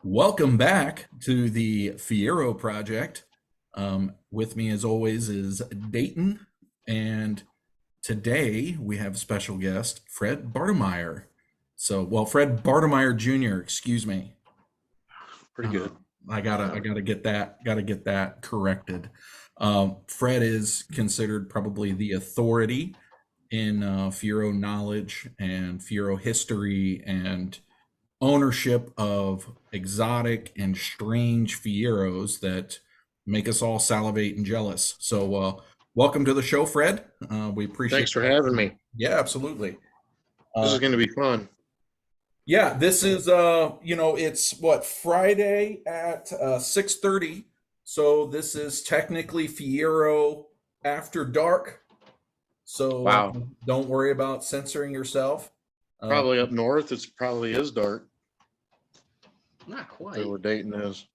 Welcome back to the Fiero project. With me, as always, is Dayton, and today we have special guest Fred Bartemeyer. Fred Bartemeyer Jr. Excuse me. Pretty good. I gotta get that corrected. Fred is considered probably the authority in Fiero knowledge and Fiero history and ownership of exotic and strange Fieros that make us all salivate and jealous. Welcome to the show, Fred. We appreciate Thanks for having me. Yeah, absolutely. This is going to be fun. Yeah, this is it's what Friday at 6:30. So this is technically Fiero after dark. So Wow. don't worry about censoring yourself. Probably up north, it's probably is dark. Not quite. Where Dayton is.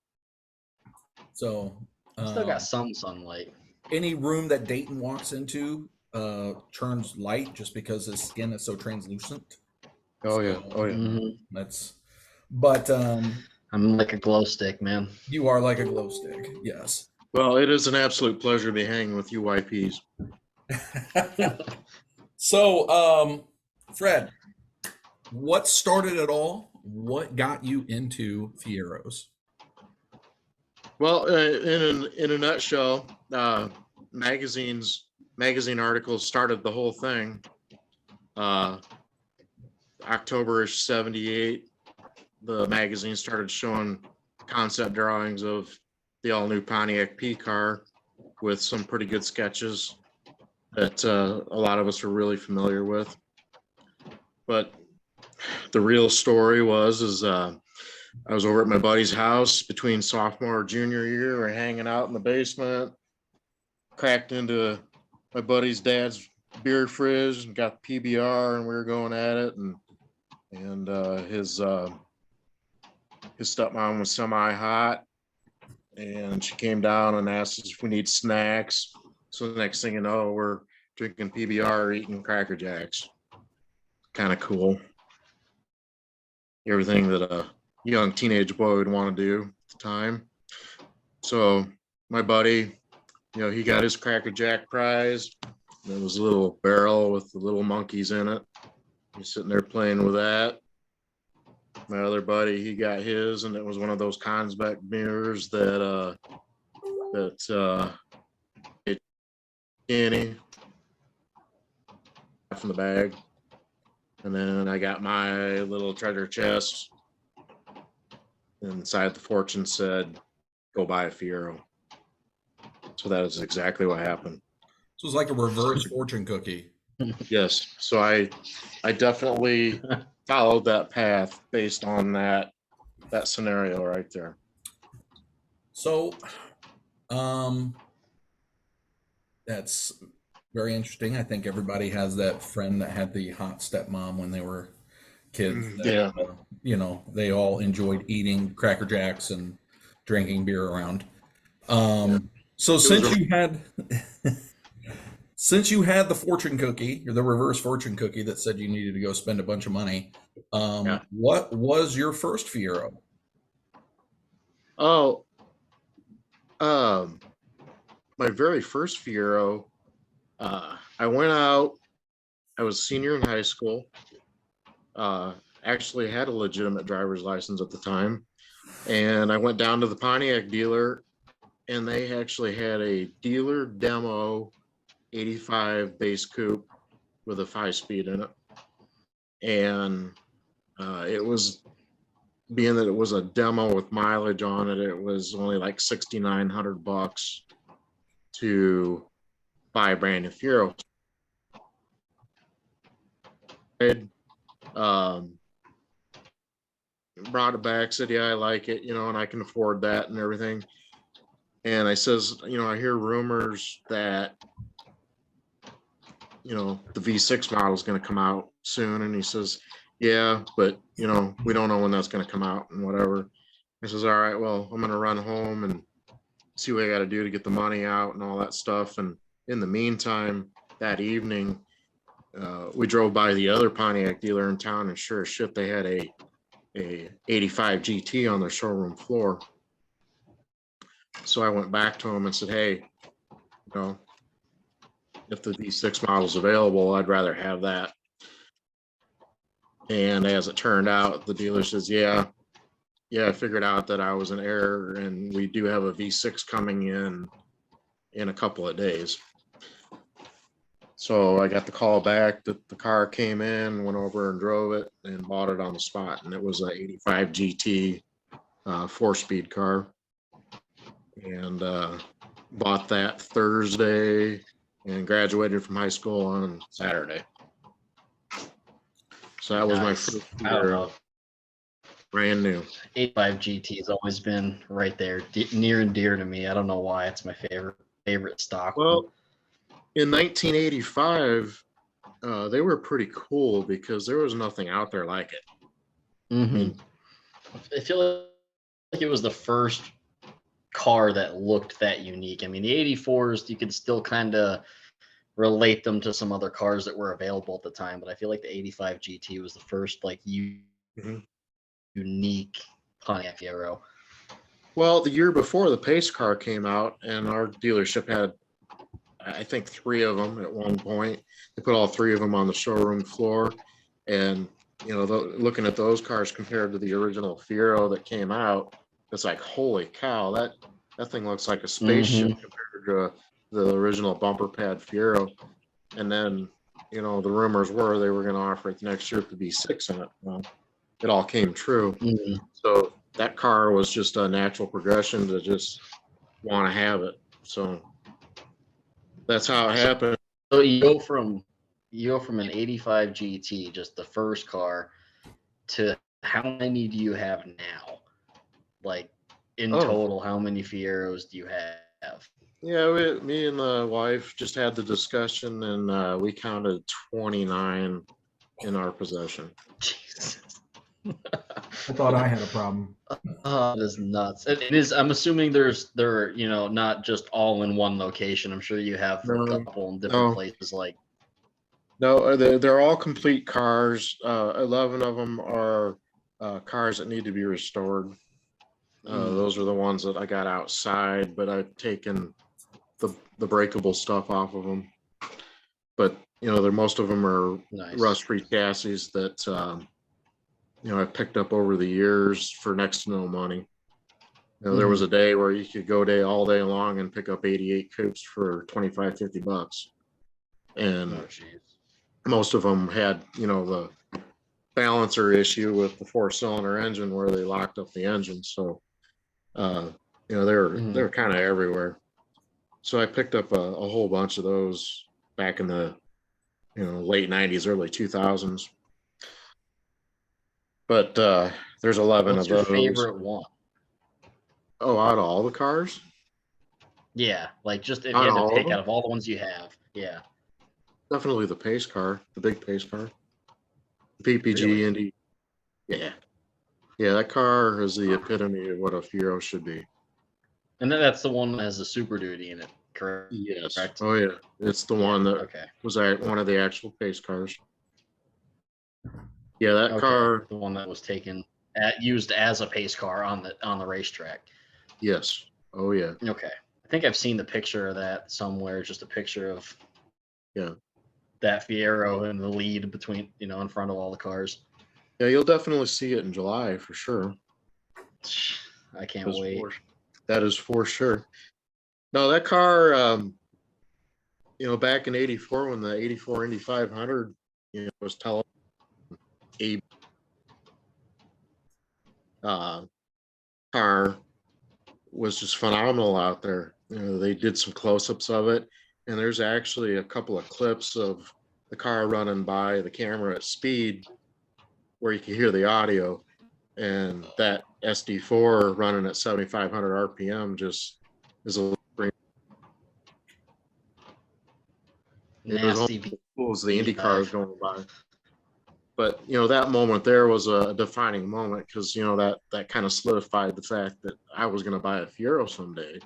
So Still got some sunlight. any room that Dayton walks into turns light just because his skin is so translucent. Oh yeah. Oh yeah. That's but I'm like a glow stick, man. you are like a glow stick, yes. Well, it is an absolute pleasure to be hanging with you YPs. So Fred, what started it all? What got you into Fieros? Well, in a nutshell, magazine articles started the whole thing. October-ish '78, the magazine started showing concept drawings of the all-new Pontiac P car with some pretty good sketches that a lot of us are really familiar with. But the real story was I was over at my buddy's house between sophomore and junior year. We're hanging out in the basement, cracked into my buddy's dad's beer fridge and got the PBR, and we were going at it. And his stepmom was semi-hot, and she came down and asked us if we need snacks. So the next thing you know, we're drinking PBR, eating Cracker Jacks. Kind of cool. Everything that a young teenage boy would want to do at the time. So my buddy, he got his Cracker Jack prize. There was a little barrel with the little monkeys in it. He's sitting there playing with that. My other buddy, he got his, and it was one of those Consbeck mirrors that Kenny from the bag. And then I got my little treasure chest. Inside the fortune said, "Go buy a Fiero." So that is exactly what happened. So it's like a reverse fortune cookie. Yes. So I definitely followed that path based on that scenario right there. So that's very interesting. I think everybody has that friend that had the hot stepmom when they were kids. Yeah. They all enjoyed eating Cracker Jacks and drinking beer around. So since you had the fortune cookie, or the reverse fortune cookie that said you needed to go spend a bunch of money, what was your first Fiero? Oh, my very first Fiero, I went out, I was a senior in high school, actually had a legitimate driver's license at the time, and I went down to the Pontiac dealer, and they actually had a dealer demo 85 base coupe with a 5-speed in it. And it was, being that it was a demo with mileage on it, it was only like $6,900 to buy a brand new Fiero. Brought it back, said, yeah, I like it, and I can afford that and everything. And I says, I hear rumors that, the V6 model is going to come out soon. And he says, yeah, but, we don't know when that's going to come out and whatever. I says, all right, well, I'm going to run home and see what I got to do to get the money out and all that stuff. And in the meantime, that evening, we drove by the other Pontiac dealer in town, and sure as shit, they had a a 85 GT on their showroom floor. So I went back to them and said, hey, you know, if the V6 model's available, I'd rather have that. And as it turned out, the dealer says, yeah, I figured out that I was in error, and we do have a V6 coming in a couple of days. So I got the call back that the car came in, went over and drove it and bought it on the spot. And it was a 85 GT 4-speed car. And bought that Thursday and graduated from high school on Saturday. So that was my Nice. first I don't year, know. brand new. 85 GT has always been right there, near and dear to me. I don't know why. It's my favorite stock. Well, in 1985, they were pretty cool because there was nothing out there like it. I feel like it was the first car that looked that unique. I mean, the 84s, you could still kind of relate them to some other cars that were available at the time, but I feel like the 85 GT was the first like unique Pontiac Fiero. Well, the year before, the pace car came out, and our dealership had, I think, 3 of them at one point. They put all 3 of them on the showroom floor, and you know, looking at those cars compared to the original Fiero that came out, it's like, holy cow, that thing looks like a spaceship compared to the original bumper pad Fiero. And then, you know, the rumors were they were going to offer it next year with the V6 in it. Well, it all came true. So that car was just a natural progression to just want to have it. So that's how it happened. So you go from an 85 GT, just the first car, to how many do you have now? Like in total, how many Fieros do you have? Yeah, me and the wife just had the discussion, and we counted 29 in our possession. Jesus. I thought I had a problem. It is nuts. It is. I'm assuming they're not just all in one location. I'm sure you have a couple in different places. Like no, they're all complete cars. 11 of them are cars that need to be restored. Those are the ones that I got outside, but I've taken the breakable stuff off of them. But you know, most of them are rust-free chassis that you know, I picked up over the years for next to no money. You know, there was a day where you could go all day long and pick up 88 coupes for $25-50, and most of them had, you know, the balancer issue with the 4-cylinder engine where they locked up the engine. So you know, they're kind of everywhere. So I picked up a whole bunch of those back in the, you know, late 90s, early 2000s. But there's 11 what's of those. your favorite one? Oh, out of all the cars? Yeah, like just if you had to pick out of all the ones you have. Yeah. Definitely the pace car, the big pace car. PPG Really? Indy. Yeah. Yeah, that car is the epitome of what a Fiero should be. And then that's the one that has the Super Duty in it, correct? Yes. Oh, yeah. It's the one that was one of the actual pace cars. Yeah, that car. The one that was used as a pace car on the racetrack. Yes. Oh, yeah. Okay. I think I've seen the picture of that somewhere, just a picture of that Fiero in the lead between, you know, in front of all the cars. Yeah, you'll definitely see it in July for sure. I can't wait. That is for sure. No, that car, you know, back in '84 when the '84 Indy 500, you know, was telling a car was just phenomenal out there. You know, they did some close-ups of it, and there's actually a couple of clips of the car running by the camera at speed where you can hear the audio, and that SD4 running at 7,500 RPM just is a nasty. It was the Indy cars going by. But you know, that moment there was a defining moment because you know that kind of solidified the fact that I was going to buy a Fiero someday,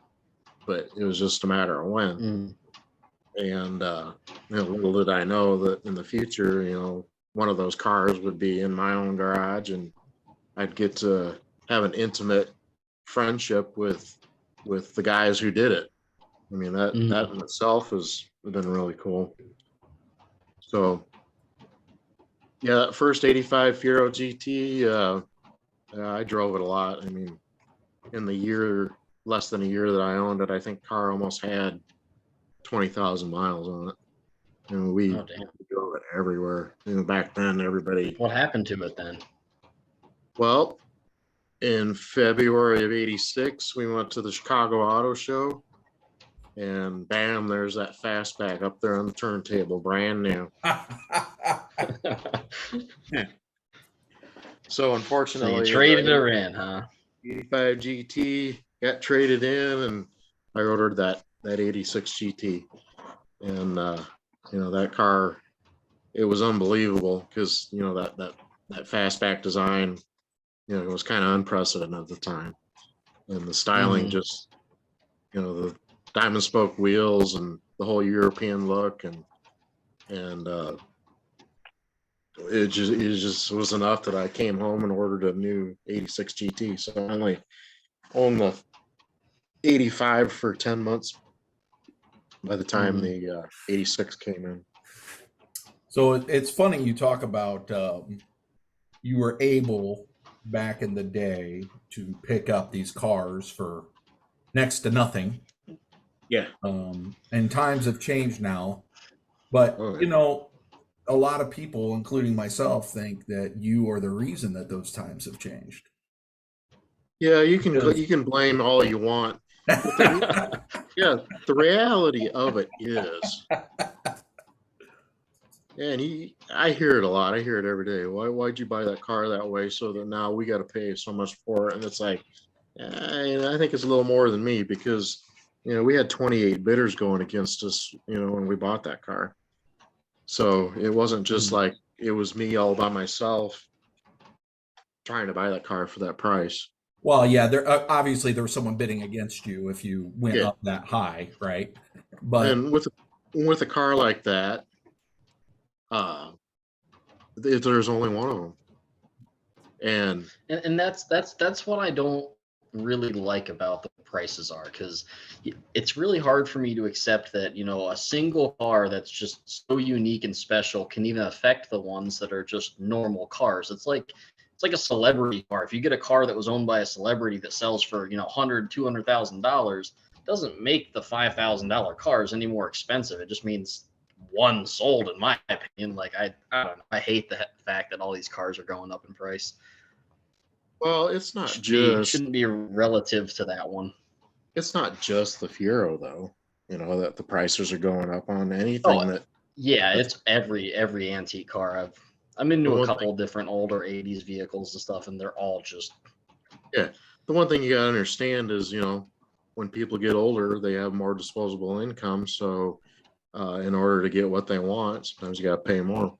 but it was just a matter of when. And you know, little did I know that in the future, you know, one of those cars would be in my own garage, and I'd get to have an intimate friendship with the guys who did it. I mean, that in itself has been really cool. So yeah, that first 85 Fiero GT, I drove it a lot. I mean, in the less than a year that I owned it, I think car almost had 20,000 miles on it. And we drove it everywhere. Back then, everybody. What happened to it then? Well, in February of '86, we went to the Chicago Auto Show, and bam, there's that fastback up there on the turntable, brand new. So unfortunately, so you traded her in, huh? 85 GT got traded in, and I ordered that 86 GT, and that car, it was unbelievable because that fastback design, it was kind of unprecedented at the time, and the styling just, the diamond spoke wheels and the whole European look, and it just was enough that I came home and ordered a new 86 GT. So I only owned the 85 for 10 months by the time the 86 came in. So it's funny you talk about you were able back in the day to pick up these cars for next to nothing. Yeah. And times have changed now. But, a lot of people, including myself, think that you are the reason that those times have changed. Yeah, you can blame all you want. The reality of it is, and I hear it a lot. I hear it every day. Why'd you buy that car that way so that now we got to pay so much for it? And it's like, I think it's a little more than me because, we had 28 bidders going against us, when we bought that car. So it wasn't just like it was me all by myself trying to buy that car for that price. Well, yeah, there obviously there was someone bidding against you if you went up that high, right? But and with a car like that, there's only one of them, and that's what I don't really like about the prices are, because it's really hard for me to accept that a single car that's just so unique and special can even affect the ones that are just normal cars. It's like a celebrity car. If you get a car that was owned by a celebrity that sells for $100,000-$200,000, doesn't make the $5,000 cars any more expensive. It just means one sold, in my opinion. Like I don't know. I hate the fact that all these cars are going up in price. Well, it's not It shouldn't be relative to that one. It's not just the Fiero though, that the prices are going up on anything it's every antique car. I'm into a couple different older 80s vehicles and stuff, and they're all just the one thing you got to understand is, when people get older, they have more disposable income, so in order to get what they want, sometimes you got to pay more.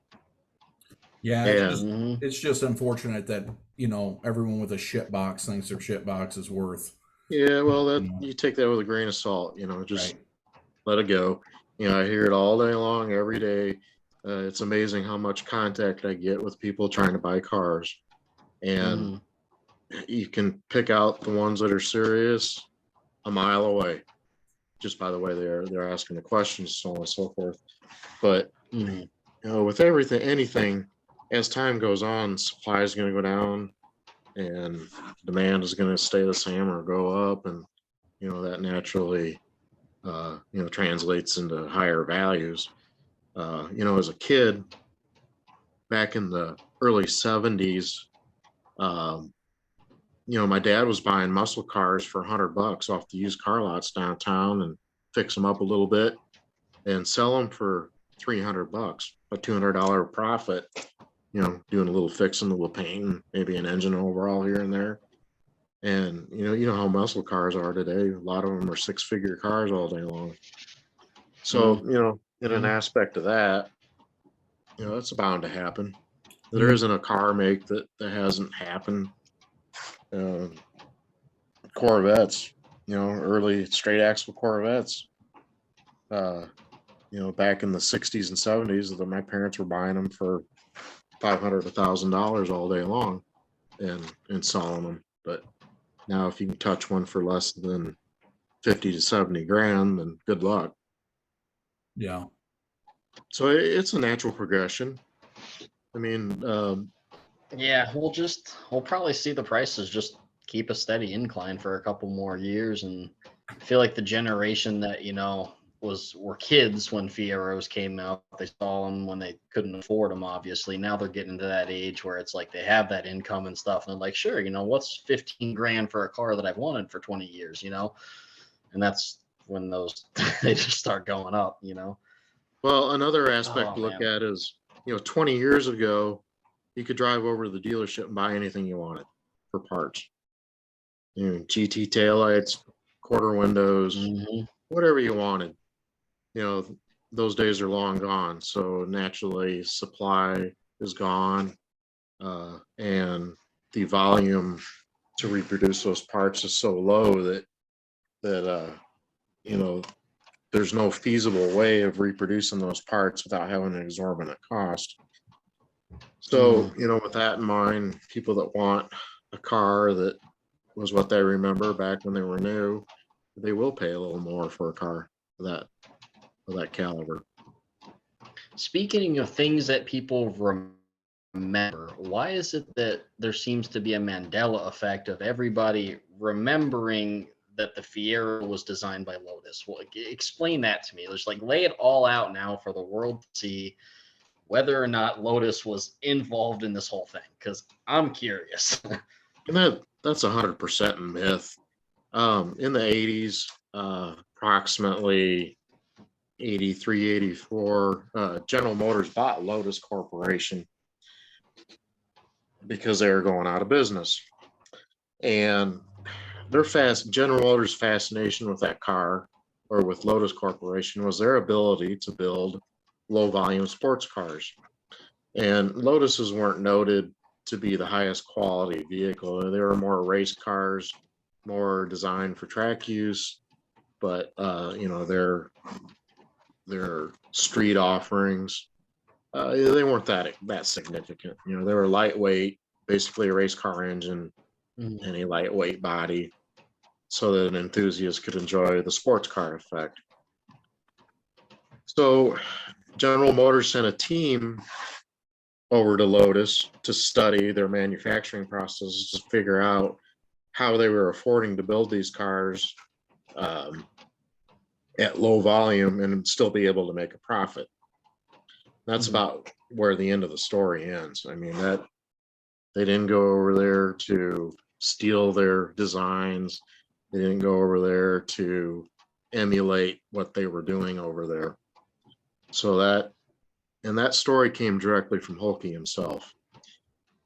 Yeah, it's just unfortunate that everyone with a shit box thinks their shit box is worth. Yeah, well, you take that with a grain of salt. Just let it go. I hear it all day long, every day. It's amazing how much contact I get with people trying to buy cars, and you can pick out the ones that are serious a mile away, just by the way they're asking the questions, so on and so forth. But with anything, as time goes on, supply is going to go down, and demand is going to stay the same or go up, and that naturally translates into higher values. As a kid back in the early 70s, my dad was buying muscle cars for $100 off the used car lots downtown and fix them up a little bit and sell them for $300, a $200 profit, doing a little fixing, a little painting, maybe an engine overhaul here and there. And you know how muscle cars are today. A lot of them are six-figure cars all day long. So, in an aspect of that, it's bound to happen. There isn't a car make that hasn't happened. Corvettes, early straight axle Corvettes, back in the 60s and 70s, that my parents were buying them for $500 to $1,000 all day long. and selling them. But now if you can touch one for less than 50 to 70 grand, then good luck. Yeah. So it's a natural progression. I mean, Yeah, we'll probably see the prices just keep a steady incline for a couple more years, and I feel like the generation that were kids when Fieros came out, they saw them when they couldn't afford them. Obviously, now they're getting to that age where it's like they have that income and stuff, and they're like, sure, what's 15 grand for a car that I've wanted for 20 years, and that's when those they just start going up. well, another aspect Oh to look man. at is, 20 years ago, you could drive over to the dealership and buy anything you wanted for parts. GT taillights, quarter windows, Hmm. whatever you wanted. Those days are long gone. So naturally, supply is gone, and the volume to reproduce those parts is so low that you know there's no feasible way of reproducing those parts without having an exorbitant cost. So, with that in mind, people that want a car that was what they remember back when they were new, they will pay a little more for a car of that caliber. Speaking of things that people remember, why is it that there seems to be a Mandela effect of everybody remembering that the Fiero was designed by Lotus? Well, explain that to me. Just lay it all out now for the world to see whether or not Lotus was involved in this whole thing, because I'm curious. And that's 100% myth. In the 80s, approximately 83, 84, General Motors bought Lotus Corporation because they were going out of business. And General Motors' fascination with that car, or with Lotus Corporation, was their ability to build low volume sports cars. And Lotuses weren't noted to be the highest quality vehicle. They were more race cars, more designed for track use, but their street offerings, they weren't that significant. They were lightweight, basically a race car engine and a lightweight body, so that an enthusiast could enjoy the sports car effect. So General Motors sent a team over to Lotus to study their manufacturing processes, to figure out how they were affording to build these cars at low volume and still be able to make a profit. That's about where the end of the story ends. I mean, that they didn't go over there to steal their designs. They didn't go over there to emulate what they were doing over there. So that story came directly from Holke himself.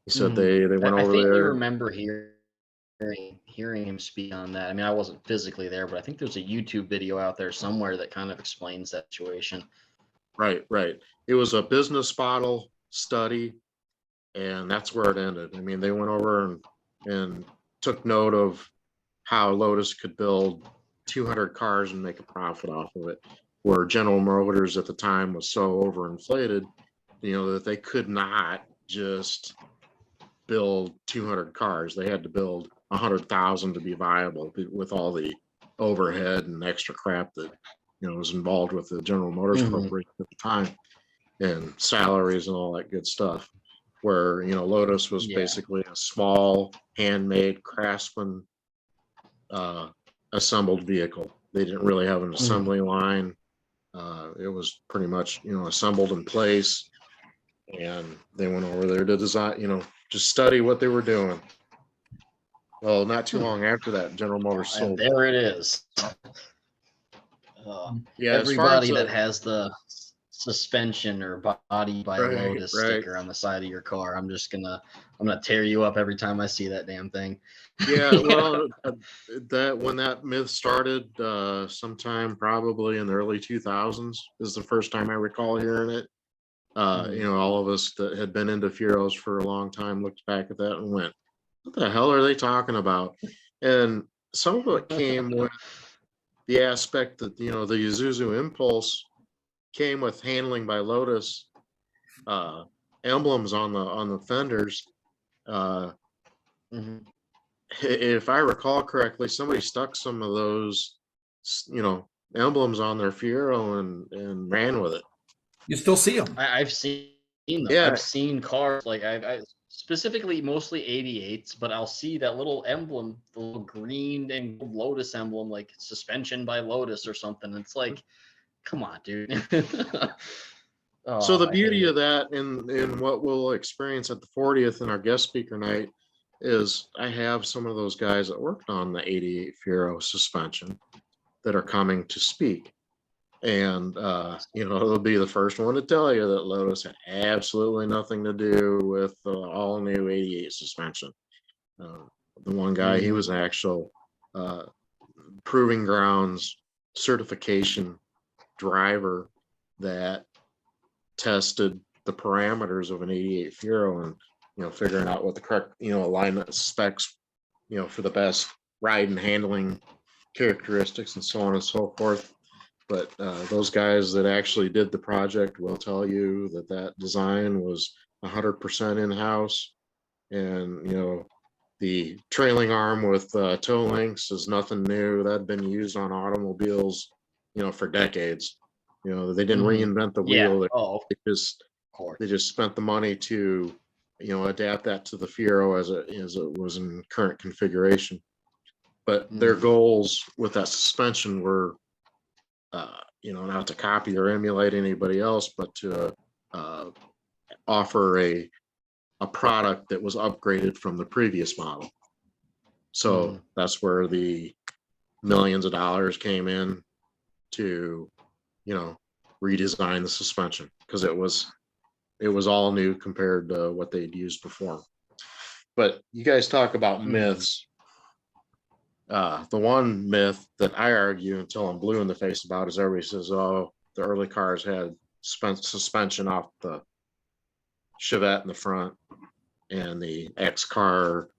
He said they went I over think I there. remember hearing him speak on that. I mean, I wasn't physically there, but I think there's a YouTube video out there somewhere that kind of explains that situation. Right. It was a business model study, and that's where it ended. I mean, they went over and took note of how Lotus could build 200 cars and make a profit off of it, where General Motors at the time was so overinflated, that they could not just build 200 cars. They had to build 100,000 to be viable, with all the overhead and extra crap that was involved with the General Motors Corporation at the time, and salaries and all that good stuff. Where Lotus was basically a small handmade craftsman assembled vehicle. They didn't really have an assembly line. It was pretty much assembled in place, and they went over there to design, just study what they were doing. Well, not too long after that, General Motors sold. And there it is. Everybody that has the suspension or body by Lotus sticker on the side of your car, I'm gonna tear you up every time I see that damn thing. Yeah, well, when that myth started, sometime probably in the early 2000s is the first time I recall hearing it. All of us that had been into Fieros for a long time looked back at that and went, "What the hell are they talking about?" And some of it came with the aspect that the Isuzu Impulse came with handling by Lotus emblems on the fenders, Mhm. If I recall correctly, somebody stuck some of those, emblems on their Fiero and ran with it. You still see them. I've seen them. Yeah. I've seen cars like I specifically mostly 88s, but I'll see that little emblem, the little green and gold Lotus emblem, like suspension by Lotus or something. It's like, come on, dude. So Oh, the I beauty hate of it. that in what we'll experience at the 40th and our guest speaker night is I have some of those guys that worked on the 88 Fiero suspension that are coming to speak. And they'll be the first one to tell you that Lotus had absolutely nothing to do with the all new 88 suspension. The one guy, he was an actual proving grounds certification driver that tested the parameters of an 88 Fiero and figuring out what the correct alignment specs for the best ride and handling characteristics and so on and so forth. But those guys that actually did the project will tell you that that design was 100% in-house. And the trailing arm with toe links is nothing new. That had been used on automobiles for decades. They didn't reinvent the Yeah. wheel. Oh, They just of course. they just spent the money to adapt that to the Fiero as it was in current configuration. But their goals with that suspension were not to copy or emulate anybody else, but to offer a product that was upgraded from the previous model. So that's where the millions of dollars came in to redesign the suspension, because it was all new compared to what they'd used before. But you guys talk about myths. The one myth that I argue until I'm blue in the face about is everybody says, oh, the early cars had suspension off the Chevette in the front and the X car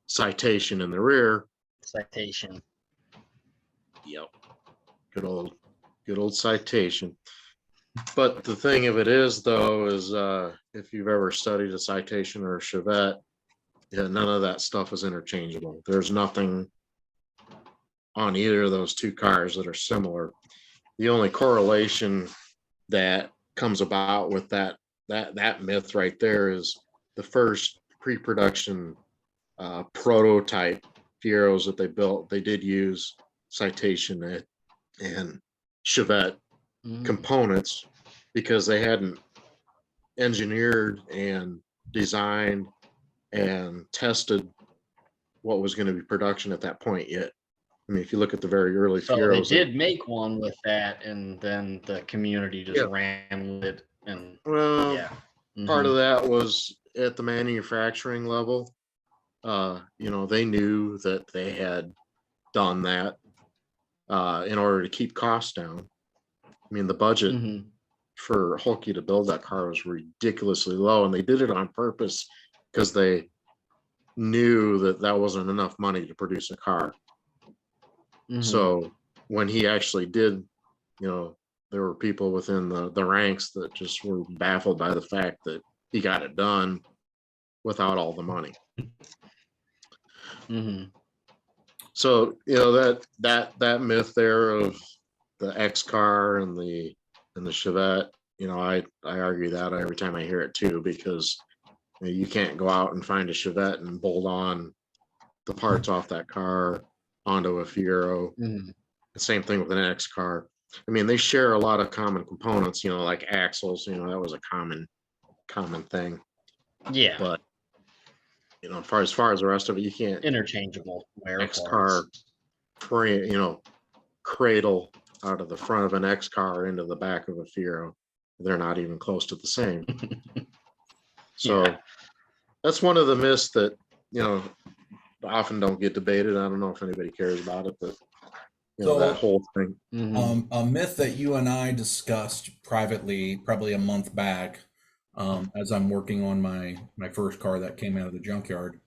Citation in the rear. Citation. Yep. Good old Citation. But the thing of it is, though, is if you've ever studied a Citation or a Chevette, none of that stuff is interchangeable. There's nothing on either of those two cars that are similar. The only correlation that comes about with that myth right there is the first pre-production prototype Fieros that they built. They did use Citation and Chevette components because they hadn't engineered and designed and tested what was going to be production at that point yet. I mean, if you look at the very early So Fieros, they did make one with that, and then the community just ran with it. And part of that was at the manufacturing level. They knew that they had done that in order to keep costs down. I mean, the budget for Hulkie to build that car was ridiculously low, and they did it on purpose because they knew that that wasn't enough money to produce a car. So when he actually did, there were people within the ranks that just were baffled by the fact that he got it done without all the money. So that myth there of the X car and the Chevette, I argue that every time I hear it too, because you can't go out and find a Chevette and bolt on the parts off that car onto a Fiero. The same thing with an X car. I mean, they share a lot of common components, like axles, that was a common thing. Yeah. But as far as the rest of it, you can't interchangeable X car cradle out of the front of an X car into the back of a Fiero. They're not even close to the same. So that's one of the myths that often don't get debated. I don't know if anybody cares about it, but that whole thing. A myth that you and I discussed privately probably a month back, as I'm working on my first car that came out of the junkyard.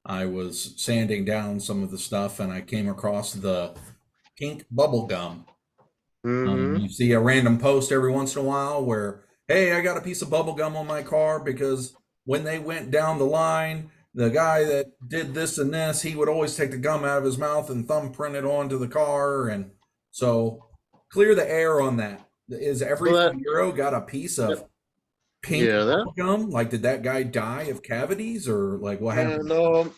I was sanding down some of the stuff and I came across the pink bubble gum. You see a random post every once in a while where, hey, I got a piece of bubble gum on my car because when they went down the line, the guy that did this and this, he would always take the gum out of his mouth and thumbprint it onto the car. And so clear the air on that. Is every So that, Fiero got a piece of pink yeah, that, gum? Like, did that guy die of cavities or like what happened? no,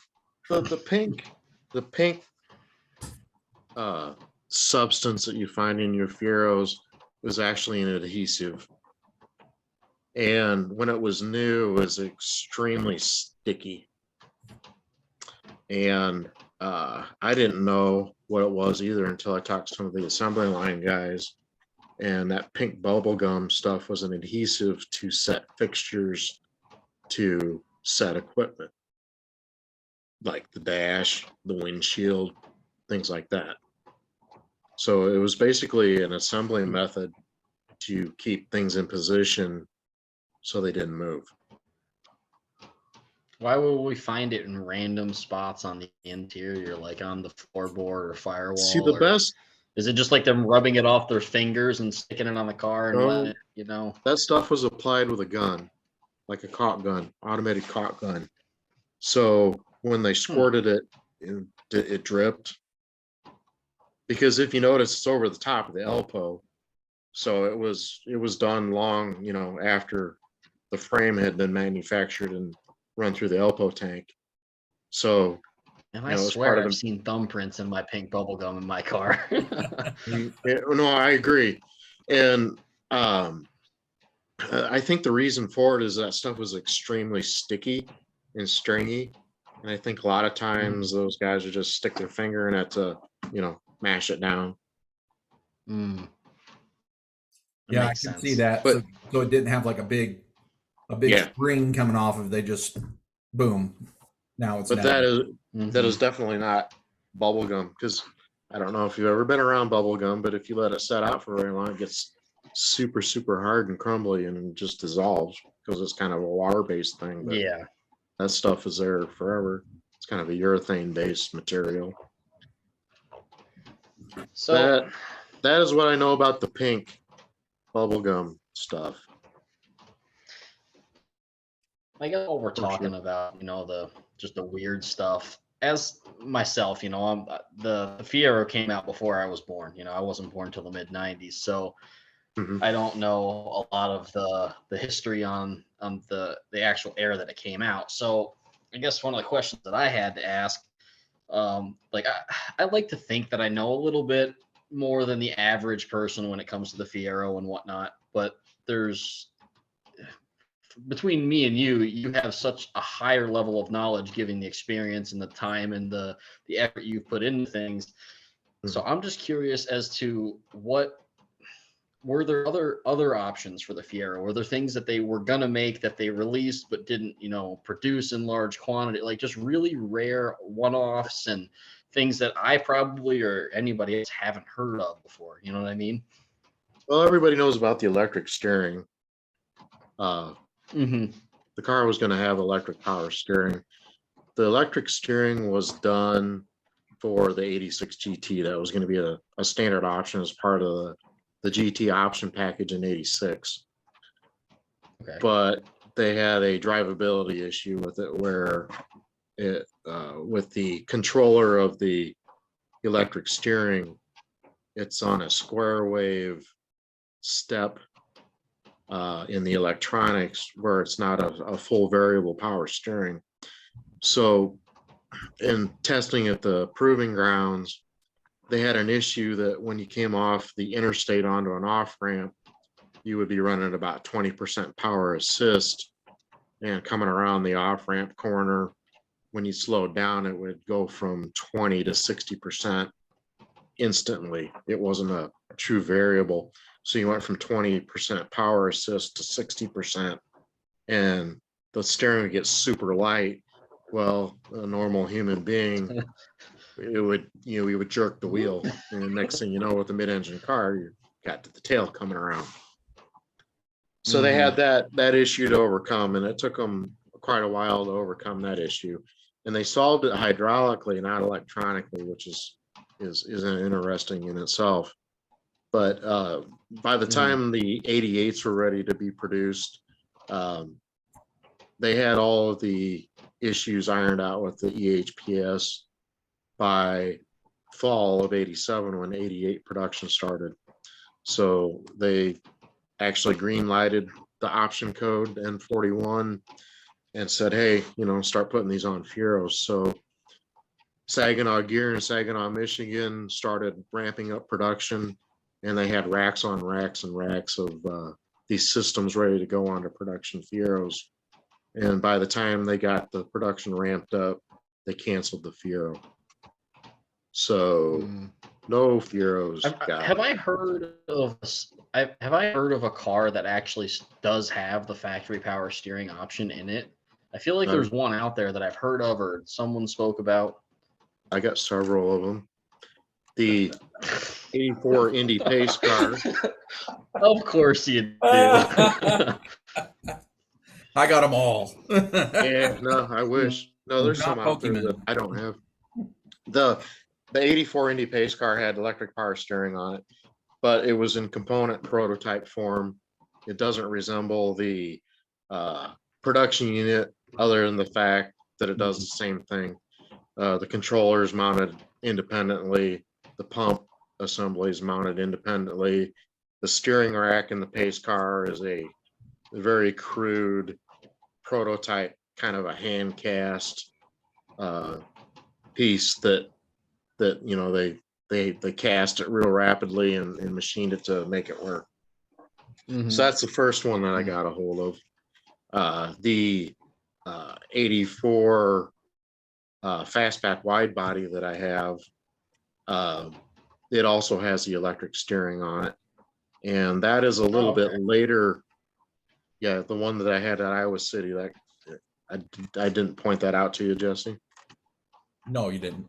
the pink uh, substance that you find in your Fieros was actually an adhesive. And when it was new, it was extremely sticky. And I didn't know what it was either until I talked to some of the assembly line guys. And that pink bubble gum stuff was an adhesive to set fixtures to set equipment, like the dash, the windshield, things like that. So it was basically an assembly method to keep things in position so they didn't move. Why would we find it in random spots on the interior, like on the floorboard or firewall? See, the or best, is it just like them rubbing it off their fingers and sticking it on the car and No. letting it, you know? that stuff was applied with a gun, like a caulk gun, automated caulk gun. So when they squirted it dripped. Because if you notice, it's over the top of the Elpo. So it was done long, after the frame had been manufactured and run through the Elpo tank. So And You I know, it's swear part of I've the- seen thumbprints in my pink bubble gum in my car. no, I agree. And I think the reason for it is that stuff was extremely sticky and stringy. And I think a lot of times those guys would just stick their finger in it to, mash it down. Mm. That Yeah, I makes can sense. see that. But- So it didn't have like a big Yeah. spring coming off of. They just boom. Now it's But down. that is Mhm. definitely not bubble gum, because I don't know if you've ever been around bubble gum, but if you let it set out for very long, it gets super, super hard and crumbly and just dissolves because it's kind of a water-based thing. But Yeah. that stuff is there forever. It's kind of a urethane-based material. So That is what I know about the pink bubble gum stuff. I guess what we're For sure. talking about, just the weird stuff. As myself, I'm the Fiero came out before I was born. I wasn't born until the mid '90s, so Mhm. I don't know a lot of the history on the actual era that it came out. So I guess one of the questions that I had to ask, like I like to think that I know a little bit more than the average person when it comes to the Fiero and whatnot, but there's between me and you have such a higher level of knowledge given the experience and the time and the effort you've put into things. So I'm just curious as to what were there other options for the Fiero? Were there things that they were gonna make that they released but didn't, produce in large quantity, like just really rare one-offs and things that I probably or anybody else haven't heard of before? You know what I mean? Well, everybody knows about the electric steering. Mm-hmm. The car was going to have electric power steering. The electric steering was done for the 86 GT. That was going to be a standard option as part of the GT option package in 86. Okay. But they had a drivability issue with it where it with the controller of the electric steering, it's on a square wave step in the electronics where it's not a full variable power steering. So in testing at the proving grounds, they had an issue that when you came off the interstate onto an off ramp, you would be running about 20% power assist, and coming around the off ramp corner, when you slowed down, it would go from 20 to 60% instantly. It wasn't a true variable. So you went from 20% power assist to 60%, and the steering would get super light. Well, a normal human being, we would jerk the wheel, and the next thing you know, with the mid-engine car, you got to the tail coming around. So they had that issue to overcome, and it took them quite a while to overcome that issue. And they solved it hydraulically, not electronically, which is interesting in itself. But by the time the 88s were ready to be produced, they had all of the issues ironed out with the EHPS by fall of 87 when 88 production started. So they actually green lighted the option code N41 and said, hey, start putting these on Fieros. So Saginaw Gear in Saginaw, Michigan started ramping up production, and they had racks on racks and racks of these systems ready to go onto production Fieros. And by the time they got the production ramped up, they canceled the Fiero. So no Fieros. Have I heard of a car that actually does have the factory power steering option in it? I feel like there's one out there that I've heard of or someone spoke about. I got several of them. The 84 Indy Pace car. Of course you do. I got them all. Yeah, no, I wish. No, there's some out there that I don't have. The 84 Indy Pace car had electric power steering on it, but it was in component prototype form. It doesn't resemble the production unit, other than the fact that it does the same thing. The controller is mounted independently. The pump assembly is mounted independently. The steering rack in the Pace car is a very crude prototype, kind of a hand cast piece that they cast it real rapidly and machined it to make it work. So that's the first one that I got a hold of. The 84 fastback wide body that I have, it also has the electric steering on it, and that is a little bit later. Yeah, the one that I had at Iowa City, that I didn't point that out to you, Jesse. No, you didn't.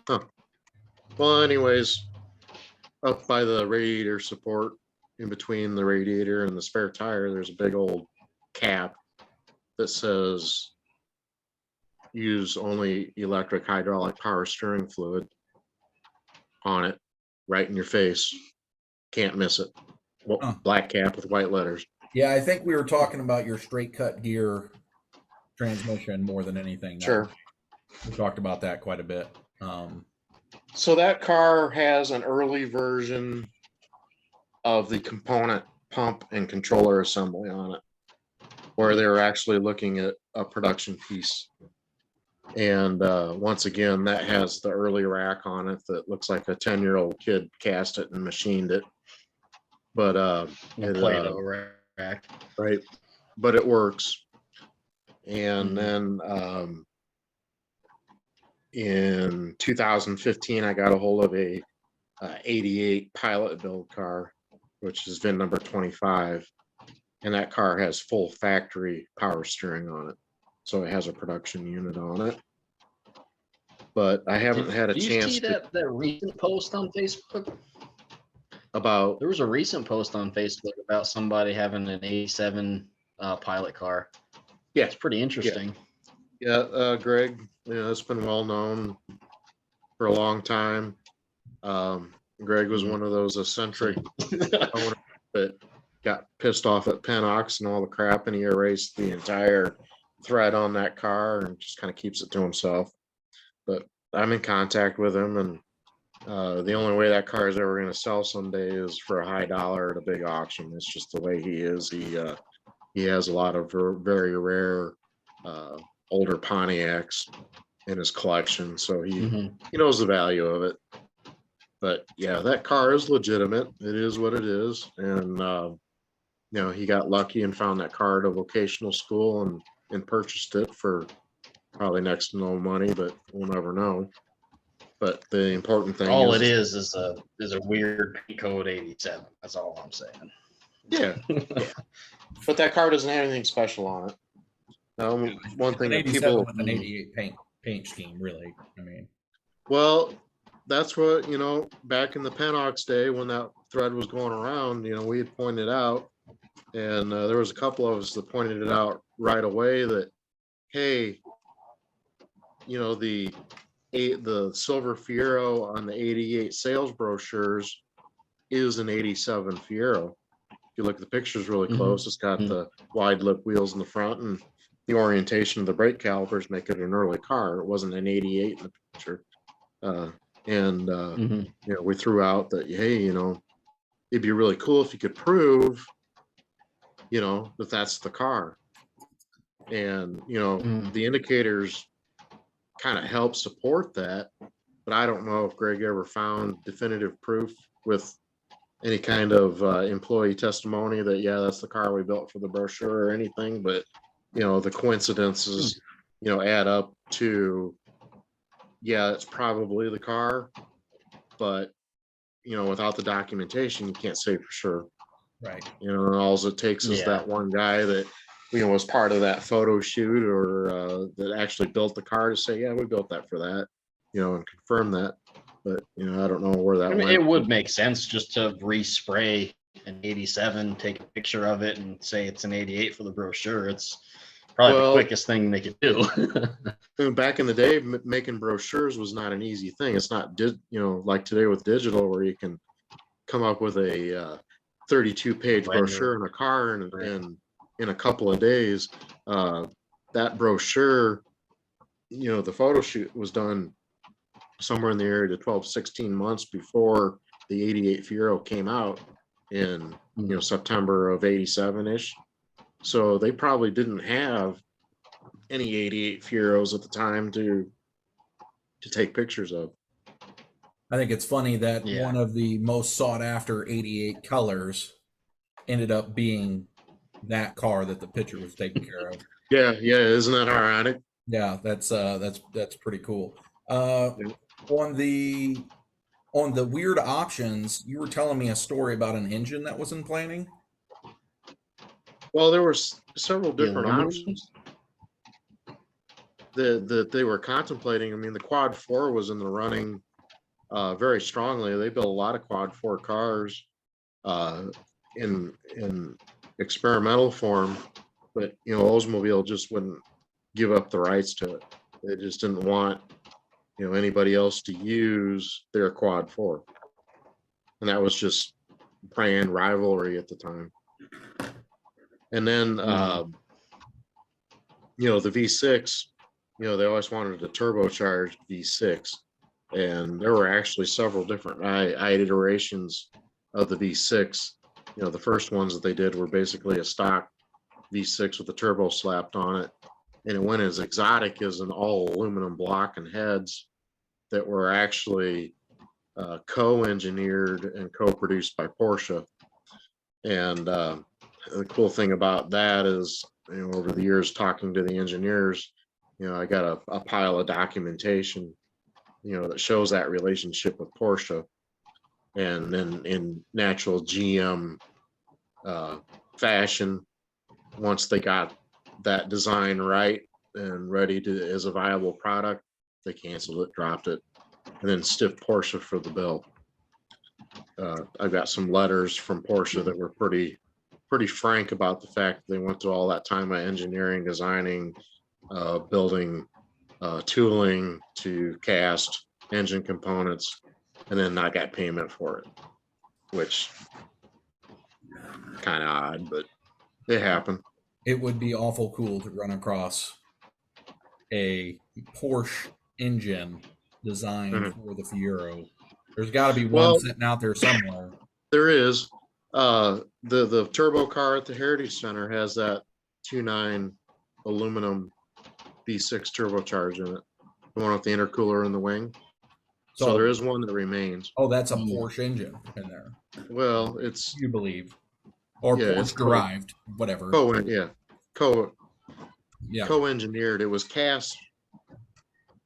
Huh. Well, anyways, up by the radiator support, in between the radiator and the spare tire, there's a big old cap that says use only electric hydraulic power steering fluid on it, right in your face. Can't miss it. Well, black cap with white letters. Yeah, I think we were talking about your straight cut gear transmission more than anything. Sure. We talked about that quite a bit. So that car has an early version of the component pump and controller assembly on it, where they were actually looking at a production piece. And once again, that has the early rack on it that looks like a 10-year-old kid cast it and machined it. But Play-Doh rack. Right. But it works. And then in 2015, I got a hold of a 88 pilot build car, which is VIN number 25. And that car has full factory power steering on it. So it has a production unit on it. But I haven't had a chance. Did you see that recent post on Facebook? About? There was a recent post on Facebook about somebody having an 87 pilot car. Yeah. It's pretty interesting. Yeah, Greg, it's been well known for a long time. Greg was one of those eccentric owners that got pissed off at Pennox and all the crap, and he erased the entire thread on that car and just kind of keeps it to himself. But I'm in contact with him, and the only way that car is ever going to sell someday is for a high dollar at a big auction. It's just the way he is. He has a lot of very rare older Pontiacs in his collection, so he knows the value of it. But yeah, that car is legitimate. It is what it is, and he got lucky and found that car at a vocational school and purchased it for probably next to no money, but we'll never know. But the important thing is a weird code 87. That's all I'm saying. Yeah. But that car doesn't have anything special on it. One thing that people with an 88 paint scheme, really. I mean, well, that's what back in the Pennox day when that thread was going around, we had pointed out, and there was a couple of us that pointed it out right away that, hey, the silver Fiero on the 88 sales brochures is an 87 Fiero. If you look at the pictures really close, it's got the wide lip wheels in the front, and the orientation of the brake calipers make it an early car. It wasn't an 88 in the picture. Mhm. You know, we threw out that, hey, you know, it'd be really cool if you could prove, you know, that that's the car. And, you know, Mhm. the indicators kind of help support that, but I don't know if Greg ever found definitive proof with any kind of employee testimony that, yeah, that's the car we built for the brochure or anything. But, you know, the coincidences, you know, add up to, yeah, it's probably the car, but, you know, without the documentation, you can't say for sure. Right. You know, all it takes is Yeah. that one guy that, you know, was part of that photo shoot or that actually built the car to say, yeah, we built that for that, you know, and confirm that. But, you know, I don't know where that I mean, went. it would make sense just to respray an 87, take a picture of it, and say it's an 88 for the brochure. It's probably the Well, quickest thing they could do. back in the day, making brochures was not an easy thing. It's not, you know, like today with digital, where you can come up with a 32-page Render. brochure in a car Right. in a couple of days. That brochure, you know, the photo shoot was done somewhere in the area to 12, 16 months before the 88 Fiero came out in, you know, September of 87-ish. So they probably didn't have any 88 Fieros at the time to take pictures of. I think it's funny that Yeah. one of the most sought after 88 colors ended up being that car that the picture was taken care of. Yeah, isn't that ironic? Yeah, that's pretty cool. On the weird options, you were telling me a story about an engine that was in planning. Well, there were several The different aluminum? options that they were contemplating. I mean, the Quad 4 was in the running very strongly. They built a lot of Quad 4 cars in experimental form, but, you know, Oldsmobile just wouldn't give up the rights to it. They just didn't want, you know, anybody else to use their Quad 4, and that was just brand rivalry at the time. And then you know, the V6, you know, they always wanted a turbocharged V6, and there were actually several different iterations of the V6. You know, the first ones that they did were basically a stock V6 with a turbo slapped on it, and it went as exotic as an all aluminum block and heads that were actually co-engineered and co-produced by Porsche. And the cool thing about that is, you know, over the years talking to the engineers, you know, I got a pile of documentation, you know, that shows that relationship with Porsche. And then in natural GM fashion, once they got that design right and ready to as a viable product, they canceled it, dropped it, and then stiffed Porsche for the bill. I've got some letters from Porsche that were pretty frank about the fact that they went through all that time of engineering, designing, building, tooling to cast engine components, and then not got payment for it, which kind of odd, but it happened. It would be awful cool to run across a Porsche engine designed for the Fiero. There's got to be one Well, sitting out there somewhere. there is the turbo car at the Heritage Center has that 2.9 aluminum V6 turbocharger in it, the one with the intercooler in the wing. So there is one that remains. Oh, that's a Porsche engine in there. Well, it's, you believe, or yeah, Porsche it's derived, whatever. Co-engineered. It was cast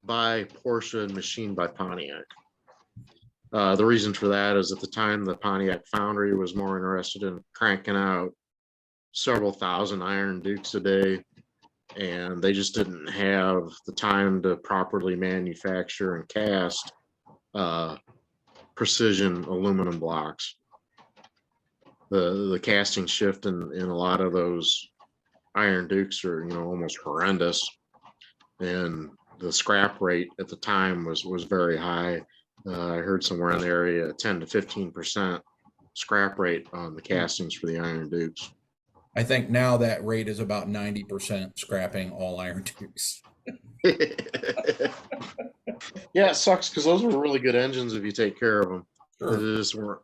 by Porsche and machined by Pontiac. The reason for that is at the time the Pontiac foundry was more interested in cranking out several thousand Iron Dukes a day, and they just didn't have the time to properly manufacture and cast precision aluminum blocks. The casting shift in a lot of those Iron Dukes are, you know, almost horrendous, and the scrap rate at the time was very high. I heard somewhere in the area 10 to 15% scrap rate on the castings for the Iron Dukes. I think now that rate is about 90% scrapping all iron tubes. Yeah, it sucks because those were really good engines if you take care of them. They Sure. just weren't.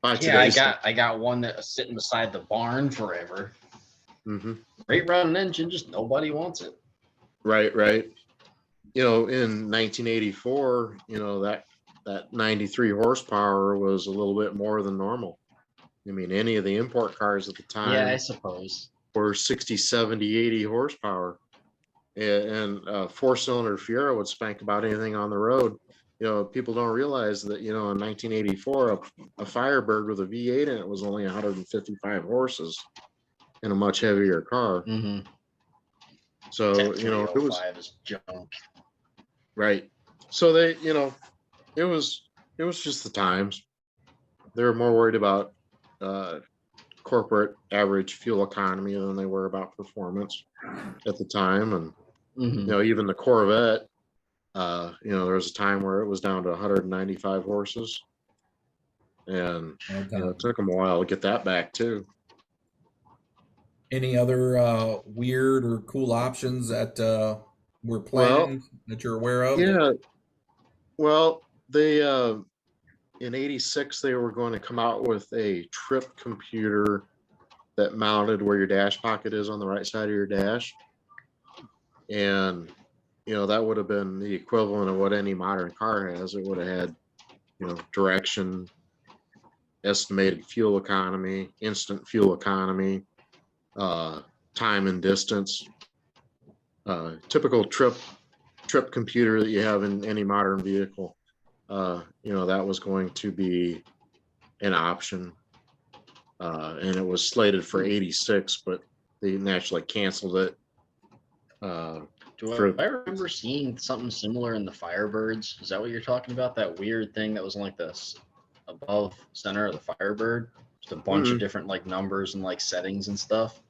By Yeah, I today's got one that was sitting beside the barn forever. hmm Great running engine, just nobody wants it. Right, right. You know, in 1984, you know, that 93 horsepower was a little bit more than normal. I mean, any of the import cars at the Yeah, I time suppose. were 60, 70, 80 horsepower. And a four-cylinder Fiero would spank about anything on the road. You know, people don't realize that, you know, in 1984, a Firebird with a V8 in it was only 155 horses in a much heavier car. Mm-hmm. So, That you know, it was 305 is junk. right. So they, you know, it was just the times. They were more worried about uh, corporate average fuel economy than they were about performance at the time. And Mm-hmm. you know, even the Corvette, you know, there was a time where it was down to 195 horses, and you know, it took them a while to get that back too. Any other weird or cool options that were Well, planned that you're aware of? yeah, well, they in '86 they were going to come out with a trip computer that mounted where your dash pocket is on the right side of your dash, and you know that would have been the equivalent of what any modern car has. It would have had, you know, direction, estimated fuel economy, instant fuel economy, time and distance, typical trip computer that you have in any modern vehicle. You know, that was going to be an option, and it was slated for '86, but they naturally canceled it. For I remember seeing something similar in the Firebirds? Is that what you're talking about? That weird thing that was in like this above center of the Firebird? Just a bunch of different like numbers and like settings and stuff.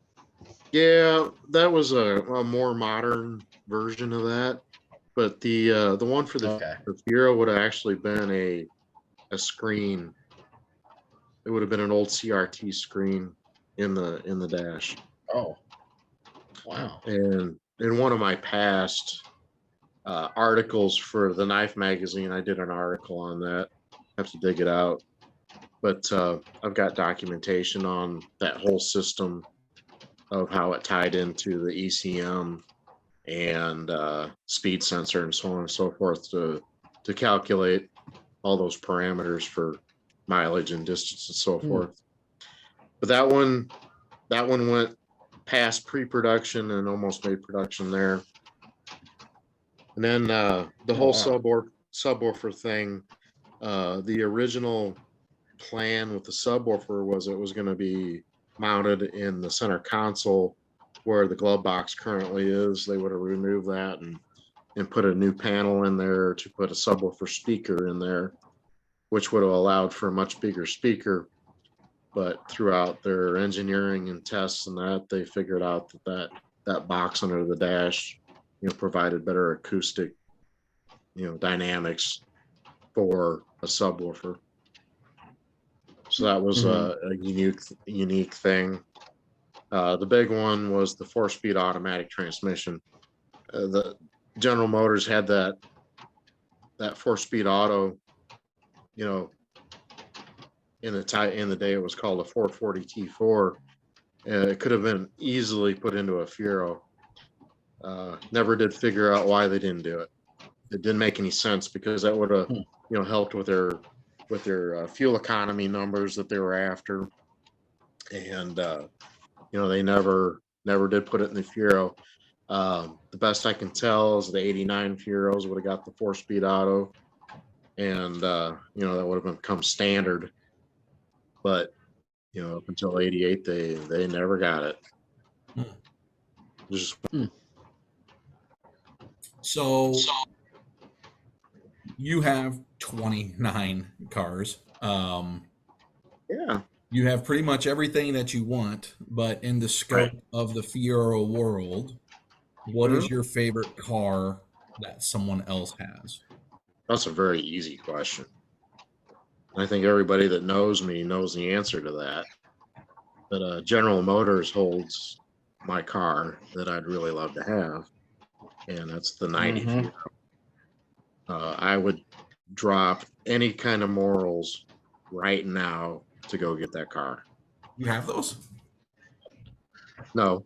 yeah, that was a more modern version of that. But the one for Okay. the Fiero would have actually been a screen. It would have been an old CRT screen in the dash. Oh, wow. And in one of my past articles for the Knife magazine, I did an article on that. I have to dig it out, but I've got documentation on that whole system of how it tied into the ECM and speed sensor and so on and so forth to calculate all those parameters for mileage and distance and so forth. But that one went past pre-production and almost made production there. And then the whole subwoofer thing, the original plan with the subwoofer was it was going to be mounted in the center console where the glove box currently is. They would have removed that and put a new panel in there to put a subwoofer speaker in there, which would have allowed for a much bigger speaker. But throughout their engineering and tests and that, they figured out that box under the dash, you know, provided better acoustic, you know, dynamics for a subwoofer. So that was a unique thing. The big one was the 4-speed automatic transmission. The General Motors had that 4-speed auto, you know, in the day it was called a 440 T4. It could have been easily put into a Fiero. Never did figure out why they didn't do it. It didn't make any sense because that would have, you know, helped with their fuel economy numbers that they were after, and you know, they never did put it in the Fiero. The best I can tell is the '89 Fieros would have got the 4-speed auto, and you know, that would have become standard. But you know, up until '88, they never got it. Just So you have 29 cars. yeah. You have pretty much everything that you want, but in the scope of the Fiero world, what is your favorite car that someone else has? That's a very easy question. I think everybody that knows me knows the answer to that. But General Motors holds my car that I'd really love to have, and that's the 90 Mhm. Fiero. I would drop any kind of morals right now to go get that car. You have those? No,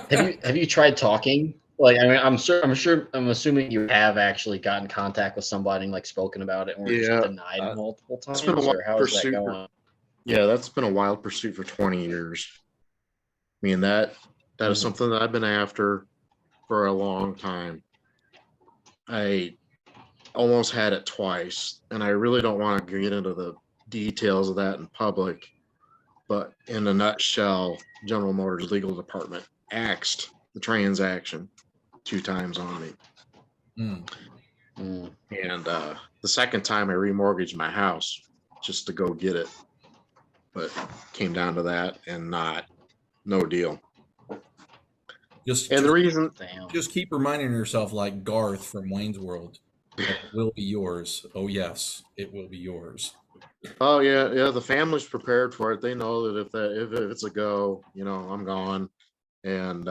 Have you tried talking? Like, I mean, I'm assuming you have actually gotten contact with somebody and like spoken about it, or just yeah, denied multiple it's been a times, wild or how is that pursuit. going? Yeah, that's been a wild pursuit for 20 years. I mean, that is something that I've been after for a long time. I almost had it twice, and I really don't want to get into the details of that in public. But in a nutshell, General Motors legal department axed the transaction 2 times on me. Mm. And the second time I remortgaged my house just to go get it. But came down to that and no deal. And the reason, Damn. just keep reminding yourself, like Garth from Wayne's World, that it will be yours. Oh yes, it will be yours. oh yeah, the family's prepared for it. They know that if it's a go, I'm gone, and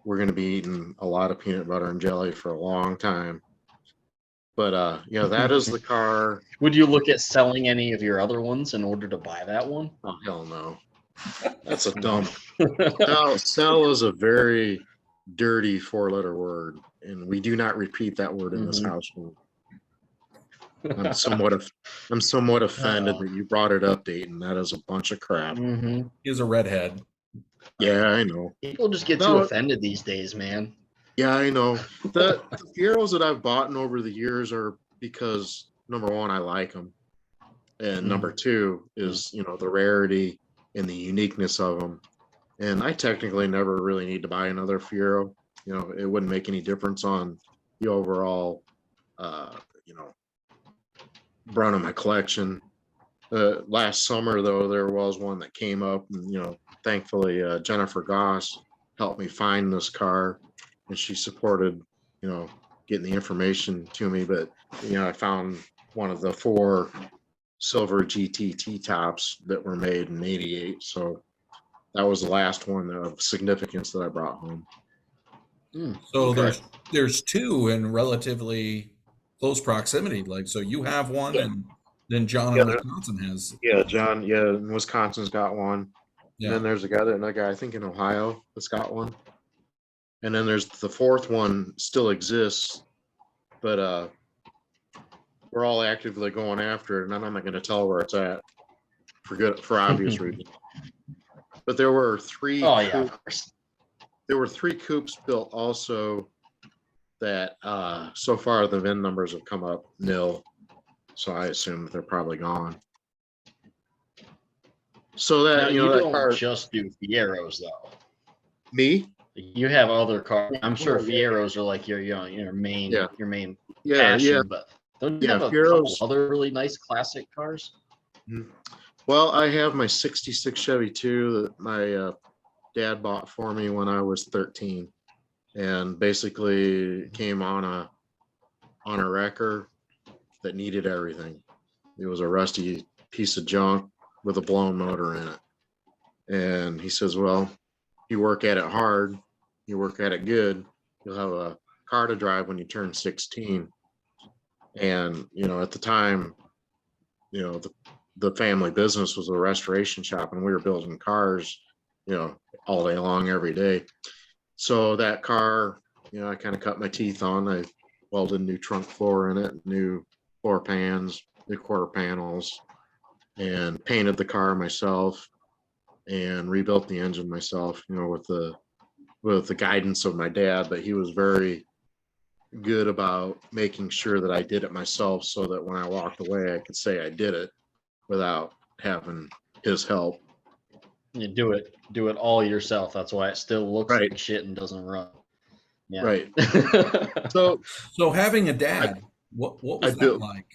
we're gonna be eating a lot of peanut butter and jelly for a long time. But that is the car. Would you look at selling any of your other ones in order to buy that one? Oh hell no, that's a dumb. Sell is a very dirty 4-letter word, and we do not repeat that word in this household. I'm somewhat offended that you brought it up, Dayton. That is a bunch of crap. He's a redhead. Yeah, I know. People just get too offended these days, man. Yeah, I know. The Fieros that I've bought over the years are because, number one, I like them, and number two is the rarity and the uniqueness of them. And I technically never really need to buy another Fiero. It wouldn't make any difference on the overall, run of my collection. Last summer, though, there was one that came up, and thankfully Jennifer Goss helped me find this car, and she supported, getting the information to me. But I found one of the 4 silver GT tops that were made in '88. So that was the last one of significance that I brought home. So Okay. there's 2 in relatively close proximity. Like, so you have one, and then John in Wisconsin has. Yeah, John. Yeah, and Wisconsin's got one. Yeah. And then there's another guy, I think in Ohio, that's got one. And then there's the 4th one still exists, but we're all actively going after it, and I'm not going to tell where it's at for obvious reasons. But there were 3. Oh yeah, of course. There were 3 coupes built also that so far the VIN numbers have come up nil. So I assume that they're probably gone. So that Now, you that don't car, just do Fieros though. me, You have other cars. I'm sure Oh, yeah. Fieros are like your main Yeah. your main yeah, passion, yeah. but don't you Yeah, have a couple Fieros. other really nice classic cars? Well, I have my '66 Chevy 2 that my dad bought for me when I was 13, and basically came on a wrecker that needed everything. It was a rusty piece of junk with a blown motor in it. And he says, well, you work at it hard, you work at it good, you'll have a car to drive when you turn 16. And, at the time, the family business was a restoration shop, and we were building cars, all day long, every day. So that car, I kind of cut my teeth on. I welded new trunk floor in it, new floor pans, new quarter panels, and painted the car myself and rebuilt the engine myself, with the guidance of my dad. But he was very good about making sure that I did it myself, so that when I walked away, I could say I did it without having his help. You do it all yourself. That's why it still looks Right. like shit and doesn't run. Yeah. Right. So having a dad, what was I that built- like?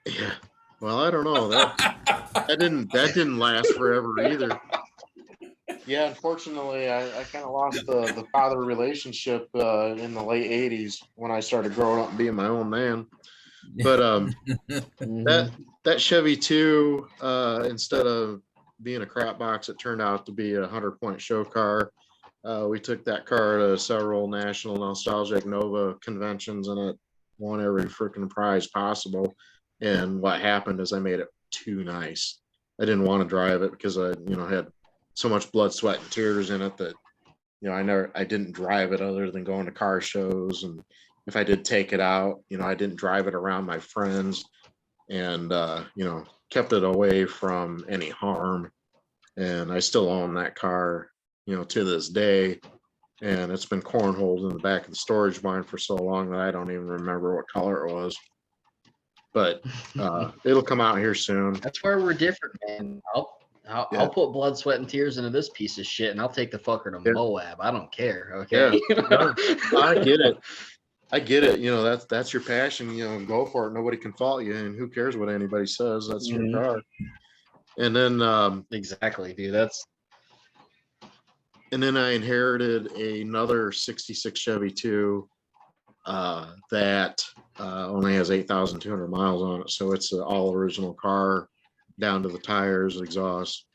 yeah. Well, I don't know. That didn't last forever either. Yeah, unfortunately, I kind of lost the father relationship in the late '80s when I started growing up and being my own man. But Mhm. that Chevy 2, instead of being a crap box, it turned out to be a 100-point show car. We took that car to several national nostalgic Nova conventions, and it won every freaking prize possible. And what happened is I made it too nice. I didn't want to drive it because I, had so much blood, sweat, and tears in it that, I didn't drive it other than going to car shows. And if I did take it out, I didn't drive it around my friends, and, kept it away from any harm. And I still own that car, to this day. And it's been cornholed in the back of the storage barn for so long that I don't even remember what color it was. But it'll come out here soon. That's where we're different, man. I'll put blood, sweat, and tears into this piece of shit, and I'll take the fucker to Moab. I don't care. Okay. Yeah, I get it. I get it. That's your passion. Go for it. Nobody can fault you, and who cares what anybody says? That's your car. And then exactly, dude. And then I inherited another '66 Chevy 2 that only has 8,200 miles on it. So it's an all original car, down to the tires, exhaust,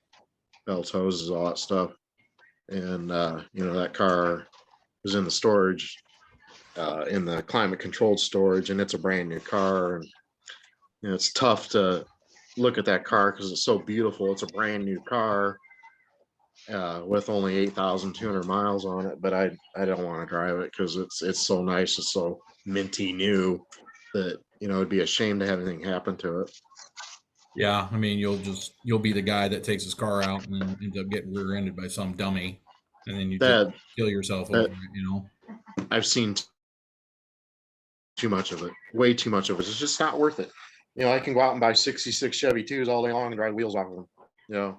belts, hoses, all that stuff. And that car was in the storage, in the climate controlled storage, and it's a brand new car. And it's tough to look at that car because it's so beautiful. It's a brand new car with only 8,200 miles on it, but I don't want to drive it because it's so nice. It's so minty new that it'd be a shame to have anything happen to it. Yeah, I mean, you'll be the guy that takes his car out and then ends up getting rear-ended by some dummy, and then you just kill yourself over it. I've seen too much of it, way too much of it. It's just not worth it. I can go out and buy 66 Chevy 2s all day long and drive wheels off of them.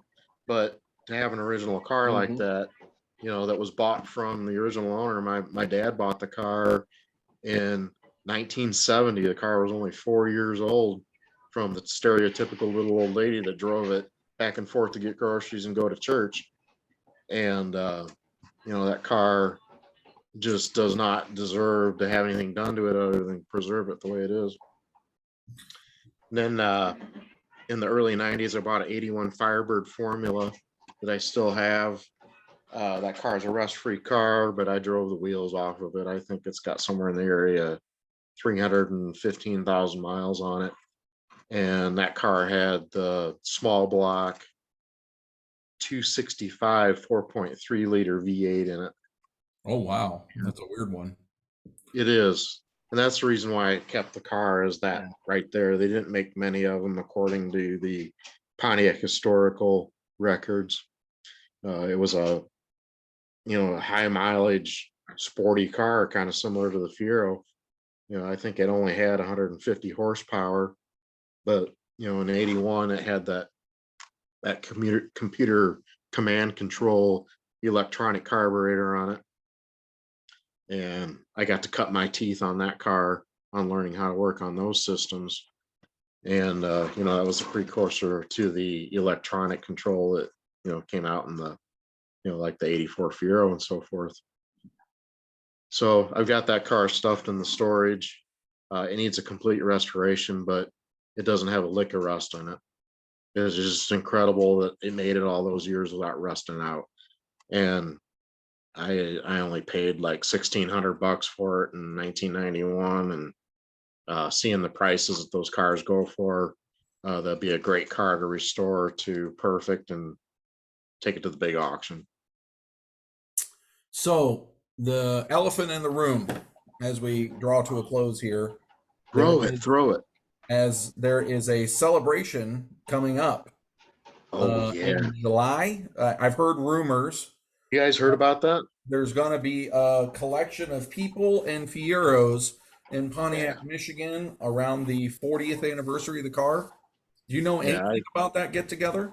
But to have an original car like that, that was bought from the original owner. My dad bought the car in 1970. The car was only 4 years old, from the stereotypical little old lady that drove it back and forth to get groceries and go to church. And, that car just does not deserve to have anything done to it other than preserve it the way it is. And then in the early 90s, I bought an 81 Firebird Formula that I still have. That car is a rust-free car, but I drove the wheels off of it. I think it's got somewhere in the area 315,000 miles on it. And that car had the small block 265 4.3 liter V8 in it. Oh, wow. That's a weird one. It is. And that's the reason why I kept the car, is that right there. They didn't make many of them according to the Pontiac historical records. It was a high mileage sporty car, kind of similar to the Fiero. I think it only had 150 horsepower, but in '81 it had that computer command control electronic carburetor on it. And I got to cut my teeth on that car on learning how to work on those systems. And that was a precursor to the electronic control that came out in the like the '84 Fiero and so forth. So I've got that car stuffed in the storage. It needs a complete restoration, but it doesn't have a lick of rust on it. It's just incredible that it made it all those years without rusting out. And I only paid like $1,600 for it in 1991, and seeing the prices that those cars go for, that'd be a great car to restore to perfect and take it to the big auction. So the elephant in the room, as we draw to a close here, throw it. As there is a celebration coming up. In July. I've heard rumors. You guys heard about that? There's going to be a collection of people and Fieros in Pontiac, Michigan, around the 40th anniversary of the car. Do you know anything about that get together?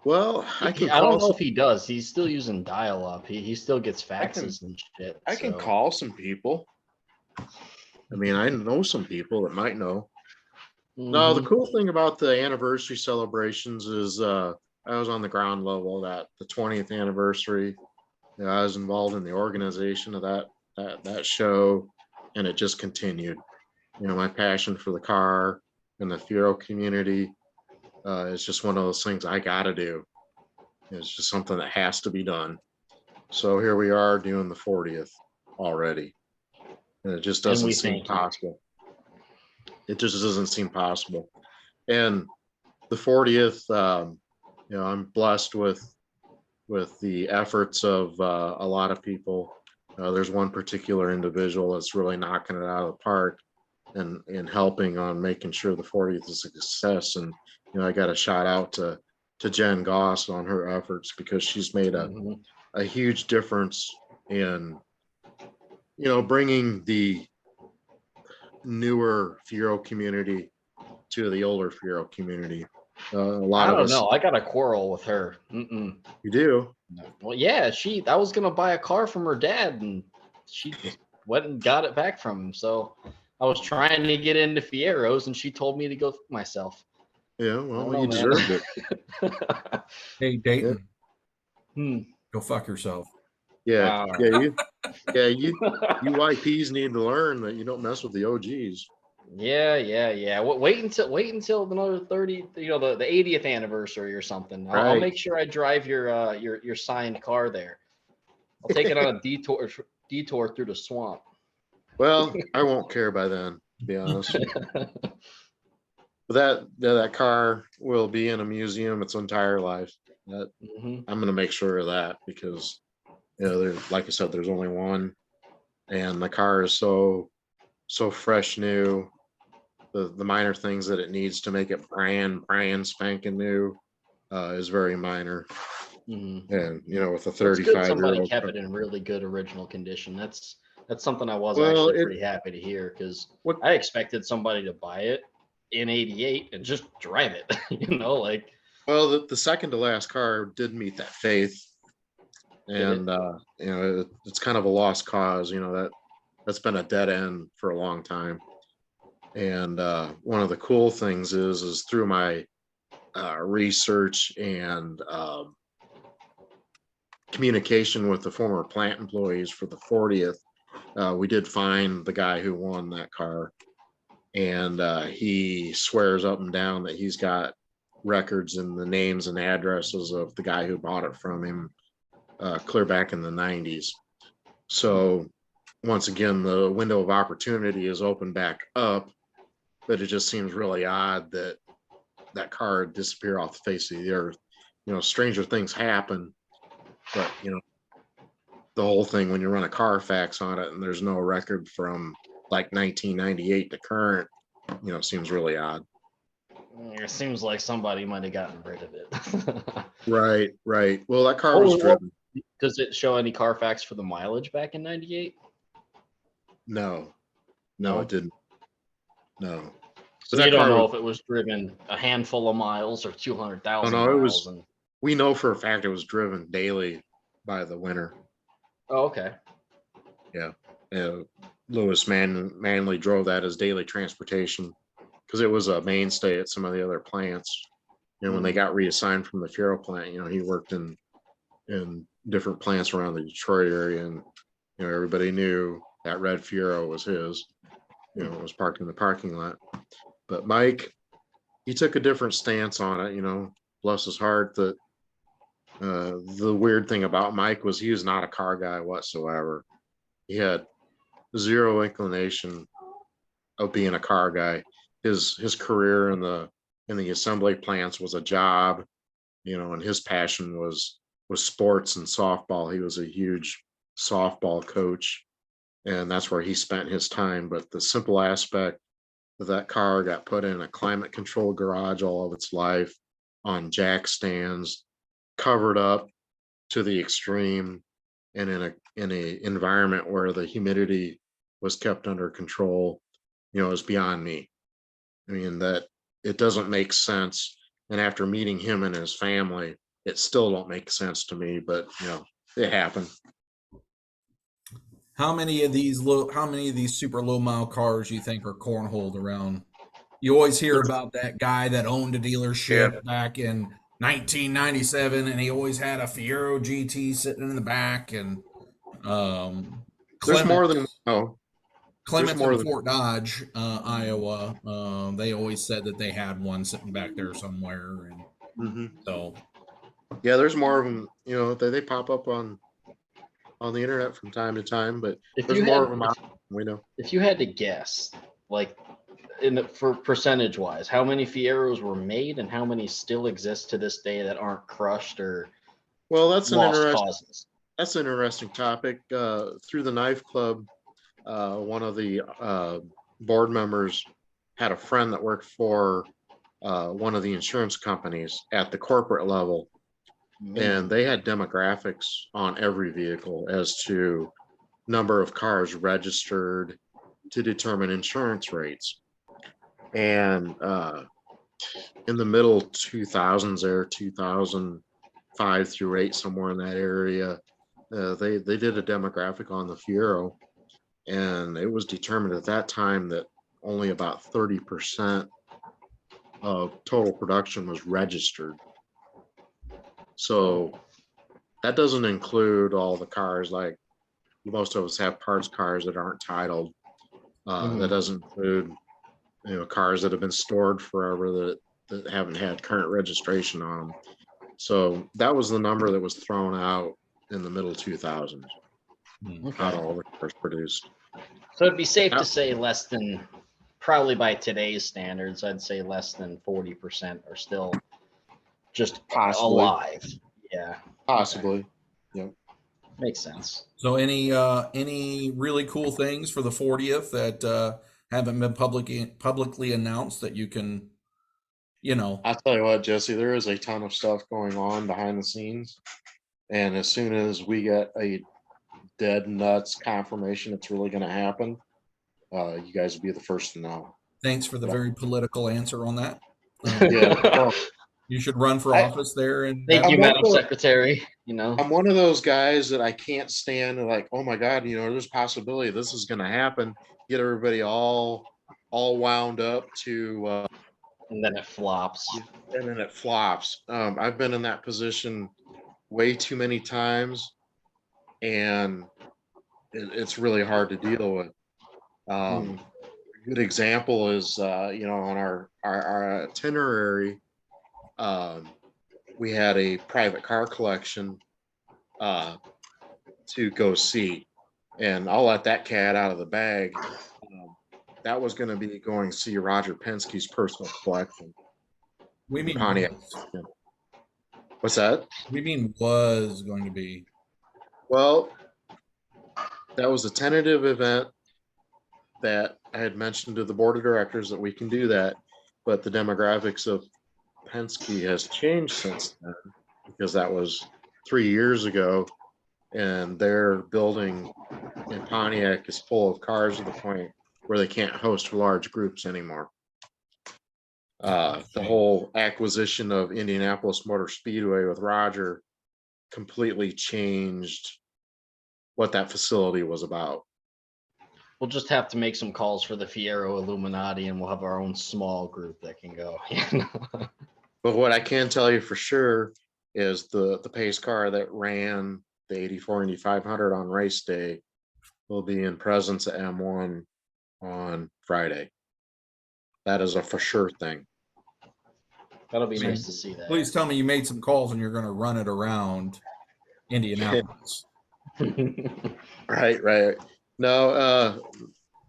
Well, I don't know if he does. He's still using dial-up. He still gets faxes and shit. I can call some people. I mean, I know some people that might know. No, the cool thing about the anniversary celebrations is I was on the ground level at the 20th anniversary. I was involved in the organization of that show, and it just continued. My passion for the car and the Fiero community is just one of those things I got to do. It's just something that has to be done. So here we are doing the 40th already. And it just And doesn't we seem thank you. possible. It just doesn't seem possible. And the 40th, you know, I'm blessed with the efforts of a lot of people. There's one particular individual that's really knocking it out of the park and helping on making sure the 40th is a success. And you know, I got a shout out to Jen Goss on her efforts, because she's made Mhm. a huge difference in, you know, bringing the newer Fiero community to the older Fiero community. A lot I of don't us, know. I got a quarrel with her. Mm-mm. you do. Well, yeah, I was gonna buy a car from her dad, and she went and got it back from him. So I was trying to get into Fieros, and she told me to go myself. Yeah, I well, don't know, you man. deserved it. Hey, Dayton, Hmm. go fuck yourself. Yeah, Wow. you YPs need to learn that you don't mess with the OGs. Yeah. Wait until another 30, you know, the 80th anniversary or something. I'll Right. make sure I drive your signed car there. I'll take it on a detour through the swamp. Well, I won't care by then, to be honest. But that car will be in a museum its entire life. That Hmm. I'm going to make sure of that, because you know, like I said, there's only one, and the car is so fresh new. The minor things that it needs to make it brand spanking new is very minor. Hmm. And you know, with a It's good 35-year-old somebody kept car. it in really good original condition. That's something I was Well, actually pretty happy to hear, because what I expected somebody to buy it in '88 and just drive it. You know, like well, the second to last car did meet that faith, did it? and you know, it's kind of a lost cause. You know, that's been a dead end for a long time. And one of the cool things is through my research and communication with the former plant employees for the 40th, we did find the guy who won that car, and he swears up and down that he's got records and the names and addresses of the guy who bought it from him clear back in the 90s. So once again, the window of opportunity is opened back up, but it just seems really odd that that car disappear off the face of the earth. You know, stranger things happen, but you know, the whole thing, when you run a Carfax on it and there's no record from like 1998 to current, you know, seems really odd. It seems like somebody might have gotten rid of it. Right. Well, that car was driven. Does it show any Carfax for the mileage back in '98? No, No? it didn't. No. So But you that don't car know was, if it was driven a handful of miles or oh 200,000 no, it miles. was, we know for a fact it was driven daily by the winter. Oh, okay. Yeah. Lewis Manley drove that as daily transportation, because it was a mainstay at some of the other plants. And when they got reassigned from the Fiero plant, you know, he worked in different plants around the Detroit area, and you know, everybody knew that red Fiero was his. You know, it was parked in the parking lot. But Mike, he took a different stance on it. You know, bless his heart. That the weird thing about Mike was he was not a car guy whatsoever. He had zero inclination of being a car guy. His career in the assembly plants was a job, you know, and his passion was sports and softball. He was a huge softball coach, and that's where he spent his time. But the simple aspect of that car got put in a climate controlled garage all of its life, on jack stands, covered up to the extreme, and in a environment where the humidity was kept under control, you know, is beyond me. I mean, that it doesn't make sense. And after meeting him and his family, it still don't make sense to me, but you know, it happened. How many of these super low mile cars you think are cornholed around? You always hear about that guy that owned a dealership back in 1997, and he always had a Fiero GT sitting in the back. And There's more Clements, than, oh, there's Clements more and than, Fort Dodge, Iowa, they always said that they had one sitting back there somewhere. And mhm. so Yeah, there's more of them. You know, they pop up on the internet from time to time, but If there's you more had of them out. We know. if you had to guess, like for percentage wise, how many Fieros were made and how many still exist to this day that aren't crushed or Well, lost causes? that's an interesting topic. Through the Knife Club, one of the board members had a friend that worked for one of the insurance companies at the corporate level, and they had demographics on every vehicle as to number of cars registered to determine insurance rates. And in the middle 2000s, there 2005 through 8, somewhere in that area, they did a demographic on the Fiero, and it was determined at that time that only about 30% of total production was registered. So that doesn't include all the cars, like most of us have parts cars that aren't titled. That doesn't include, cars that have been stored forever that haven't had current registration on them. So that was the number that was thrown out in the middle 2000s. Not all the cars produced. So it'd be safe to say less than, probably by today's standards, I'd say less than 40% are still just Possibly. alive. Yeah. Possibly. Yep. Makes sense. So any really cool things for the 40th that haven't been publicly announced that you can, I'll tell you what, Jesse, there is a ton of stuff going on behind the scenes. And as soon as we get a dead nuts confirmation it's really going to happen, you guys will be the first to know. Thanks for the very political answer on that. Yeah. Well, You should run for office there. And Thank you, I'm Madam also- Secretary. I'm one of those guys that I can't stand, like, oh my God, there's a possibility this is going to happen. Get everybody all wound up to, And then it flops. and then it flops. I've been in that position way too many times, and it's really hard to deal with. A good example is, on our itinerary, we had a private car collection to go see, and I'll let that cat out of the bag. That was going to be going to see Roger Penske's personal collection. we mean Pontiac. was. What's that? We mean was going to be. Well, that was a tentative event that I had mentioned to the board of directors that we can do that, but the demographics of Penske has changed since then, because that was 3 years ago, and their building in Pontiac is full of cars to the point where they can't host large groups anymore. The whole acquisition of Indianapolis Motor Speedway with Roger completely changed what that facility was about. We'll just have to make some calls for the Fiero Illuminati, and we'll have our own small group that can go. But what I can tell you for sure is the pace car that ran the 84 Indy 500 on race day will be in presence at M1 on Friday. That is a for sure thing. That'll be nice to see that. Please tell me you made some calls and you're going to run it around Indianapolis. Right. No,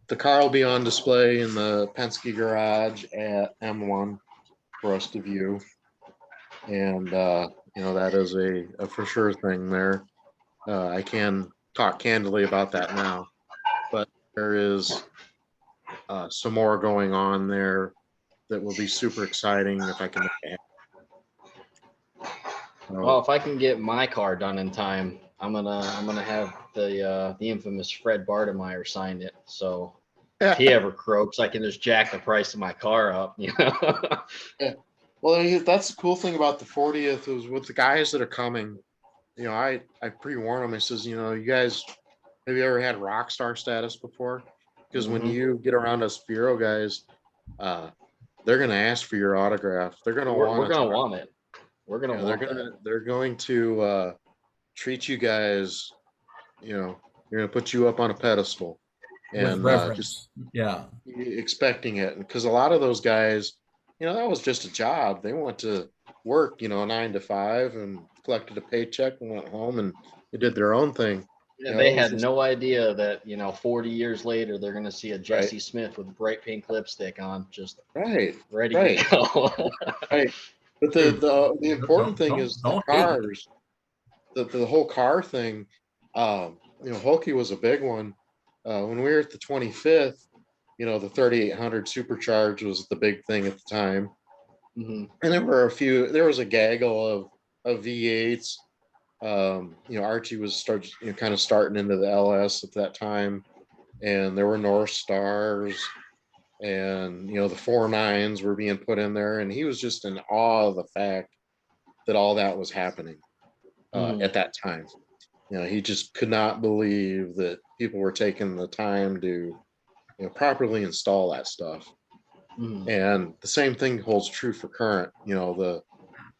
the car will be on display in the Penske garage at M1 for us to view. And, that is a for sure thing there. I can talk candidly about that now, but there is some more going on there that will be super exciting if I can make it happen. Well, if I can get my car done in time, I'm gonna have the infamous Fred Bartemeyer sign it. So if he ever croaks, I can just jack the price of my car up. Yeah. Well, that's the cool thing about the 40th is with the guys that are coming. I pre-warn them. I says, you guys, have you ever had rock star status before? Because when you get around us Fiero guys, they're gonna ask for your autograph. They're gonna want. We're gonna want it. We're gonna want that. They're going to treat you guys. They're gonna put you up on a pedestal, and With reverence. just Yeah. expecting it. Because a lot of those guys, that was just a job. They went to worked, 9 to 5 and collected a paycheck and went home and they did their own thing. Yeah, they It was had just no idea that 40 years later they're going to see a right, Jesse Smith with bright pink lipstick on, just right, ready to right, go. right. But Dude, the important thing is the don't hate. cars, the whole car thing. Hulky was a big one. When we were at the 25th, the 3800 supercharged was the big thing at the time. Mhm. And there was a gaggle of V8s. Archie was kind of starting into the LS at that time, and there were North Stars, and the 4.9s were being put in there, and he was just in awe of the fact that all that was happening Mhm. at that time. He just could not believe that people were taking the time to properly install that stuff. Mhm. And the same thing holds true for current.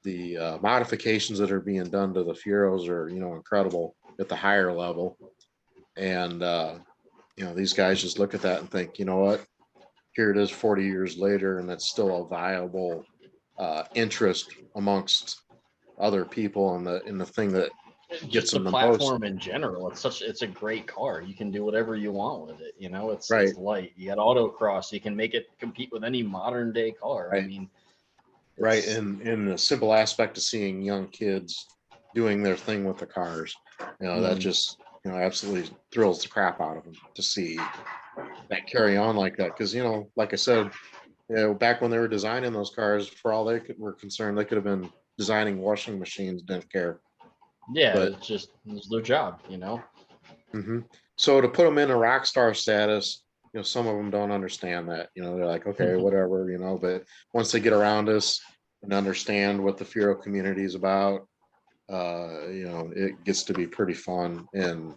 The modifications that are being done to the Fieros are incredible at the higher level, and these guys just look at that and think, you know what, here it is 40 years later, and it's still a viable interest amongst other people, and the thing that gets Just the them the most. platform in general, it's a great car. You can do whatever you want with it. Right, It's light. You got autocross. You can make it compete with any modern day car. I right, mean, right. it's And the simple aspect of seeing young kids doing their thing with the cars, that mhm. just absolutely thrills the crap out of them to see that carry on like that. Because like I said, back when they were designing those cars, for all were concerned, they could have been designing washing machines, didn't care. Yeah, But it's their job. mhm. So to put them in a rock star status, some of them don't understand that. They're like, okay, whatever, But once they get around us and understand what the Fiero community is about, it gets to be pretty fun, and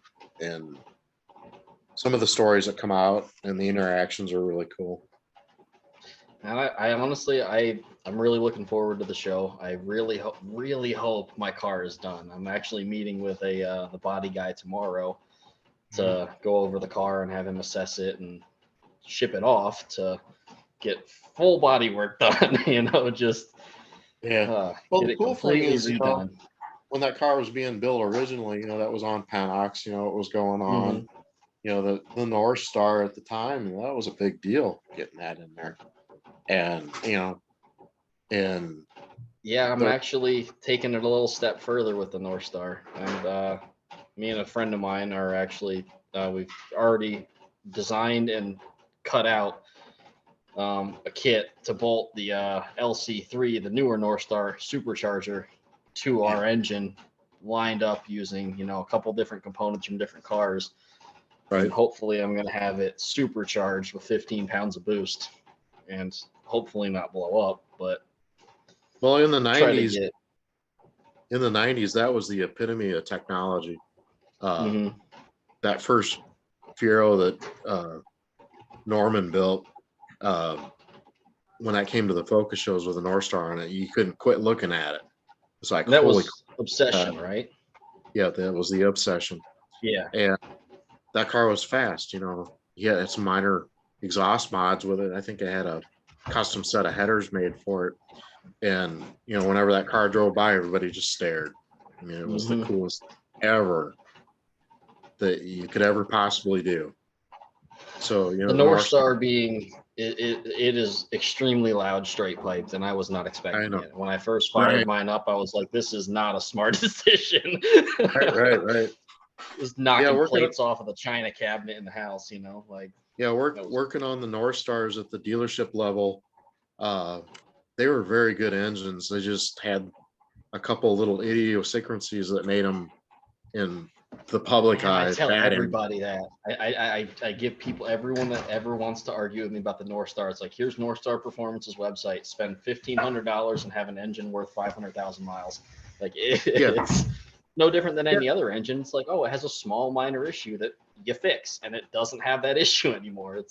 some of the stories that come out and the interactions are really cool. And I honestly, I'm really looking forward to the show. I really hope my car is done. I'm actually meeting with the body guy tomorrow to go over the car and have him assess it and ship it off to get full body work done. Just Yeah. Well, get the it cool thing completely is, redone. when that car was being built originally, that was on Panox, what was going on. Hmm. The North Star at the time, that was a big deal getting that in there. And, and Yeah, I'm the actually taking it a little step further with the North Star, and me and a friend of mine are actually we've already designed and cut out a kit to bolt the LC3, the newer North Star supercharger, to yeah, our engine, lined up using a couple different components from different cars, and right. hopefully I'm going to have it supercharged with 15 pounds of boost, and hopefully not blow up, but Well, try to get. in the 90s, that was the epitome of technology. Uh, Mhm. that first Fiero that Norman built, uh, when I came to the focus shows with a North Star on it, you couldn't quit looking at it. It's like, That holy, was Obsession, right? yeah, that was the obsession. Yeah. And that car was fast, Yeah, it's minor exhaust mods with it. I think it had a custom set of headers made for it. And, whenever that car drove by, everybody just stared. I mean, it was the Hmm. coolest ever that you could ever possibly do. So, The the North North Star, Star being it is extremely loud straight piped, and I was not I expecting know. it. When I first fired Right, mine up, I was like, "This is not a smart decision." right. Just Yeah, knocking working plates off of the china cabinet in the house, like that was. working on the North Stars at the dealership level. Uh, they were very good engines. They just had a couple little idiosyncrasies that made them, in the public Man, I eye, tell bad engines. everybody that. I give people, everyone that ever wants to argue with me about the North Star, it's like, here's North Star Performance's website. Spend $1,500 and have an engine worth 500,000 miles. Like Yeah, it's no different than yeah. any other engine. It's like, oh, it has a small minor issue that you fix, and it doesn't have that issue anymore.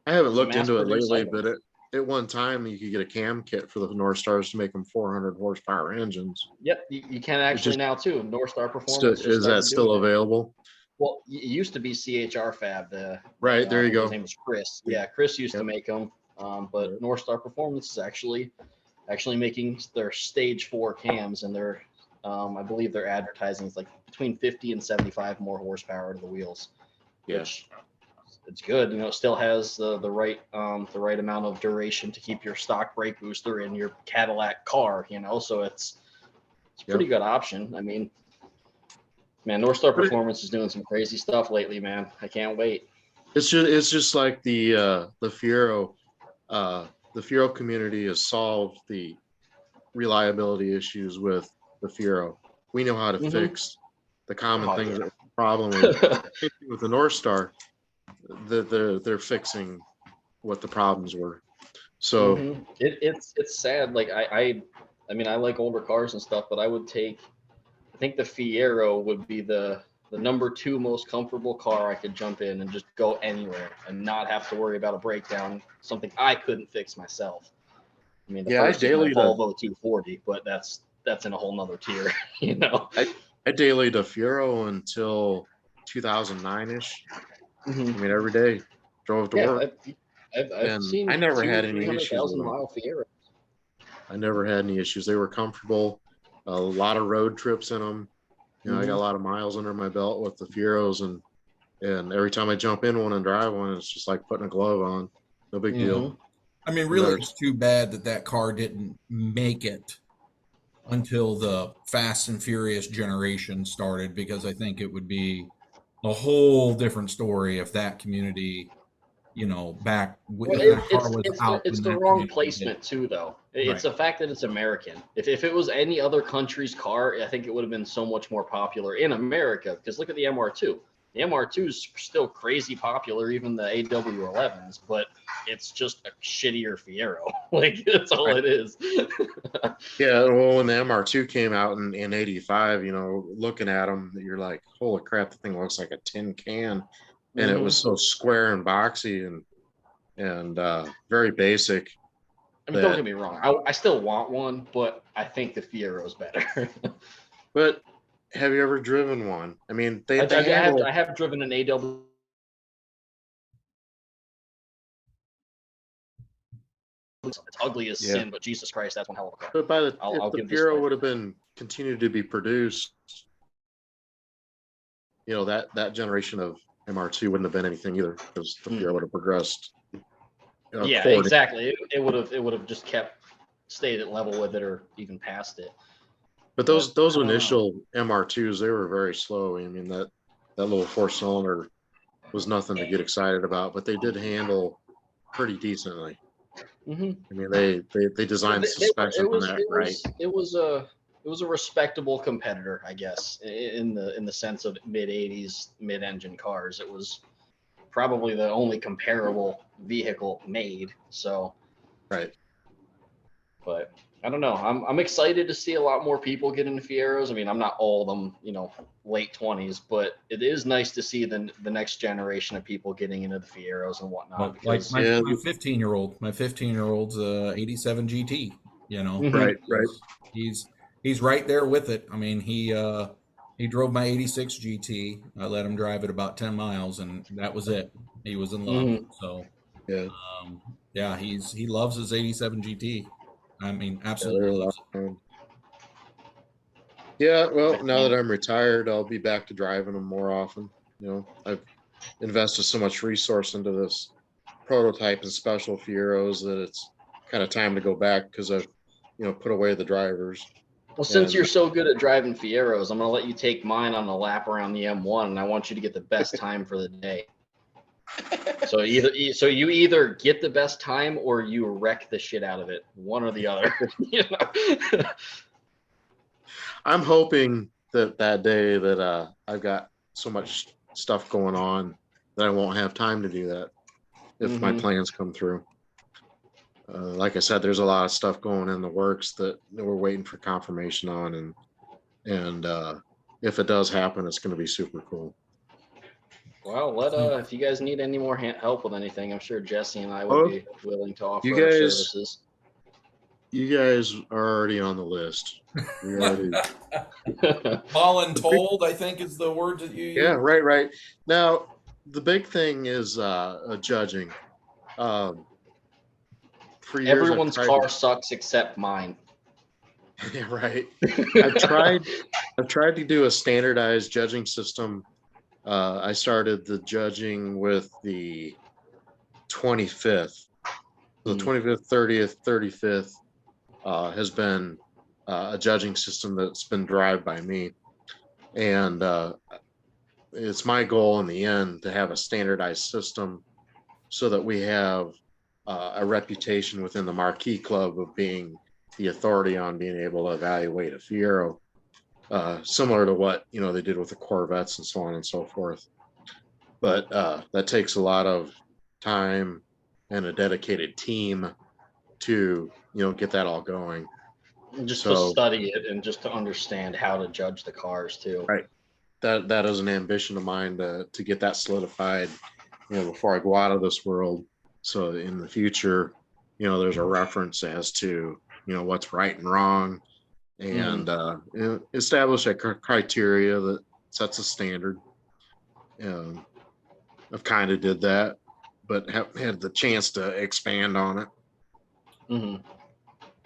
I haven't It's a looked into it mass-produced lately, item. but at one time you could get a cam kit for the North Stars to make them 400 horsepower engines. Yep, you can It actually just now too. North Star Performance just is that started still doing it. available? Well, it used to be CHR Fab. Right, there I you think his go. name was Chris. Yeah, Chris used to Yep. make them. But Yep. North Star Performance is actually actually making their stage 4 cams, and they're I believe they're advertising it's like between 50 and 75 more horsepower to the wheels, Yeah. which it's good. You know, it still has the right amount of duration to keep your stock brake booster in your Cadillac car. You know, so it's a pretty good option. I mean, man, North Star Performance is doing some crazy stuff lately, man. I can't wait. It's just like the Fiero. The Fiero community has solved the reliability issues with the Fiero. We know how to fix the common things that were the problem with the North Star. They're fixing what the problems were. So it's sad. Like I mean, I like older cars and stuff, but I think the Fiero would be the number 2 most comfortable car I could jump in and just go anywhere and not have to worry about a breakdown, something I couldn't fix myself. I mean, the first is my Volvo 240, but that's in a whole nother tier, you know. I dailied a Fiero until 2009-ish. I mean, every day drove to work. I've seen I never had any issues with them. mile Fiero. I never had any issues. They were comfortable. A lot of road trips in them. You know, I got a lot of miles under my belt with the Fieros, and every time I jump in one and drive one, it's just like putting a glove on. No big deal. I mean, really, it's too bad that car didn't make it until the Fast and Furious generation started, because I think it would be a whole different story if that community, you know, back when that car was out. It's the wrong placement too, though. It's the fact that it's American. If it was any other country's car, I think it would have been so much more popular in America. Because look at the MR2. The MR2 is still crazy popular, even the AW11s, but it's just a shittier Fiero. Like, that's all it is. Yeah, well, when the MR2 came out in 85, you know, looking at them, you're like, holy crap, the thing looks like a tin can. And it was so square and boxy and very basic. I mean, don't get me wrong. I still want one, but I think the Fiero's better. But have you ever driven one? I mean, I have driven an AW. It's ugly as sin, but Jesus Christ, that's one hell of a car. But if the Fiero would have been continued to be produced, you know, that generation of MR2 wouldn't have been anything either, because the Fiero would have progressed. Yeah, exactly. It would have just stayed at level with it or even past it. But those initial MR2s, they were very slow. I mean, that little 4-cylinder was nothing to get excited about, but they did handle pretty decently. I mean, they designed the suspension on that right. It was a respectable competitor, I guess, in the sense of mid-80s mid-engine cars. It was probably the only comparable vehicle made. So, right. But I don't know. I'm excited to see a lot more people get into Fieros. I mean, I'm not all of them, you know, late 20s, but it is nice to see the next generation of people getting into the Fieros and whatnot. Like my 15-year-old, my 15-year-old's 87 GT. You know, right. He's right there with it. I mean, he drove my 86 GT. I let him drive it about 10 miles, and that was it. He was in love. So he loves his 87 GT. I mean, absolutely loves it. Yeah, well, now that I'm retired, I'll be back to driving them more often. You know, I've invested so much resource into this prototype and special Fieros that it's kind of time to go back, because I've, you know, put away the drivers. Well, since you're so good at driving Fieros, I'm going to let you take mine on a lap around the M1, and I want you to get the best time for the day. So you either get the best time or you wreck the shit out of it, one or the other. You know? I'm hoping that day that I've got so much stuff going on that I won't have time to do that if my plans come through. Like I said, there's a lot of stuff going in the works that we're waiting for confirmation on, and if it does happen, it's going to be super cool. Well, if you guys need any more help with anything, I'm sure Jesse and I would be willing to offer our services. You guys are already on the list. Voluntold, I think, is the word that you use. Yeah, right. Now, the big thing is judging. for years, I've Everyone's tried car sucks except mine. yeah, right. I've tried to do a standardized judging system. I started the judging with the 25th. The 25th, 30th, 35th has been a judging system that's been derived by me. And it's my goal in the end to have a standardized system so that we have a reputation within the Marquee Club of being the authority on being able to evaluate a Fiero, similar to what they did with the Corvettes and so on and so forth. But that takes a lot of time and a dedicated team to get that all going. And just to So study it and just to understand how to judge the cars too. right, that is an ambition of mine to get that solidified, before I go out of this world. So in the future, there's a reference as to what's right and wrong, and establish a criteria that sets a standard. I've kind of did that, but haven't had the chance to expand on it. Mm-hmm.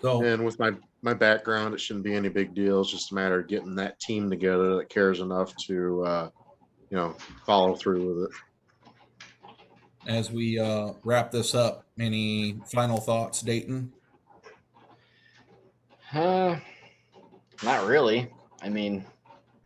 So And with my background, it shouldn't be any big deal. It's just a matter of getting that team together that cares enough to follow through with it. as we wrap this up, any final thoughts, Dayton? Not really. I mean,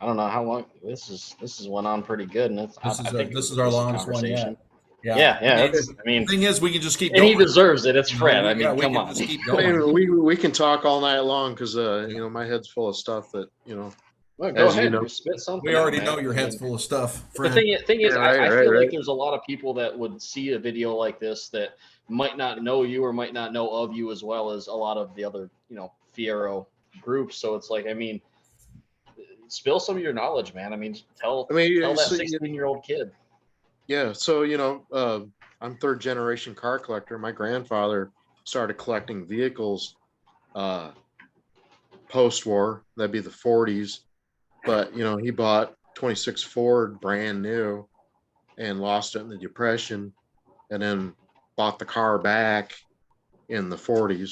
I don't know how long this went on pretty good, and I think it This was is a our decent longest one conversation. yet. Yeah. I mean, I mean, the thing is, we can just keep and going. he deserves it. It's Fred. I mean, we come can on. just keep I going. mean, we can talk all night long because my head's full of stuff that Well, go as ahead. you know. You spit something. We already out, know man. your I head's mean, full of stuff, the friend. thing is, Yeah, right, I feel right. like there's a lot of people that would see a video like this that might not know you or might not know of you as well as a lot of the other, Fiero groups. So it's like, I mean, spill some of your knowledge, man. I mean, tell that 16-year-old kid. Yeah, so I'm third generation car collector. My grandfather started collecting vehicles post-war. That'd be the 40s. But he bought 26 Ford brand new and lost it in the Depression, and then bought the car back in the 40s.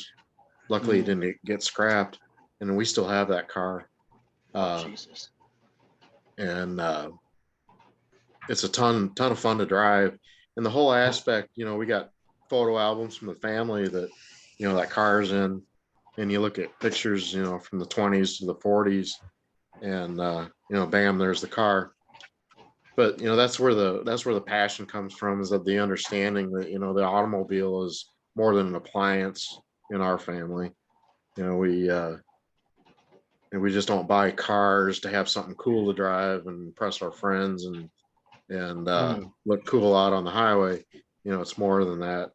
Luckily, it didn't get scrapped, and we still have that car. Jesus. And it's a ton of fun to drive. And the whole aspect, we got photo albums from the family that that car's in, and you look at pictures from the 20s to the 40s, and bam, there's the car. But that's where the passion comes from, is of the understanding that the automobile is more than an appliance in our family. We just don't buy cars to have something cool to drive and impress our friends and look cool out on the highway. It's more than that.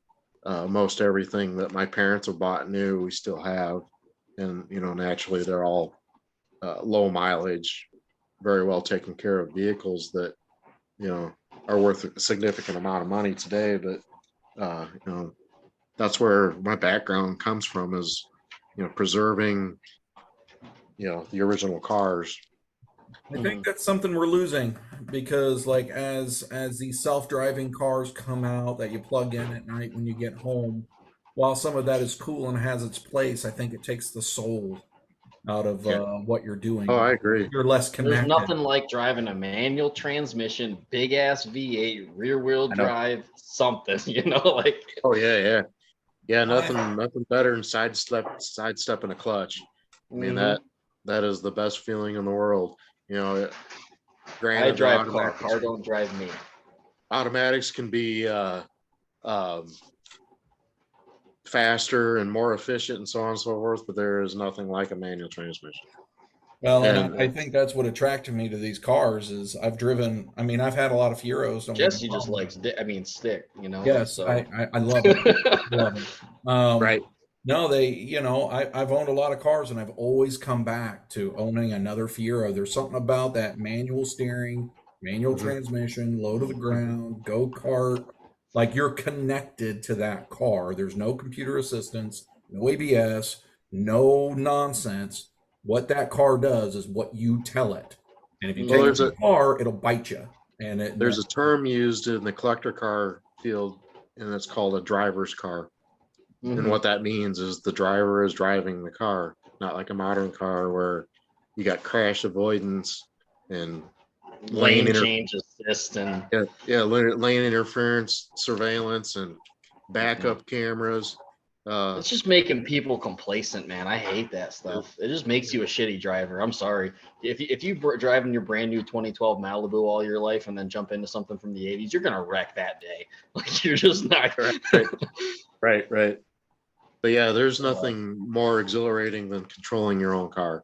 Most everything that my parents have bought new, we still have, and naturally they're all low mileage, very well taken care of vehicles that are worth a significant amount of money today. But that's where my background comes from, is preserving the original cars. I think that's something we're losing, because like as these self-driving cars come out that you plug in at night when you get home, while some of that is cool and has its place, I think it takes the soul out of what you're doing. Oh, I agree. You're less There's connected. nothing like driving a manual transmission, big ass V8, rear wheel drive, something, like. Oh yeah. Nothing better than sidestepping a clutch. I mean, that is the best feeling in the world. I Granted, drive car don't drive me. automatics can be faster and more efficient and so on and so forth, but there is nothing like a manual transmission. Well, And I think that's what attracted me to these cars. Is I've had a lot of Fieros. Jesse just likes, stick, Yes, so. I love it. Love it. right. No, I've owned a lot of cars, and I've always come back to owning another Fiero. There's something about that manual steering, manual transmission, low to the ground, go kart. Like, you're connected to that car. There's no computer assistance, no ABS, no nonsense. What that car does is what you tell it. And if you take the car, it'll bite you. And there's a term used in the collector car field, and it's called a driver's car. And what that means is the driver is driving the car, not like a modern car where you got crash avoidance and Lane change assist and lane interference, surveillance, and backup cameras. It's just making people complacent, man. I hate that stuff. It just makes you a shitty driver. I'm sorry. If you driving your brand new 2012 Malibu all your life and then jump into something from the 80s, you're gonna wreck that day. Like you're just not. Right. But yeah, there's nothing more exhilarating than controlling your own car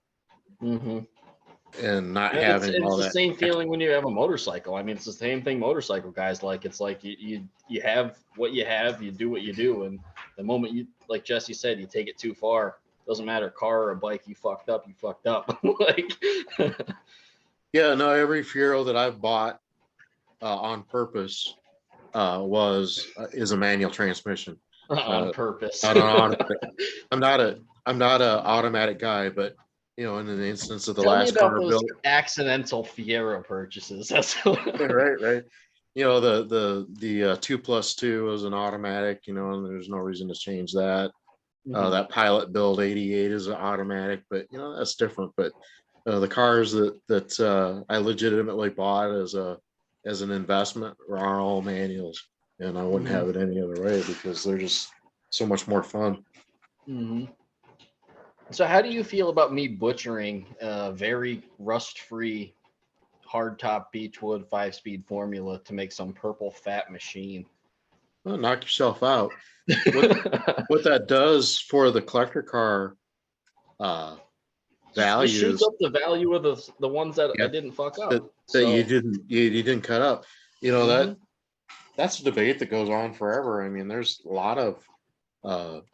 and not having all it's that. the same feeling when you have a motorcycle. I mean, it's the same thing motorcycle guys like. It's like you have what you have, you do what you do, and the moment you, like Jesse said, you take it too far, doesn't matter, car or a bike, you fucked up. Like Yeah, no, every Fiero that I've bought on purpose is a manual transmission. on purpose. Not an automatic. I'm not a automatic guy, but you know, in the instance of the Tell me last about car those built, accidental Fiero purchases. That's right. You know, the 2+2 was an automatic, you know, and there's no reason to change that. That Pilot build 88 is an automatic, but you know, that's different. But the cars that I legitimately bought as an investment are all manuals, and I wouldn't have it any other way because they're just so much more fun. So how do you feel about me butchering a very rust-free hardtop Beechwood 5-speed formula to make some purple fat machine? Well, knock yourself out. What that does for the collector car It shoots values up the value of the ones that I didn't fuck up. that you didn't cut up. You know, that's a debate that goes on forever. I mean, there's a lot of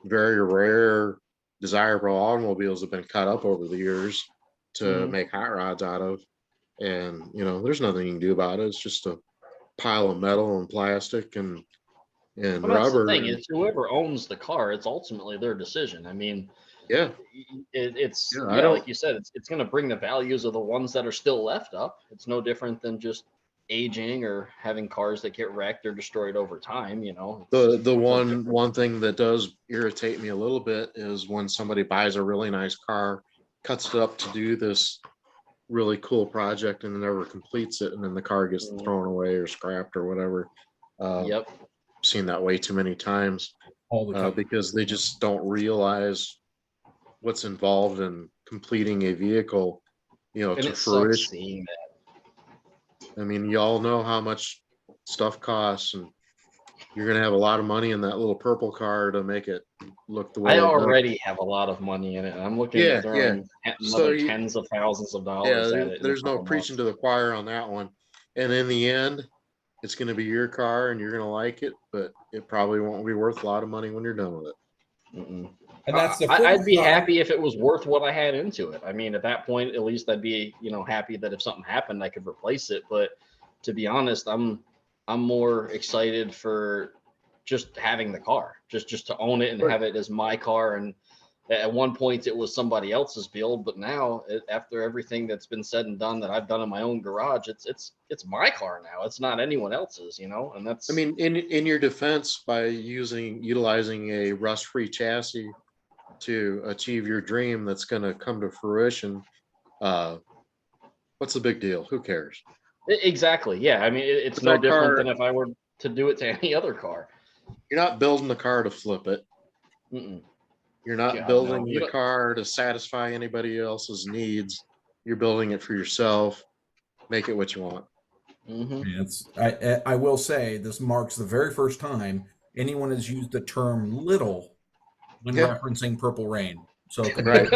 very rare desirable automobiles have been cut up over the years to make hot rods out of, and you know, there's nothing you can do about it. It's just a pile of metal and plastic and Well, rubber. that's the thing, is whoever owns the car, it's ultimately their decision. I mean, it's like you said, it's going to bring the values of the ones that are still left up. It's no different than just aging or having cars that get wrecked or destroyed over time. You know, the one thing that does irritate me a little bit is when somebody buys a really nice car, cuts it up to do this really cool project, and never completes it, and then the car gets thrown away or scrapped or whatever. I've seen that way too many times all the time because they just don't realize what's involved in completing a vehicle, you know, and to it fruition. sucks seeing that. I mean, you all know how much stuff costs, and you're going to have a lot of money in that little purple car to make it look the way I already have a lot of money in it, and I'm looking at throwing another tens of thousands of dollars at it. There's no preaching to the choir on that one. And in the end, it's going to be your car and you're going to like it, but it probably won't be worth a lot of money when you're done with it. And that's the I'd be happy if it was worth what I had into it. I mean, at that point, at least I'd be, you know, happy that if something happened, I could replace it. But to be honest, I'm more excited for just having the car, just to own it and have it as my car. And at one point, it was somebody else's build, but now, after everything that's been said and done that I've done in my own garage, it's my car now. It's not anyone else's, you know. And that's, I mean, in your defense, by utilizing a rust-free chassis to achieve your dream that's going to come to fruition, what's the big deal? Who cares? Exactly. Yeah. I mean, it's no different than if I were to do it to any other car. You're not building the car to flip it. You're not building the car to satisfy anybody else's needs. You're building it for yourself. Make it what you want. I will say this marks the very first time anyone has used the term little when referencing Purple Rain. So doesn't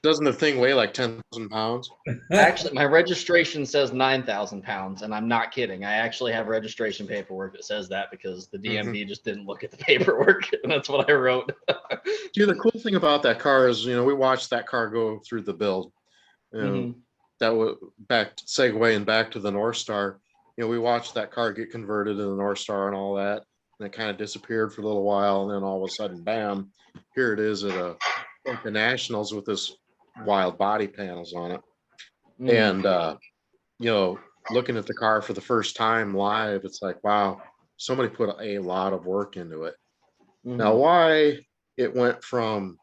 the thing weigh like 10,000 pounds? Actually, my registration says 9,000 pounds, and I'm not kidding. I actually have registration paperwork that says that because the DMV just didn't look at the paperwork, and that's what I wrote. Dude, the cool thing about that car is, you know, we watched that car go through the build. You know, that was segueing back to the North Star. You know, we watched that car get converted to the North Star and all that, and it kind of disappeared for a little while, and then all of a sudden, bam, here it is at the Nationals with this wild body panels on it. And you know, looking at the car for the first time live, it's like, wow, somebody put a lot of work into it. Now, why it went from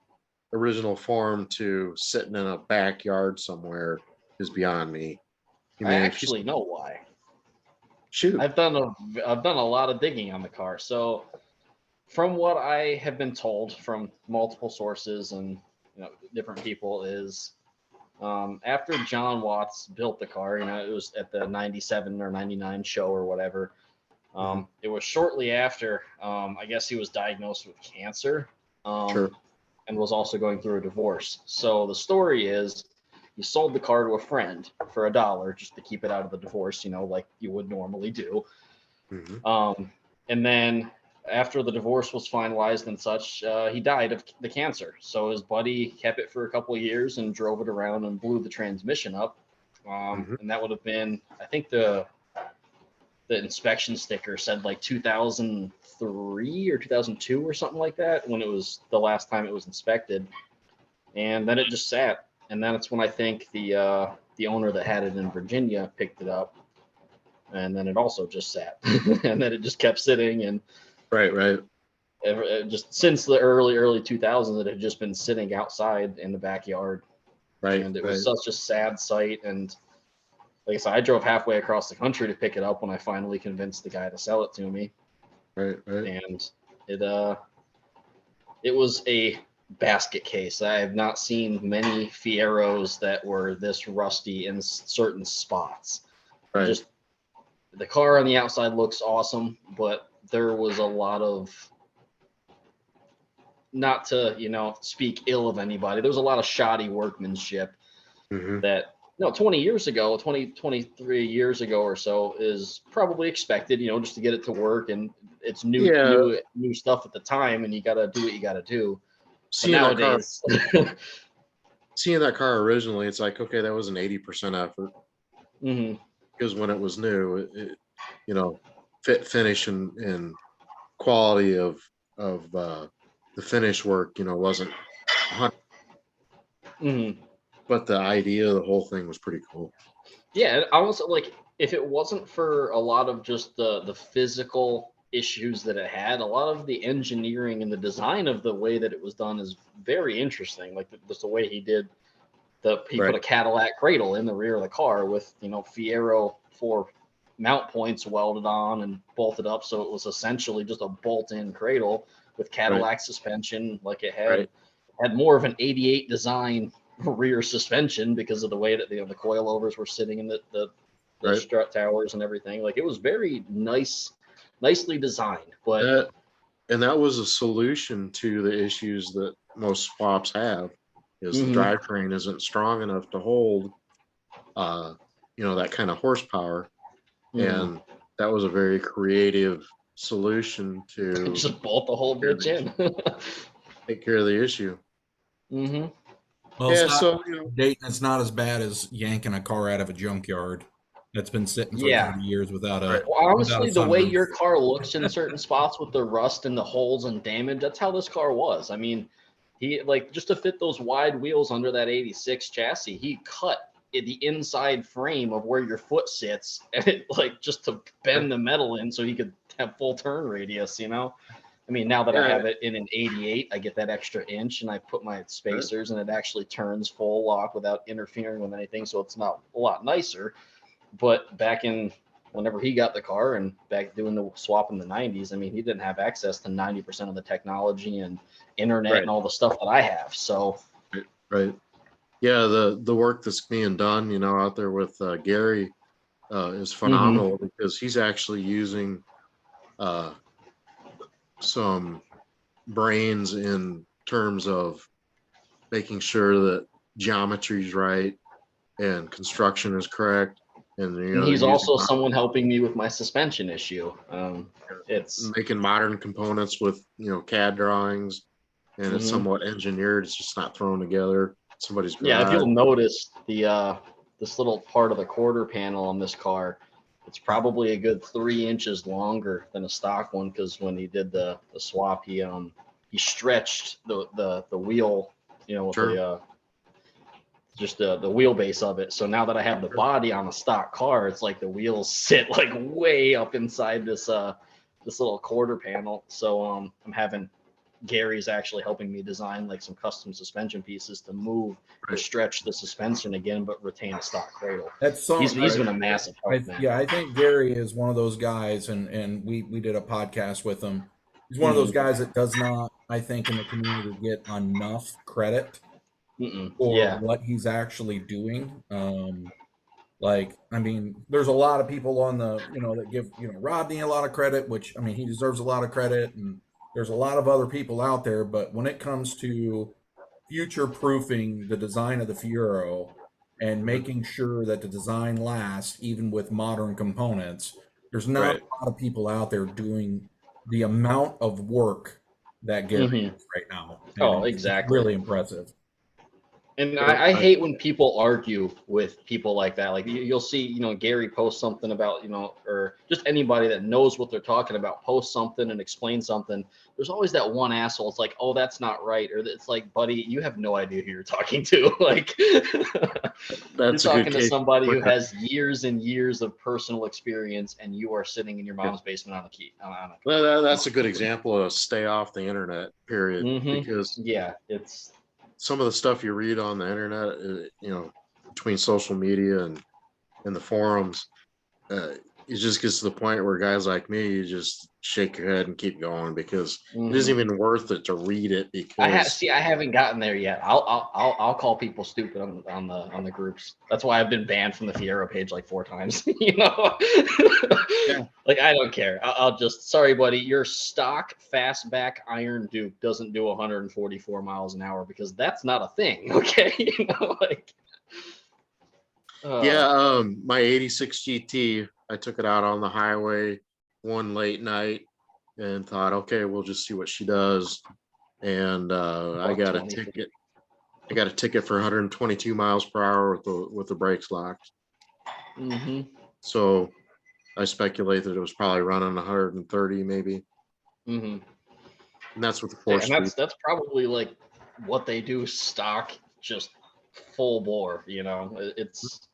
original form to sitting in a backyard somewhere is beyond me. I I mean, if you actually know why. shoot, I've done a lot of digging on the car. So from what I have been told from multiple sources and different people is after John Watts built the car, it was at the 97 or 99 show or whatever. It was shortly after, I guess he was diagnosed with cancer sure, and was also going through a divorce. So the story is he sold the car to a friend for $1 just to keep it out of the divorce, like you would normally do. And then after the divorce was finalized and such, he died of the cancer. So his buddy kept it for a couple of years and drove it around and blew the transmission up. And that would have been, I think the inspection sticker said like 2003 or 2002 or something like that when it was the last time it was inspected. And then it just sat. And then it's when I think the owner that had it in Virginia picked it up. And then it also just sat. And then it just kept sitting. And right, just since the early 2000s, it had just been sitting outside in the backyard. right, And it right, was such a sad sight. And like I said, I drove halfway across the country to pick it up when I finally convinced the guy to sell it to me. right. And it was a basket case. I have not seen many Fieros that were this rusty in certain spots. Right. Just the car on the outside looks awesome, but there was a lot of, not to speak ill of anybody, there was a lot of shoddy workmanship that 20 years ago, 23 years ago or so is probably expected, just to get it to work, and it's new stuff at the time, and you got to do what you got to do. But nowadays, seeing that car originally, it's like, okay, that was an 80% effort. Because when it was new, it fit, finish, and quality of the finish work, wasn't 100. But the idea of the whole thing was pretty cool. Yeah, I also like, if it wasn't for a lot of just the physical issues that it had, a lot of the engineering and the design of the way that it was done is very interesting. Like just the way he did he put a Cadillac cradle in the rear of the car with Fiero 4 mount points welded on and bolted up, so it was essentially just a bolt-in cradle with Cadillac suspension. Like it had more of an 88 design rear suspension because of the way that the coilovers were sitting in the strut towers and everything. Like it was very nicely designed. But and that was a solution to the issues that most swaps have, is the drivetrain isn't strong enough to hold that kind of horsepower. And that was a very creative solution to just bolt the whole bitch in. Take care of the issue. Well, Dayton, it's not as bad as yanking a car out of a junkyard that's been sitting for 30 years without a. Well, honestly, without a the way sunroof. your car looks in certain spots with the rust and the holes and damage, that's how this car was. I mean, he just to fit those wide wheels under that 86 chassis, he cut the inside frame of where your foot sits, and it just to bend the metal in so he could have full turn radius. I mean, now that I have it in an 88, I get that extra inch, and I put my spacers, and it actually turns full lock without interfering with anything, so it's not a lot nicer. But back in whenever he got the car and back doing the swap in the 90s, I mean, he didn't have access to 90% of the technology and internet and all the stuff that I have. So, yeah, the work that's being done, out there with Gary is phenomenal because he's actually using some brains in terms of making sure that geometry is right and construction is correct. And he's also someone helping me with my suspension issue. It's making modern components with CAD drawings, and it's somewhat engineered. It's just not thrown together. Somebody's garage. Yeah, if you'll notice this little part of the quarter panel on this car, it's probably a good 3 inches longer than a stock one, because when he did the swap, he stretched the wheel, with just the wheelbase of it. So now that I have the body on a stock car, it's like the wheels sit way up inside this little quarter panel. So I'm having Gary's actually helping me design like some custom suspension pieces to move or Right. stretch the suspension again, but retain a stock cradle. That's some. He's been a massive help, man. Yeah, I think Gary is one of those guys, and we did a podcast with him. He's one of those guys that does not, I think, in the community get enough credit for Yeah. what he's actually doing. Like, I mean, there's a lot of people on the, that give, Rodney a lot of credit, which, I mean, he deserves a lot of credit. And there's a lot of other people out there. But when it comes to future proofing the design of the Fiero and making sure that the design lasts, even with modern components, there's not Right. a lot of people out there doing the amount of work that Gary is right now. And Oh, it's exactly. really impressive. And I hate when people argue with people like that. Like you'll see, Gary post something about, or just anybody that knows what they're talking about, post something and explain something. There's always that one asshole. It's like, oh, that's not right. Or it's like, buddy, you have no idea who you're talking to. Like you're talking to somebody who has years and years of personal experience, and you are sitting in your mom's basement on a key. Well, that's a good example of stay off the internet, period. Because it's some of the stuff you read on the internet, between social media and the forums, it just gets to the point where guys like me, you just shake your head and keep going because it isn't even worth it to read it. Because I haven't gotten there yet. I'll call people stupid on the groups. That's why I've been banned from the Fiero page like 4 times. Yeah. Like I don't care. I'll just sorry, buddy. Your stock fastback Iron Duke doesn't do 144 miles an hour because that's not a thing. Okay, my 86 GT, I took it out on the highway one late night and thought, okay, we'll just see what she does. And I got a ticket. I got a ticket for 122 miles per hour with the brakes locked. So I speculate that it was probably running 130 maybe. And that's with the 4-speed. And that's probably like what they do stock, just full bore. It's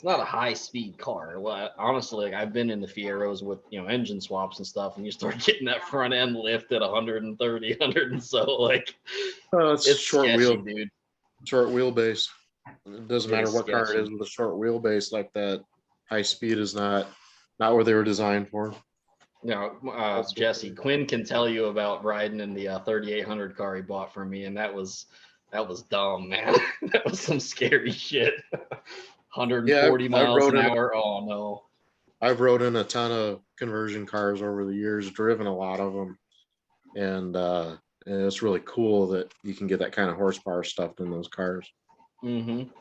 not a high speed car. Well, honestly, like I've been in the Fieros with engine swaps and stuff, and you start getting that front end lift at 130, 100, and so like it's short sketchy, wheel, dude. Short wheelbase. It doesn't matter what car it is with a short wheelbase like that. High speed is not where they were designed for. Jesse Quinn can tell you about riding in the 3800 car he bought for me, and that was dumb, man. That was some scary shit. 140 miles an hour. Oh no. I've rode in a ton of conversion cars over the years, driven a lot of them, and it's really cool that you can get that kind of horsepower stuffed in those cars. And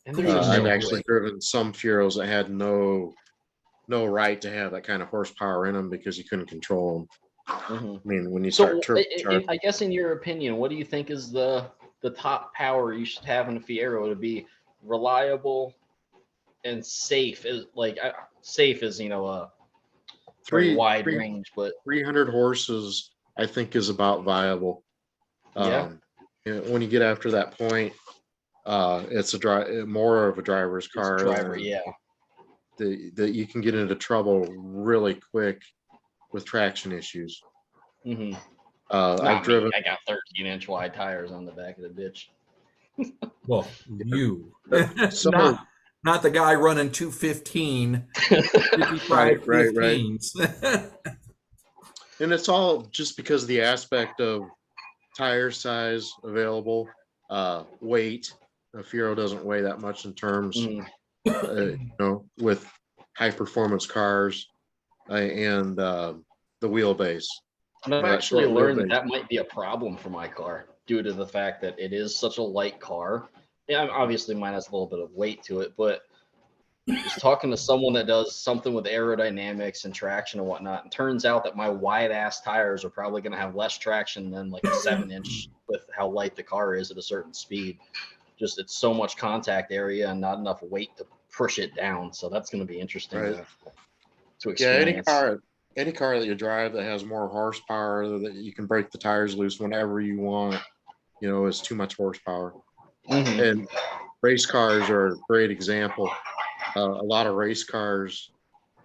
I've actually driven some Fieros that had no right to have that kind of horsepower in them because you couldn't control them. I mean, when you start turbocharging. I guess in your opinion, what do you think is the top power you should have in a Fiero to be reliable and safe? Is like safe is a very wide range, but 300 horses I think is about viable. When you get after that point, it's more of a driver's car. That you can get into trouble really quick with traction issues. I've driven. I got 13-inch wide tires on the back of the bitch. Well, not the guy running 215, 55 15s. And it's all just because of the aspect of tire size available, weight. A Fiero doesn't weigh that much in terms, with high performance cars and the wheelbase. And I've actually learned that might be a problem for my car due to the fact that it is such a light car. Yeah, obviously mine has a little bit of weight to it, but just talking to someone that does something with aerodynamics and traction and whatnot, and turns out that my wide ass tires are probably going to have less traction than like a 7-inch with how light the car is at a certain speed. Just it's so much contact area and not enough weight to push it down. So that's going to be interesting to experience. Yeah, any car that you drive that has more horsepower that you can break the tires loose whenever you want, is too much horsepower. And race cars are a great example. A lot of race cars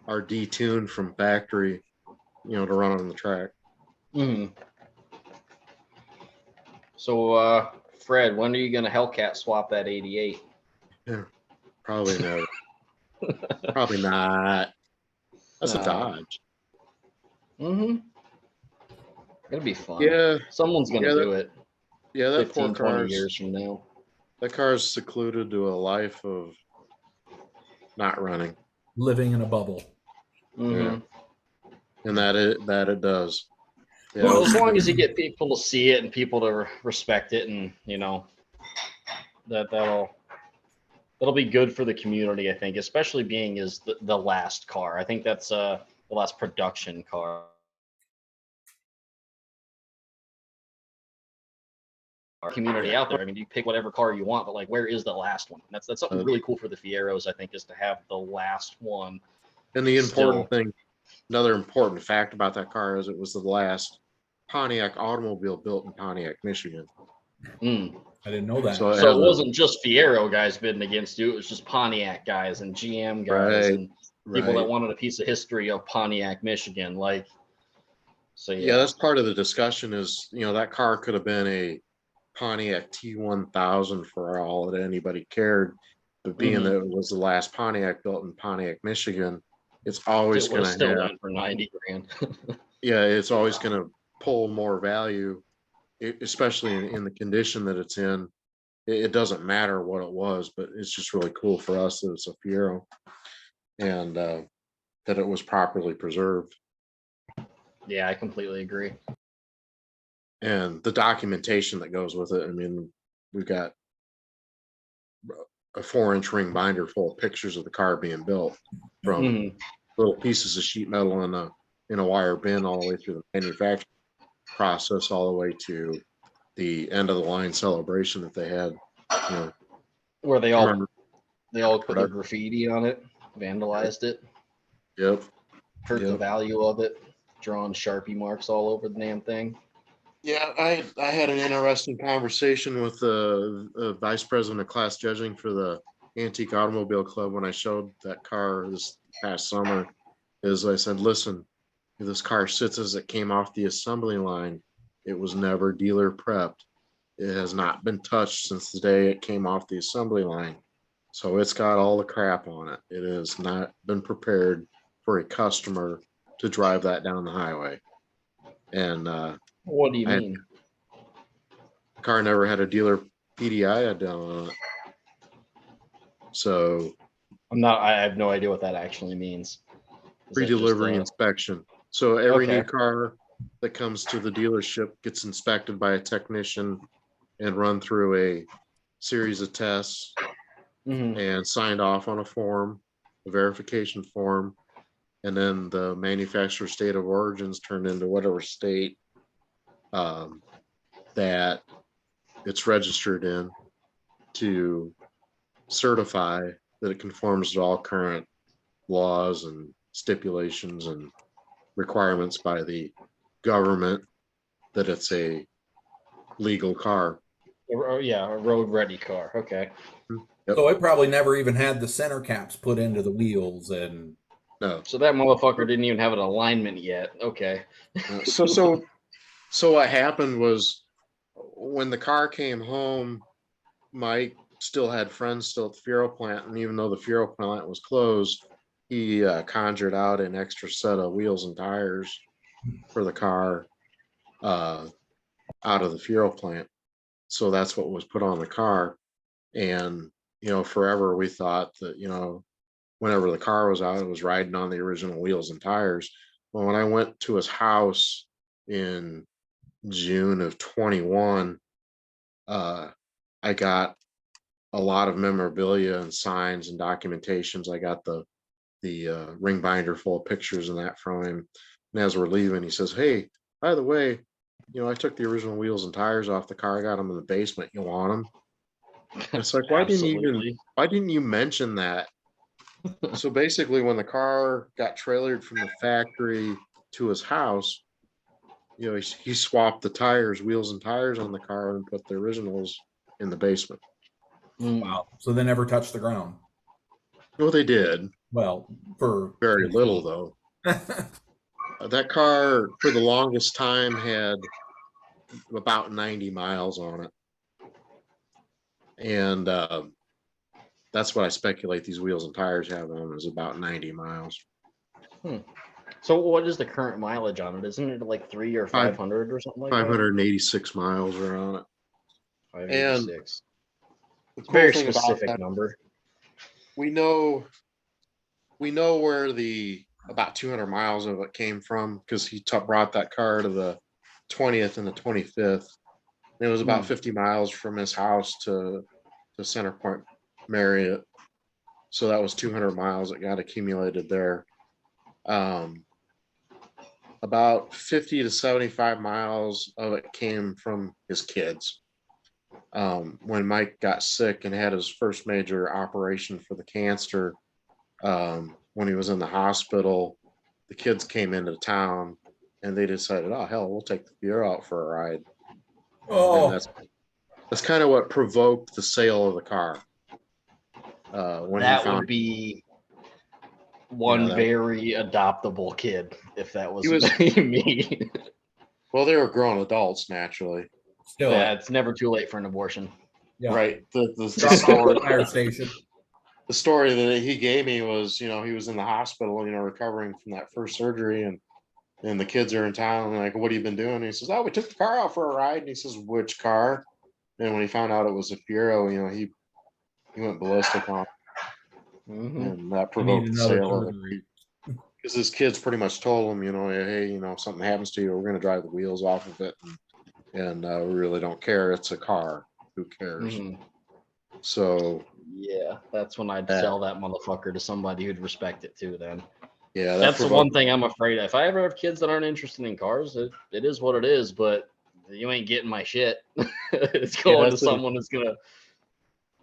are detuned from factory, to run on the track. So, Fred, when are you going to Hellcat swap that 88? Yeah, probably never. Probably not. That's a No. Dodge. Mm-hmm. It'll be fun. Yeah, Someone's going to yeah, do it yeah. That 15, poor 20 car's years from now. that car's secluded to a life of not running, Living in a bubble. Mm-hmm. and that it does. Yeah, Well, it's- as long as you get people to see it and people to respect it, and that'll be good for the community, I think, especially being is the last car. I think that's the last production car community out there. I mean, you pick whatever car you want, but like, where is the last one? That's something really cool for the Fieros, I think, is to have the last one. and the important Still. thing, another important fact about that car is it was the last Pontiac automobile built in Pontiac, Michigan. Mm. I didn't know that. So So has it a- wasn't just Fiero guys bidding against you; it was just Pontiac guys and GM guys Right, and people that right. wanted a piece of history of Pontiac, Michigan. Like, so Yeah, that's part of the discussion is, that car could have been a Pontiac T1000 for all that anybody cared. But being Mhm. that it was the last Pontiac built in Pontiac, Michigan, it's always it going was to still have, went for 90 grand. it's always going to pull more value, especially in the condition that it's in. It doesn't matter what it was, but it's just really cool for us that it's a Fiero and that it was properly preserved. Yeah, I completely agree. And the documentation that goes with it. I mean, we've got a 4-inch ring binder full of pictures of the car being built, from Mhm. little pieces of sheet metal in a wire bin all the way through the manufacturing process, all the way to the end of the line celebration that they had. Where they all put their Product. graffiti on it, vandalized it, Yep. hurt the Yep. value of it, drawing Sharpie marks all over the damn thing. Yeah, I had an interesting conversation with the vice president of class judging for the Antique Automobile Club when I showed that car this past summer. Is I said, listen, this car sits as it came off the assembly line. It was never dealer prepped. It has not been touched since the day it came off the assembly line. So it's got all the crap on it. It has not been prepared for a customer to drive that down the highway. And What do you I had- mean? the car never had a dealer PDI done on it. So I have no idea what that actually means. Is that pre-delivery just, inspection. So every new Okay. car that comes to the dealership gets inspected by a technician and run through a series of tests Mhm. and signed off on a form, a verification form, and then the manufacturer state of origins turned into whatever state that it's registered in to certify that it conforms to all current laws and stipulations and requirements by the government, that it's a legal car. Yeah, a road ready car. Okay. Yep. So it probably never even had the center caps put into the wheels, and No. So that motherfucker didn't even have an alignment yet. Okay. So what happened was when the car came home, Mike still had friends still at the Fiero plant, and even though the Fiero plant was closed, he conjured out an extra set of wheels and tires for the car out of the Fiero plant. So that's what was put on the car. And forever we thought that whenever the car was out, it was riding on the original wheels and tires. Well, when I went to his house in June of 21, I got a lot of memorabilia and signs and documentations. I got the ring binder full of pictures and that from him. And as we're leaving, he says, "Hey, by the way, I took the original wheels and tires off the car. I got them in the basement. You want them?" And it's like, why didn't you mention that? So basically, when the car got trailered from the factory to his house, he swapped the tires, wheels and tires on the car, and put the originals in the basement. wow. So they never touched the ground. Well, they did. Well, for Very little, though. That car, for the longest time, had about 90 miles on it. And that's what I speculate these wheels and tires have on is about 90 miles. So what is the current mileage on it? Isn't it like 300 or 500 or something like 586 miles are on it. that? 586. The Very cool thing about specific that, number. we know where the about 200 miles of it came from because he brought that car to the 20th and the 25th. And it was about 50 miles from his house to Center Point Marriott. So that was 200 miles that got accumulated there. About 50 to 75 miles of it came from his kids. When Mike got sick and had his first major operation for the cancer, when he was in the hospital, the kids came into town and they decided, oh, hell, we'll take the Fiero out for a ride. Oh, And that's kind of what provoked the sale of the car. When that he found would be one that, very adoptable kid if that was, He was- me. well, they were grown adults naturally, still, Yeah, it's never too late for an abortion. yeah. right? The Drop off story, at the fire station. the story that he gave me was, he was in the hospital, recovering from that first surgery, and the kids are in town. And like, what have you been doing? And he says, oh, we took the car out for a ride. And he says, which car? And when he found out it was a Fiero, he went ballistic on it. And that I need provoked the another sale of it. surgery. Because his kids pretty much told him, hey, if something happens to you, we're going to drive the wheels off of it. And we really don't care. It's a car. Who cares? So, yeah, that's when I'd sell that motherfucker to somebody who'd respect it too. Then, yeah, that's the one thing I'm afraid of. If I ever have kids that aren't interested in cars, it is what it is. But you ain't getting my shit. It's going to someone who's gonna.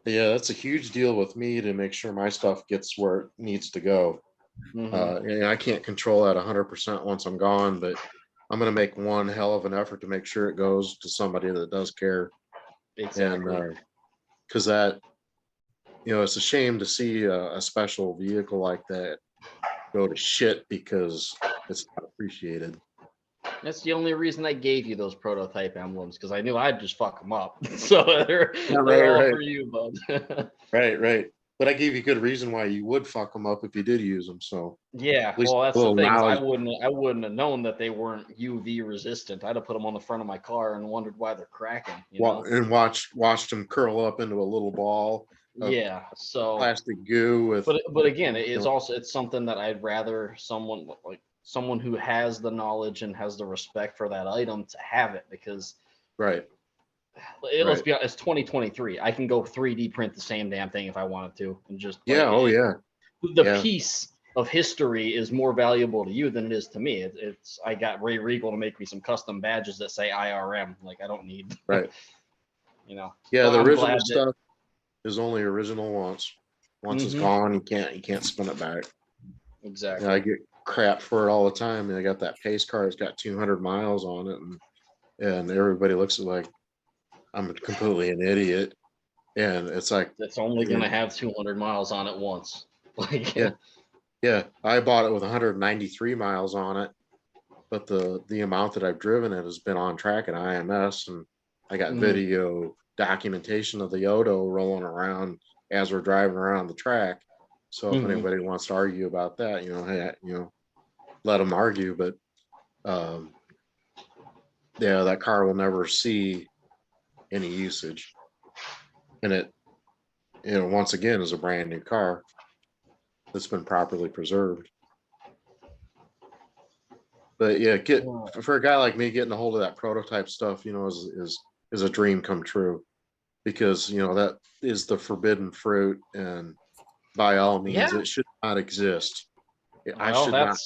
Yeah, that's a huge deal with me to make sure my stuff gets where it needs to go. I can't control that 100% once I'm gone, but I'm going to make one hell of an effort to make sure it goes to somebody that does care. Exactly. And because that, it's a shame to see a special vehicle like that go to shit because it's not appreciated. That's the only reason I gave you those prototype emblems, because I knew I'd just fuck them up. So they're all for you, bud. Right. But I gave you good reason why you would fuck them up if you did use them. So yeah, well, that's the thing. I wouldn't have known that they weren't UV resistant. I'd have put them on the front of my car and wondered why they're cracking. And watched them curl up into a little ball. Yeah, so plastic goo with. But again, it's something that I'd rather someone who has the knowledge and has the respect for that item to have it, because right. Let's be honest, it's 2023. I can go 3D print the same damn thing if I wanted to, and just the piece of history is more valuable to you than it is to me. I got Ray Regal to make me some custom badges that say IRM. Like, I don't need right. Yeah, the original stuff is only original once. It's gone, you can't spin it back. Exactly. I get crap for it all the time. And I got that pace car. It's got 200 miles on it, and everybody looks at like I'm completely an idiot. And it's like it's only gonna have 200 miles on it once. Like yeah. I bought it with 193 miles on it, but the amount that I've driven it has been on track at IMS, and I got video documentation of the Odo rolling around as we're driving around the track. So if anybody wants to argue about that, let them argue. But that car will never see any usage, and it once again is a brand new car that's been properly preserved. But for a guy like me, getting a hold of that prototype stuff, is a dream come true, because that is the forbidden fruit, and by all means it should not exist. I should not.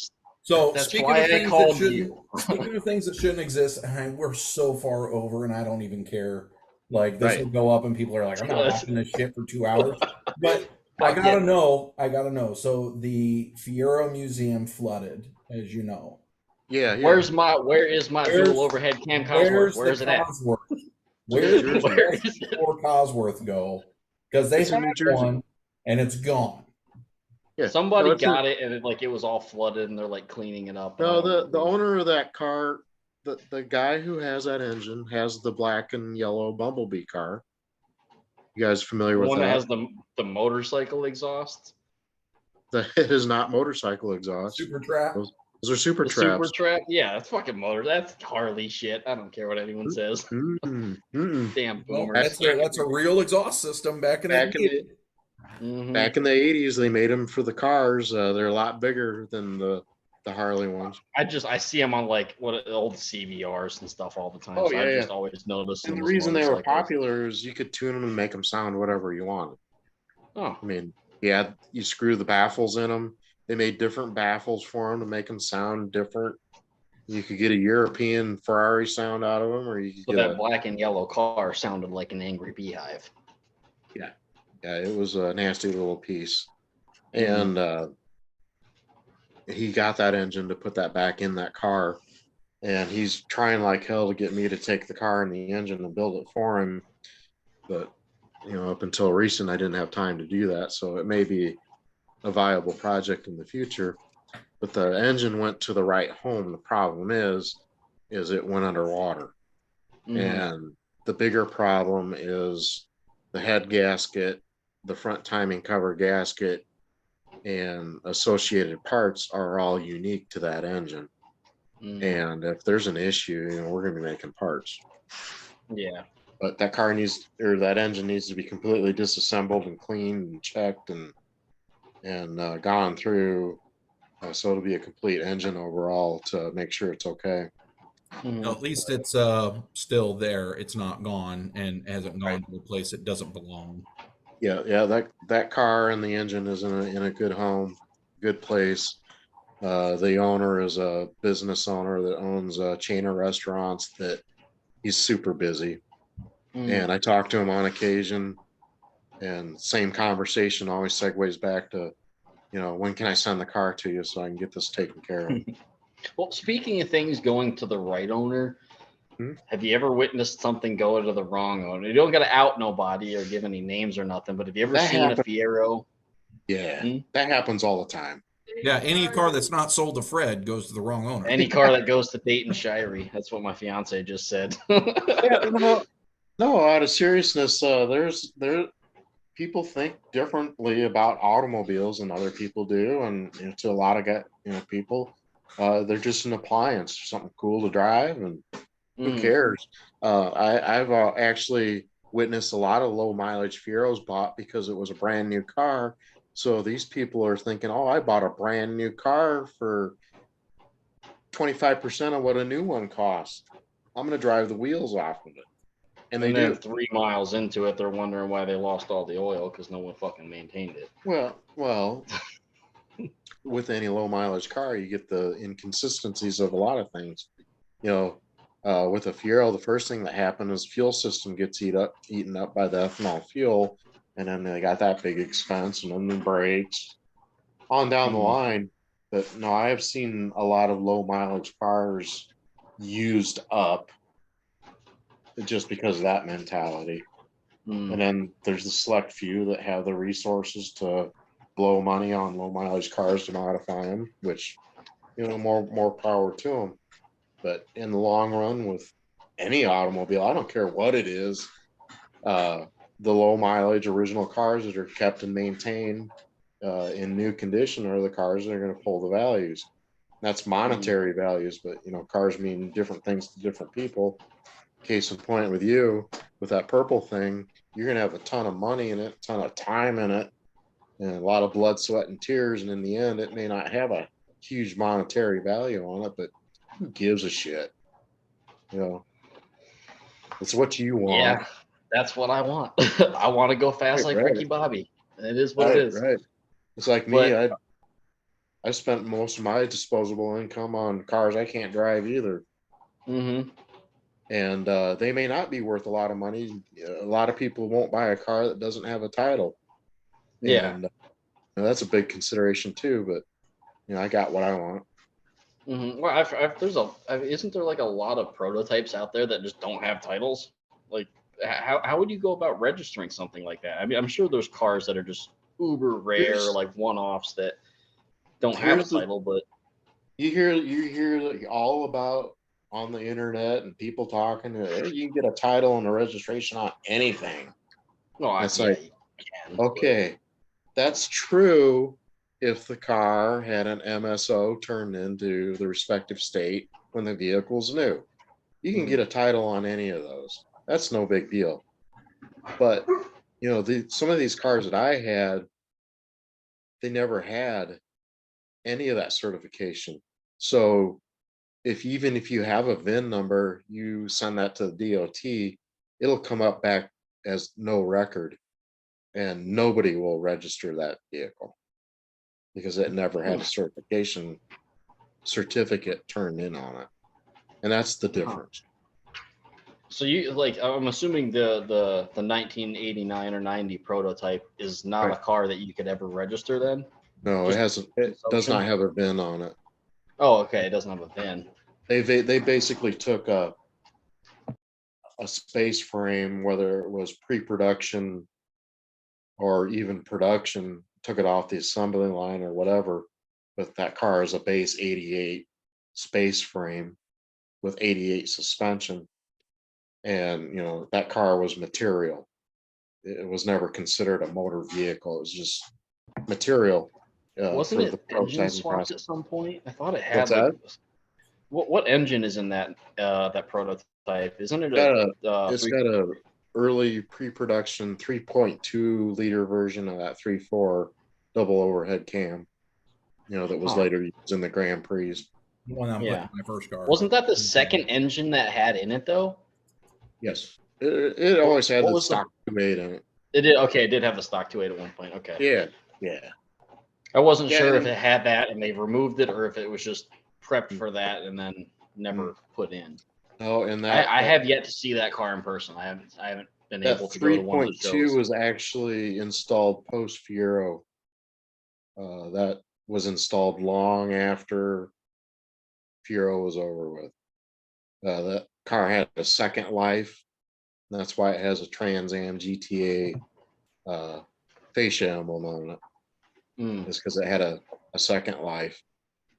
So that's speaking why of I things called that shouldn't, you. speaking of things that shouldn't exist, we're so far over, and I don't even care. Like, this will go up, and people are like, "I'm not watching this shit for 2 hours." But I gotta know. So the Fiero Museum flooded, as you know. Yeah. Where is my dual overhead cam Cosworth? Where is it at? Where does Cosworth go? Because they had one, and it's gone. Yeah, somebody got it, and it was all flooded, and they're like cleaning it up. No, the owner of that car, the guy who has that engine has the black and yellow Bumblebee car. You guys familiar The with one that that? has the motorcycle exhaust. It is not motorcycle exhaust. Super trap. Those are super The traps. super trap. Yeah, that's fucking motor. That's Harley shit. I don't care what anyone says. Damn Well, boomers. that's a real exhaust system back in Back the in day. the Mhm. back in the 80s, they made them for the cars. They're a lot bigger than the Harley ones. I see them on like what old CVRs and stuff all the time. Oh, so yeah, I yeah. just always noticed And them the as reason they were motorcycles. popular is you could tune them and make them sound whatever you wanted. Oh, I mean, yeah, you screw the baffles in them. They made different baffles for them to make them sound different. You could get a European Ferrari sound out of them, or you could so get that black and yellow car sounded like an angry beehive. yeah, it was a nasty little piece. Mhm. And he got that engine to put that back in that car, and he's trying like hell to get me to take the car and the engine and build it for him. But up until recent, I didn't have time to do that. So it may be a viable project in the future. But the engine went to the right home. The problem is it went underwater. Mhm. And the bigger problem is the head gasket, the front timing cover gasket, and associated parts are all unique to that engine. Mhm. And if there's an issue, we're going to be making parts. Yeah. But that engine needs to be completely disassembled and cleaned and checked and gone through. So it'll be a complete engine overall to make sure it's okay. Mhm. At least it's still there. It's not gone and hasn't gone Right. to a place it doesn't belong. Yeah. That car and the engine is in a good home, good place. The owner is a business owner that owns a chain of restaurants that he's super busy. Mhm. And I talk to him on occasion, and same conversation always segues back to, when can I send the car to you so I can get this taken care of? Well, speaking of things going to the right owner, Hmm? have you ever witnessed something go to the wrong owner? You don't got to out nobody or give any names or nothing, but have you ever That seen a happens. Fiero? Yeah, Hmm? that happens all the time. Yeah, any car that's not sold to Fred goes to the wrong owner. Any car that goes to Dayton Shirey. That's what my fiance just said. Yeah, no, out of seriousness, there people think differently about automobiles than other people do, and to a lot of people, they're just an appliance, something cool to drive, and who Mhm. cares? I've actually witnessed a lot of low mileage Fieros bought because it was a brand new car. So these people are thinking, oh, I bought a brand new car for 25% of what a new one costs. I'm going to drive the wheels off of it. And they And then do. 3 miles into it, they're wondering why they lost all the oil because no one fucking maintained it. Well, with any low mileage car, you get the inconsistencies of a lot of things. With a Fiero, the first thing that happened is fuel system gets eaten up by the ethanol fuel, and then they got that big expense, and then the brakes, on down the line. But no, I have seen a lot of low mileage cars used up just because of that mentality. And then there's the select few that have the resources to blow money on low mileage cars to modify them, which more power to them. But in the long run, with any automobile, I don't care what it is, the low mileage original cars that are kept and maintained in new condition are the cars that are going to pull the values. That's monetary values, but cars mean different things to different people. Case in point with you, with that purple thing, you're going to have a ton of money in it, a ton of time in it, and a lot of blood, sweat, and tears. And in the end, it may not have a huge monetary value on it, but who gives a shit? It's what you want. Yeah, that's what I want. I want to go fast like Right. Ricky Bobby. It is what it is. Right. It's like me. I spent most of my disposable income on cars I can't drive either. Mm-hmm. And they may not be worth a lot of money. A lot of people won't buy a car that doesn't have a title. Yeah. And that's a big consideration too. But I got what I want. Mm-hmm. Well, isn't there like a lot of prototypes out there that just don't have titles? Like, how would you go about registering something like that? I mean, I'm sure there's cars that are just uber rare, like one-offs that don't have a title, but you hear all about on the internet and people talking. Hey, you can get a title and a registration on anything. No, It's yeah, like, you can. okay, that's true if the car had an MSO turned into the respective state when the vehicle's new. You can get a title on any of those. That's no big deal. But some of these cars that I had, they never had any of that certification. So even if you have a VIN number, you send that to the DOT, it'll come up back as no record, and nobody will register that vehicle because it never had a certificate turned in on it. And that's the difference. So you like, I'm assuming the 1989 or 90 prototype is not a car that you could ever register then? No, it does not have a VIN on it. Oh, okay. It doesn't have a VIN. They basically took a space frame, whether it was pre-production or even production, took it off the assembly line or whatever. But that car is a base 88 space frame with 88 suspension. And that car was material. It was never considered a motor vehicle. It was just material. Wasn't for it the engine prototyping swapped process. at some point? I thought it What's had like that? what engine is in that prototype? Isn't it It's got a early pre-production 3.2 liter version of that 3.4 double overhead cam, that was later used in the Grand Prix. The one I'm putting in my first car. Wasn't that the second engine that had in it though? Yes, it always had What the was stock 2.8 in it. It did. Okay, it did have the stock 2.8 at one point. Okay. Yeah. I wasn't Yeah, sure if and- it had that and they removed it or if it was just prepped for that and then never put in. Oh, and that I have yet to see that car in person. I haven't been that able to go to one of the 3.2 shows. was actually installed post Fiero. That was installed long after Fiero was over with. That car had a second life. That's why it has a Trans Am GTA fascia emblem on it. It's because it had a second life.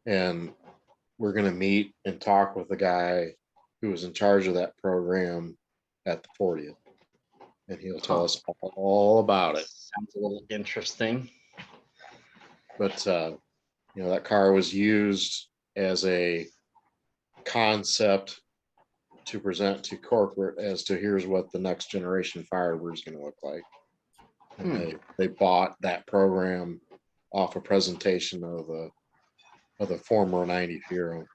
And we're going to meet and talk with the guy who was in charge of that program at the 40th. And he'll tell us all about it. Sounds a little interesting. But, that car was used as a concept to present to corporate as to here's what the next generation Firebird is going to look like. And they bought that program off a presentation of the former 90 Fiero.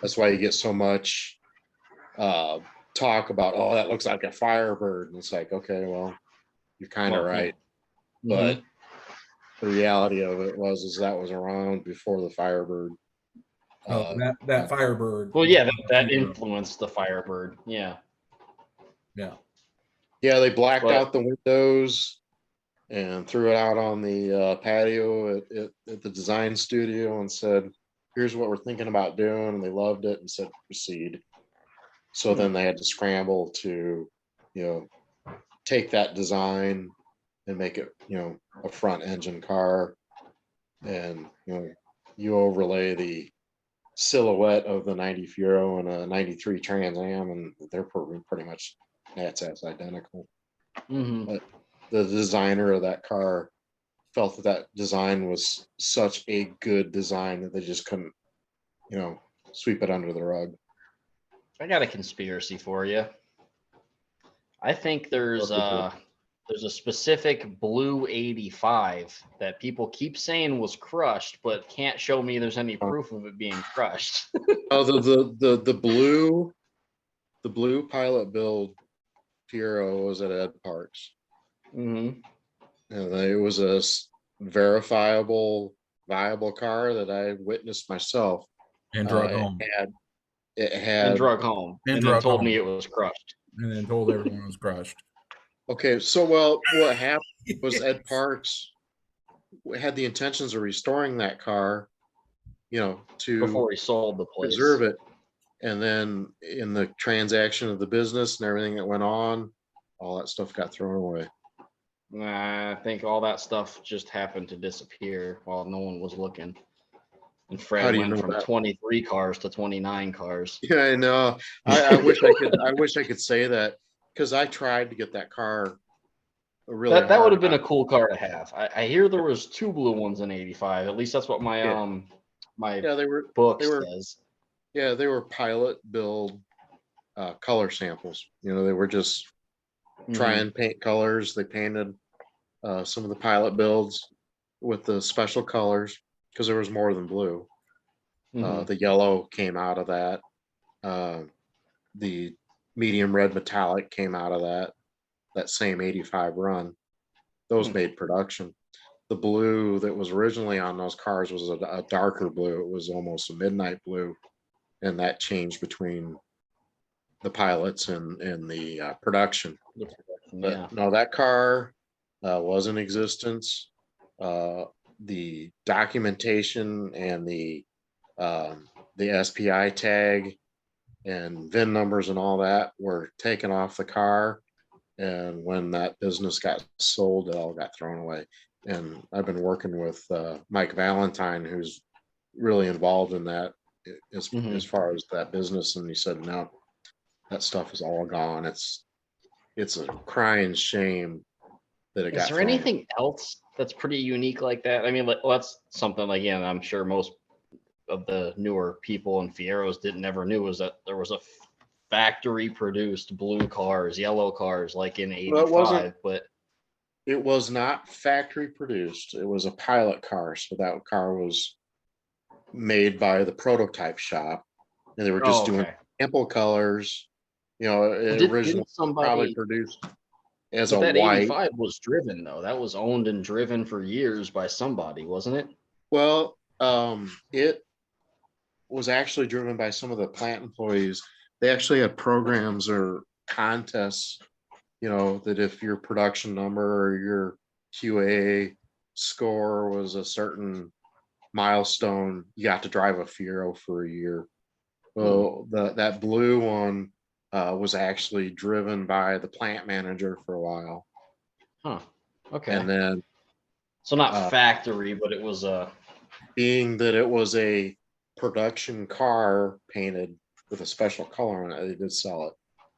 That's why you get so much talk about, oh, that looks like a Firebird. And it's like, okay, well, you're kind of right. But the reality of it is that was around before the Firebird. That Firebird. Well, yeah, that influenced the Firebird. Yeah. Yeah. Yeah, they blacked out the windows and threw it out on the patio at the design studio and said, here's what we're thinking about doing. And they loved it and said, proceed. So then they had to scramble to, take that design and make it, a front engine car. And, you overlay the silhouette of the 90 Fiero and a 93 Trans Am, and they're pretty much that's identical. But the designer of that car felt that design was such a good design that they just couldn't, sweep it under the rug. I got a conspiracy for you. I think there's a specific blue 85 that people keep saying was crushed, but can't show me there's any proof of it being crushed. Oh, the blue pilot build Fiero was at Ed Parks. And it was a verifiable, viable car that I witnessed myself. And drug home. It had and drug home. And then told me it was crushed. And then told everyone it was crushed. Okay, so what happened was Ed Parks had the intentions of restoring that car, to before he sold the place. Preserve it. And then in the transaction of the business and everything that went on, all that stuff got thrown away. I think all that stuff just happened to disappear while no one was looking. And How Fred do you went know from that? 23 cars to 29 cars. Yeah, I know. I wish I could. I wish I could say that because I tried to get that car really That would have hard. been a cool car to have. I hear there was two blue ones in '85. At least that's what my Yeah, my yeah, they were. book They were. says. Yeah, they were pilot build color samples. They were just try Mhm, and paint colors. They painted some of the pilot builds with the special colors because there was more than blue. mhm, The yellow came out of that. Uh, the medium red metallic came out of that same 85 run. Those hmm. made production. The blue that was originally on those cars was a darker blue. It was almost a midnight blue, and that changed between the pilots and the production. The production, But yeah. no, that car was in existence. Uh, the documentation and the SPI tag and VIN numbers and all that were taken off the car. And when that business got sold, it all got thrown away. And I've been working with Mike Valentine, who's really involved in that as Mhm. far as that business. And he said, no, that stuff is all gone. It's a crying shame that it Is got there thrown. anything else that's pretty unique like that? I mean, that's something again. I'm sure most of the newer people in Fieros didn't never knew was that there was a factory produced blue cars, yellow cars like in Well, '85. But it was not factory produced. It was a pilot car. So that car was made by the prototype shop, and they were just oh, doing okay. ample colors. It originally Didn't probably somebody? produced as But a that white. '85 was driven though. That was owned and driven for years by somebody, wasn't it? Well, it was actually driven by some of the plant employees. They actually had programs or contests, that if your production number or your QA score was a certain milestone, you got to drive a Fiero for a year. Hmm. Well, that blue one was actually driven by the plant manager for a while, Huh. and Okay. then So not uh, factory, but it was a. being that it was a production car painted with a special color on it, they did sell it.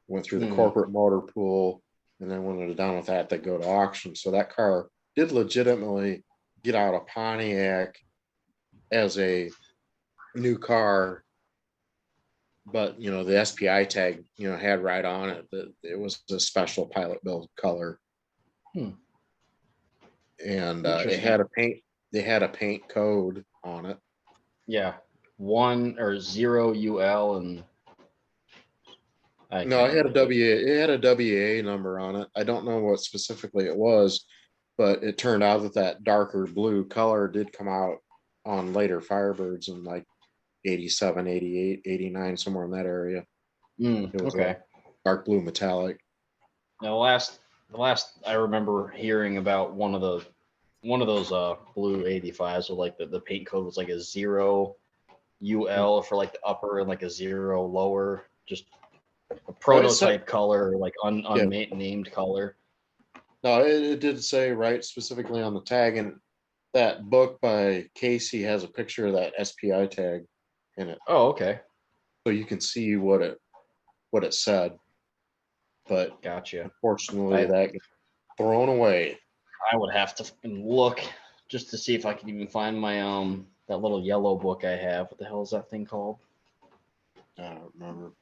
Went through the Hmm. corporate motor pool, and then when it was done with that, they go to auction. So that car did legitimately get out of Pontiac as a new car, but the SPI tag had right on it that it was a special pilot build color, Hmm. and it Interesting. had a paint. They had a paint code on it. Yeah. 1 or 0 UL and I No, can't it had a remember the. WA number on it. I don't know what specifically it was, but it turned out that darker blue color did come out on later Firebirds in like 87, 88, 89, somewhere in that area. It was a Okay. dark blue metallic. Now the last I remember hearing about one of those blue '85s with like the paint code was like a 0 UL for like the upper and like a 0 lower, just a No, it said, prototype color, like yeah, unnamed color. no, it did say right specifically on the tag, and that book by Casey has a picture of that SPI tag in it, Oh, okay. so you can see what it said. But Gotcha. unfortunately, I that got thrown away. I would have to fucking look just to see if I can even find my that little yellow book I have. What the hell is that thing called? I don't remember.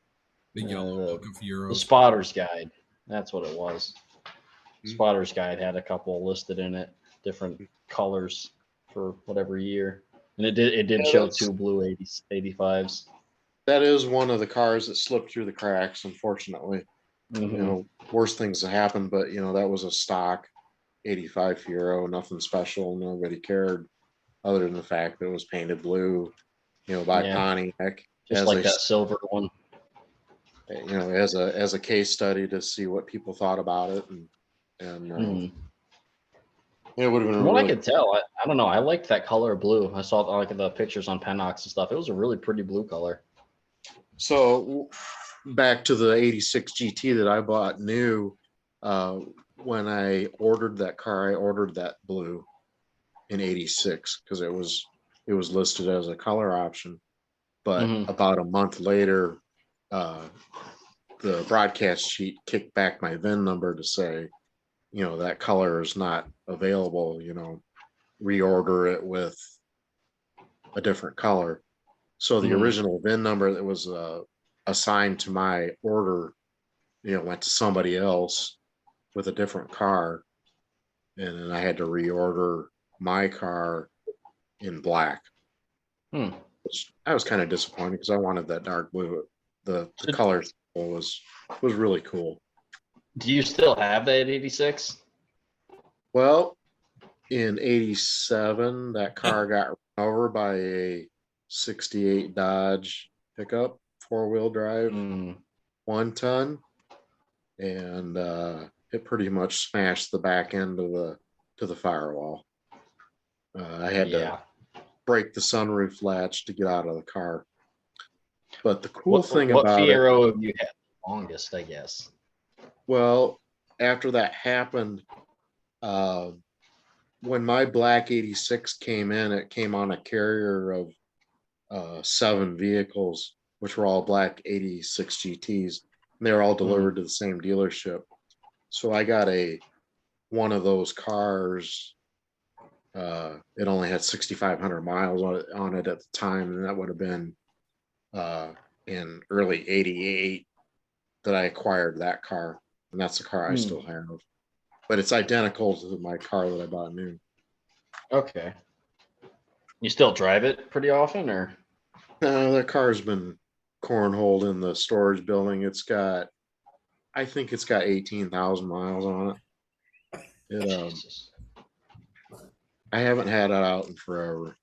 The Yellow The Book of the Heroes. Spotter's Guide. That's what it was. Hmm. Spotter's Guide had a couple listed in it, different colors for whatever year, and it did Yeah, show two blue 85s. that is one of the cars that slipped through the cracks. Unfortunately, Mm-hmm. worse things have happened, but that was a stock 85 Fiero, nothing special. Nobody cared other than the fact that it was painted blue, by Yeah, Pontiac just like that silver one. as a case study to see what people thought about it, and Mm-hmm. it would have been From a what I really could tell, I don't know. I liked that color blue. I saw like the pictures on Pennox and stuff. It was a really pretty blue color. so back to the 86 GT that I bought new. Uh, when I ordered that car, I ordered that blue in 86 because it was it was listed as a color option. But Mhm. about a month later, the broadcast sheet kicked back my VIN number to say, that color is not available, reorder it with a different color. So the original VIN number that was assigned to my order, went to somebody else with a different car. And then I had to reorder my car in black. Which I was kind of disappointed because I wanted that dark blue. The color was really cool. Do you still have that 86? Well, in 87, that car got run over by a 68 Dodge pickup, 4-wheel drive, 1 ton. And it pretty much smashed the back end of the firewall. I had to break the sunroof latch to get out of the car. But the cool thing what about Fiero have you had the longest, I guess? Well, after that happened, when my black 86 came in, it came on a carrier of 7 vehicles, which were all black 86 GTs. And they were all delivered to the same dealership. So I got one of those cars. It only had 6,500 miles on it at the time, and that would have been in early 88 that I acquired that car, and that's the car I still have. But it's identical to my car that I bought new. Okay. You still drive it pretty often, or? No, that car's been cornholed in the storage building. I think it's got 18,000 miles on it. Jesus. I haven't had it out in forever.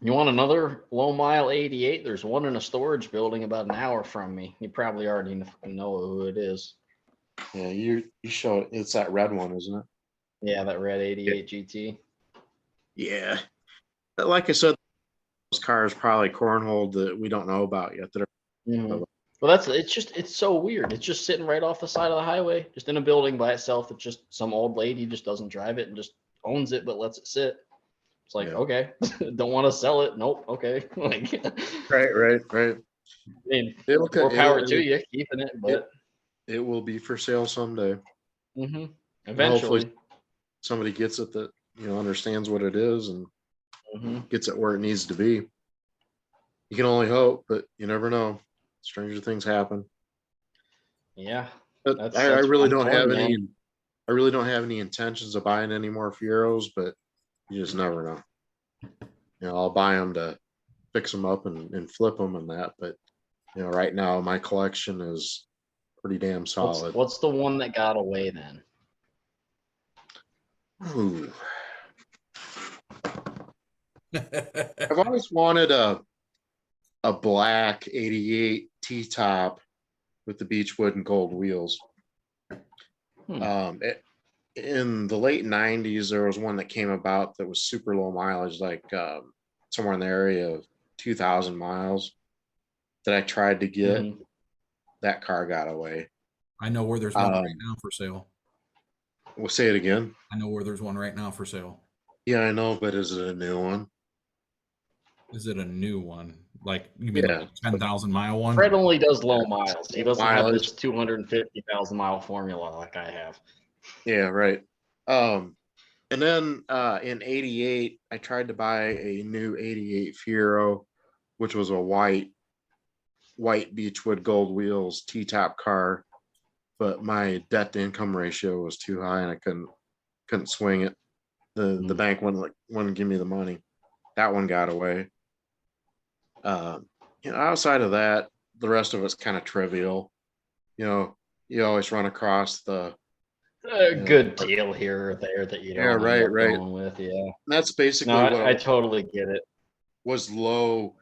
You want another low mile 88? There's one in a storage building about an hour from me. You probably already know who it is. Yeah, you show it. It's that red one, isn't it? Yeah, that red 88 GT. Yeah. But like I said, those cars probably cornholed that we don't know about yet. Well, it's so weird. It's just sitting right off the side of the highway, just in a building by itself. It's just some old lady just doesn't drive it and just owns it, but lets it sit. It's like, okay, don't want to sell it. Nope. Okay. Like, right. I mean, more power to you keeping it, but it will be for sale someday. Eventually, hopefully somebody gets it that understands what it is and gets it where it needs to be. You can only hope, but you never know. Stranger things happen. Yeah, but I really don't have any. I really don't have any intentions of buying any more Fieros, but you just never know. I'll buy them to fix them up and flip them and that. But right now my collection is pretty damn solid. What's the one that got away then? Ooh. I've always wanted a black 88 T-top with the beechwood and gold wheels. In the late 90s, there was one that came about that was super low mileage, like somewhere in the area of 2,000 miles that I tried to get. That car got away. I know where there's one right now for sale. We'll say it again. I know where there's one right now for sale. Yeah, I know, but is it a new one? Is it a new one? Like, you mean like 10,000 mile one? Fred only does low miles. He doesn't have this 250,000 mile formula like I have. Yeah, right. And then in 88, I tried to buy a new 88 Fiero, which was a white beechwood gold wheels T-top car, but my debt to income ratio was too high and I couldn't swing it. The bank wouldn't give me the money. That one got away. Outside of that, the rest of it's kind of trivial. You always run across the good deal here or there that you don't going with. Yeah, that's basically what I totally get it. Was low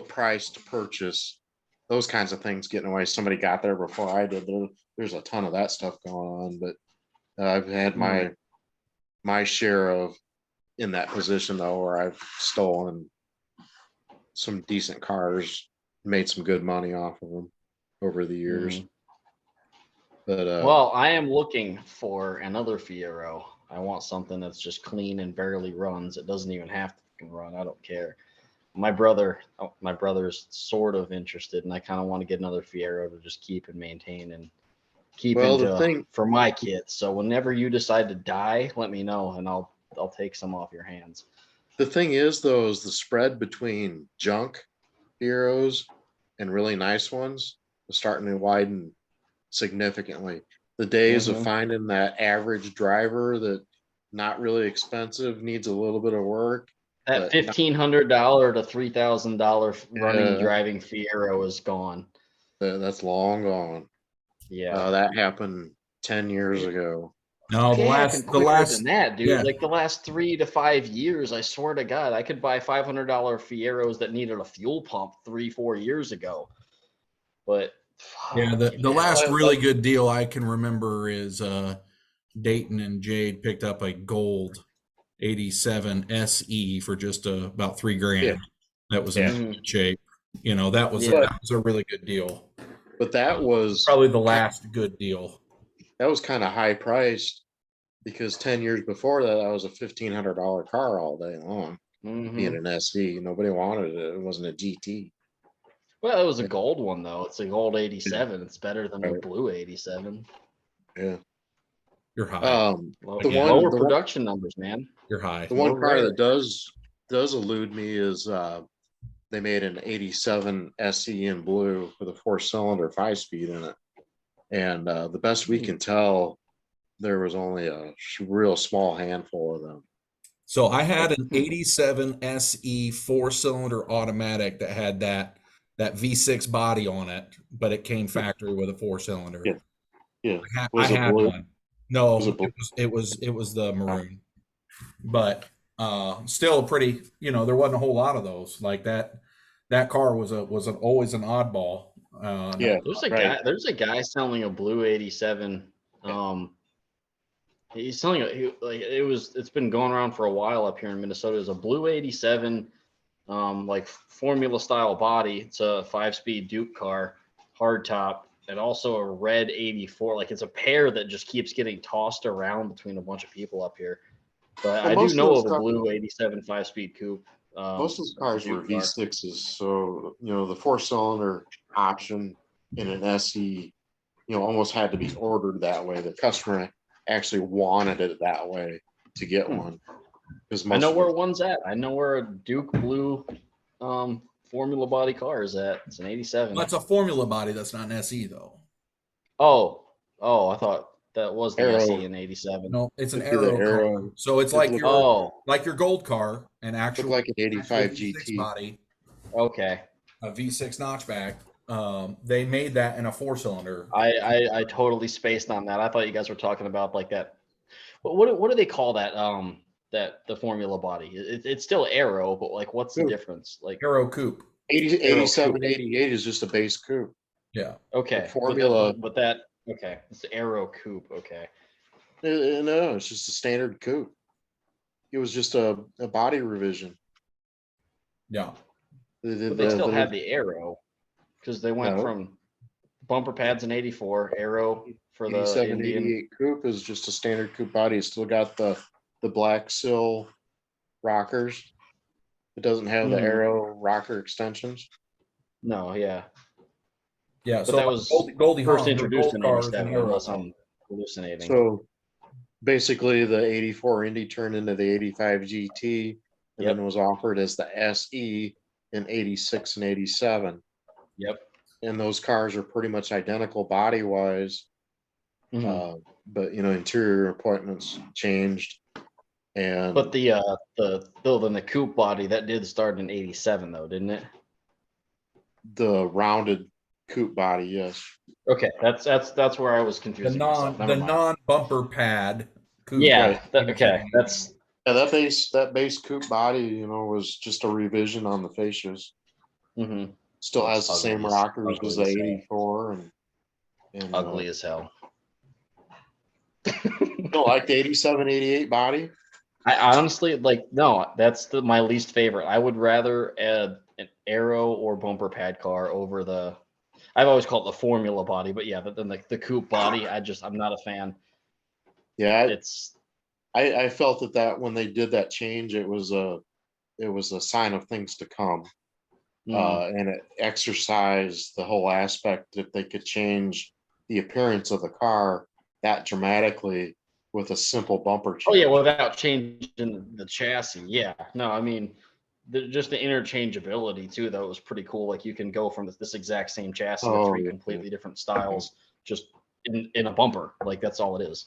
price to purchase. Those kinds of things getting away. Somebody got there before I did. There's a ton of that stuff going on, but I've had my share of in that position though, where I've stolen some decent cars, made some good money off of them over the years. But well, I am looking for another Fiero. I want something that's just clean and barely runs. It doesn't even have to can run. I don't care. My brother's sort of interested, and I kind of want to get another Fiero to just keep and maintain and keep Well, the into thing, for my kids. So whenever you decide to die, let me know, and I'll take some off your hands. the thing is though, is the spread between junk heroes and really nice ones is starting to widen significantly. The days of Mhm. finding that average driver that not really expensive, needs a little bit of work. That But not, $1,500 to $3,000 running uh, driving Fiero is gone. that's long gone. Yeah. That happened 10 years ago. No, It happened the quicker last, than that, dude. yeah, Like the last 3 to 5 years, I swear to God, I could buy $500 Fieros that needed a fuel pump 3, 4 years ago. But yeah. fuck, The man. last really good deal I can remember is Dayton and Jade picked up a gold 87 SE for just about Yeah, $3,000. That was in yeah. good shape. You know, that was Yeah. that was a really good deal. But that was Probably the last good deal. kind of high priced because 10 years before that, that was a $1,500 car all day long. Being Mhm. an SE, nobody wanted it. It wasn't a GT. Well, it was a gold one though. It's a gold 87. It's better than the Right. blue 87. Yeah. You're high. Low, The Again. one, lower the one, production numbers, man. You're high. the one More car rare. that does elude me is they made an 87 SE in blue with a 4-cylinder 5-speed in it. And the best we can tell, there was only a real small handful of them. So I had an 87 SE 4-cylinder automatic that had that V6 body on it, but it came factory with a 4-cylinder. Yeah. Yeah. I Was it had blue? one. No, Was it blue? it was the maroon. But still pretty, there wasn't a whole lot of those. Like that car was always an oddball. Yeah. Right. There's a guy selling a blue 87. He's selling it's been going around for a while up here in Minnesota. It's a blue 87, like formula style body. It's a 5-speed Duke car, hard top, and also a red 84. Like it's a pair that just keeps getting tossed around between a bunch of people up here. But Well, I do most of know those of a cars, blue 87 5-speed coupe. most of those cars were Duke car. V6s. So, the 4-cylinder option in an SE, almost had to be ordered that way. The customer actually wanted it that way to get one. Because I know where one's at. I know where a Duke blue formula body car is at. It's an 87. That's a formula body. That's not an SE though. Oh, I thought that was the Aero. SE in 87. No, it's an It'd be the aero car. Aero. So it's It'd like your gold car, an actual Look like an 85 V6 GT. body, Okay. a V6 notchback. They made that in a 4-cylinder. I totally spaced on that. I thought you guys were talking about like that. What do they call that? The formula body. It's still aero, but like what's the Coupe. difference? Like Aero coupe. 87, coupe. 88 is just a base coupe. Yeah. okay, The formula. Okay, it's the aero coupe. Okay. No, it's just a standard coupe. It was just a body revision. Yeah. But they still had the aero because they went No. from bumper pads in 84, aero for the 87, Indian. 88 coupe is just a standard coupe body. It's still got the black sill rockers. It doesn't have the Mhm. aero rocker extensions. No, yeah. Yeah. But So that was Goldie first Hawn, introduced in gold cars and 87, aero unless cars. I'm hallucinating. So basically, the 84 Indy turned into the 85 GT, and Yep. then was offered as the SE in 86 and 87. Yep. And those cars are pretty much identical body wise. Mhm. But interior appointments changed. And But then the coupe body that did start in 87 though, didn't it? the rounded coupe body, yes. Okay, that's where I was confusing myself. Never mind. non bumper pad coupe. Yeah. Right. Okay. That's Yeah, that base coupe body, was just a revision on the fascias. mhm. Still It's has the same ugly rockers as the as hell. 84 and Ugly as hell. you don't like the 87, 88 body? I honestly no. That's my least favorite. I would rather an aero or bumper pad car over the. I've always called it the formula body, but yeah, then the coupe body. I'm not a fan. Yeah, It's I felt that when they did that change, it was it was a sign of things to come. Mm. And it exercised the whole aspect if they could change the appearance of the car that dramatically with a simple bumper Oh change. yeah, without changing the chassis. Yeah, no, I mean, just the interchangeability too. Though was pretty cool. Like you can go from this exact same chassis to Oh, three yeah. completely different styles, just in a bumper. Like that's all it is.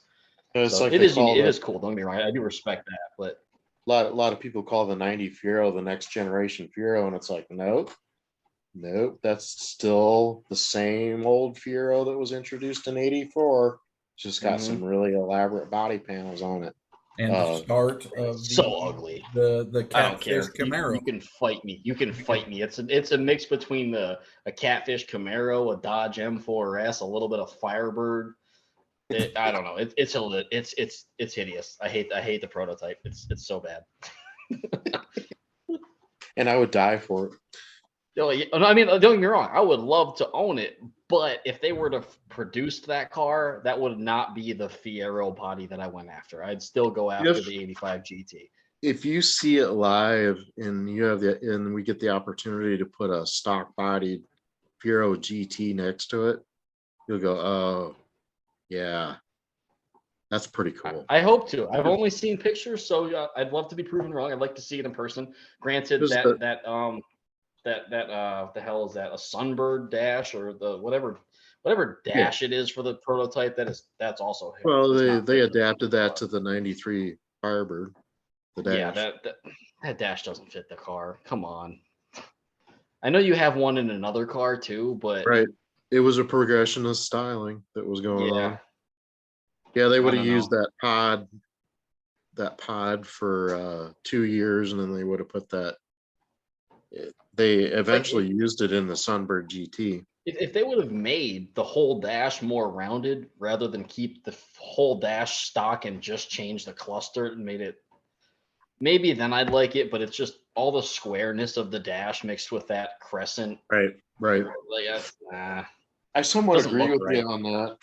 It's So like it they is call it the is cool. Don't get me wrong. I do respect that, but a lot of people call the 90 Fiero the next generation Fiero, and it's like, nope, that's still the same old Fiero that was introduced in '84. Just got some really elaborate body panels on it. And the start of so ugly. the I don't Catfish care. Camaro. You can fight me. You can fight me. It's a mix between a Catfish Camaro, a Dodge M4S, a little bit of Firebird. I don't know. It's hideous. I hate the prototype. It's so bad. And I would die for it. I mean, don't get me wrong. I would love to own it, but if they were to produce that car, that would not be the Fiero body that I went after. I'd still go after the 85 GT. If you see it live and we get the opportunity to put a stock bodied Fiero GT next to it, you'll go, oh yeah, that's pretty cool. I hope to. I've only seen pictures, so I'd love to be proven wrong. I'd like to see it in person. Granted, the hell is that? A Sunbird dash or the whatever dash it is for the prototype? That's also well, they adapted that to the '93 Firebird. The dash. Yeah, that dash doesn't fit the car. Come on. I know you have one in another car too, but right, it was a progression of styling that was going on. Yeah, they would have used that pod for 2 years, and then they would have put that. They eventually used it in the Sunbird GT. If they would have made the whole dash more rounded rather than keep the whole dash stock and just change the cluster and made it, maybe then I'd like it, but it's just all the squareness of the dash mixed with that crescent. Right. Like, I somewhat agree with you on that,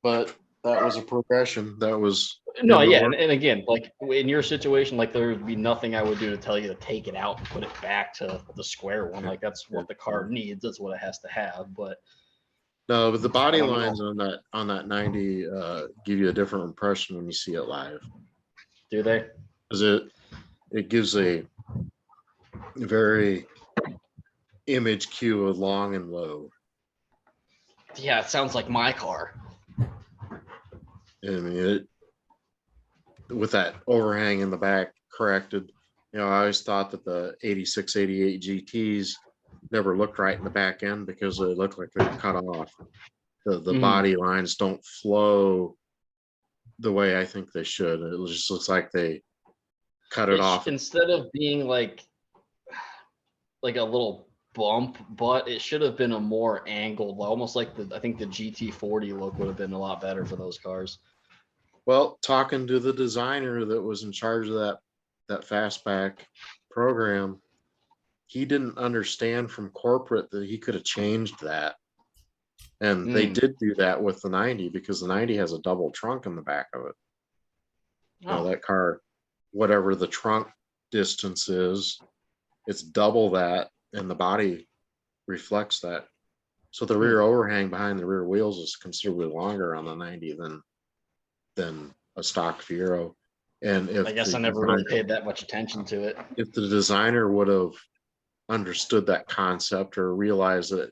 but that was a progression. That was no, yeah, and again, like in your situation, like there would be nothing I would do to tell you to take it out and put it back to the square one. Like that's what the car needs. That's what it has to have. But no, but the body lines on that 90 give you a different impression when you see it live. Do they? Because it gives a very image cue of long and low. Yeah, it sounds like my car. I mean, with that overhang in the back corrected. I always thought that the 86, 88 GTs never looked right in the back end because they look like they're cut off. The body lines don't flow the way I think they should. It just looks like they cut it off. Instead of being like a little bump, but it should have been a more angled, almost like I think the GT40 look would have been a lot better for those cars. Well, talking to the designer that was in charge of that fastback program, he didn't understand from corporate that he could have changed that. And they did do that with the 90 because the 90 has a double trunk in the back of it. That car, whatever the trunk distance is, it's double that, and the body reflects that. So the rear overhang behind the rear wheels is considerably longer on the 90 than a stock Fiero. And if I guess I never really paid that much attention to it. If the designer would have understood that concept or realized that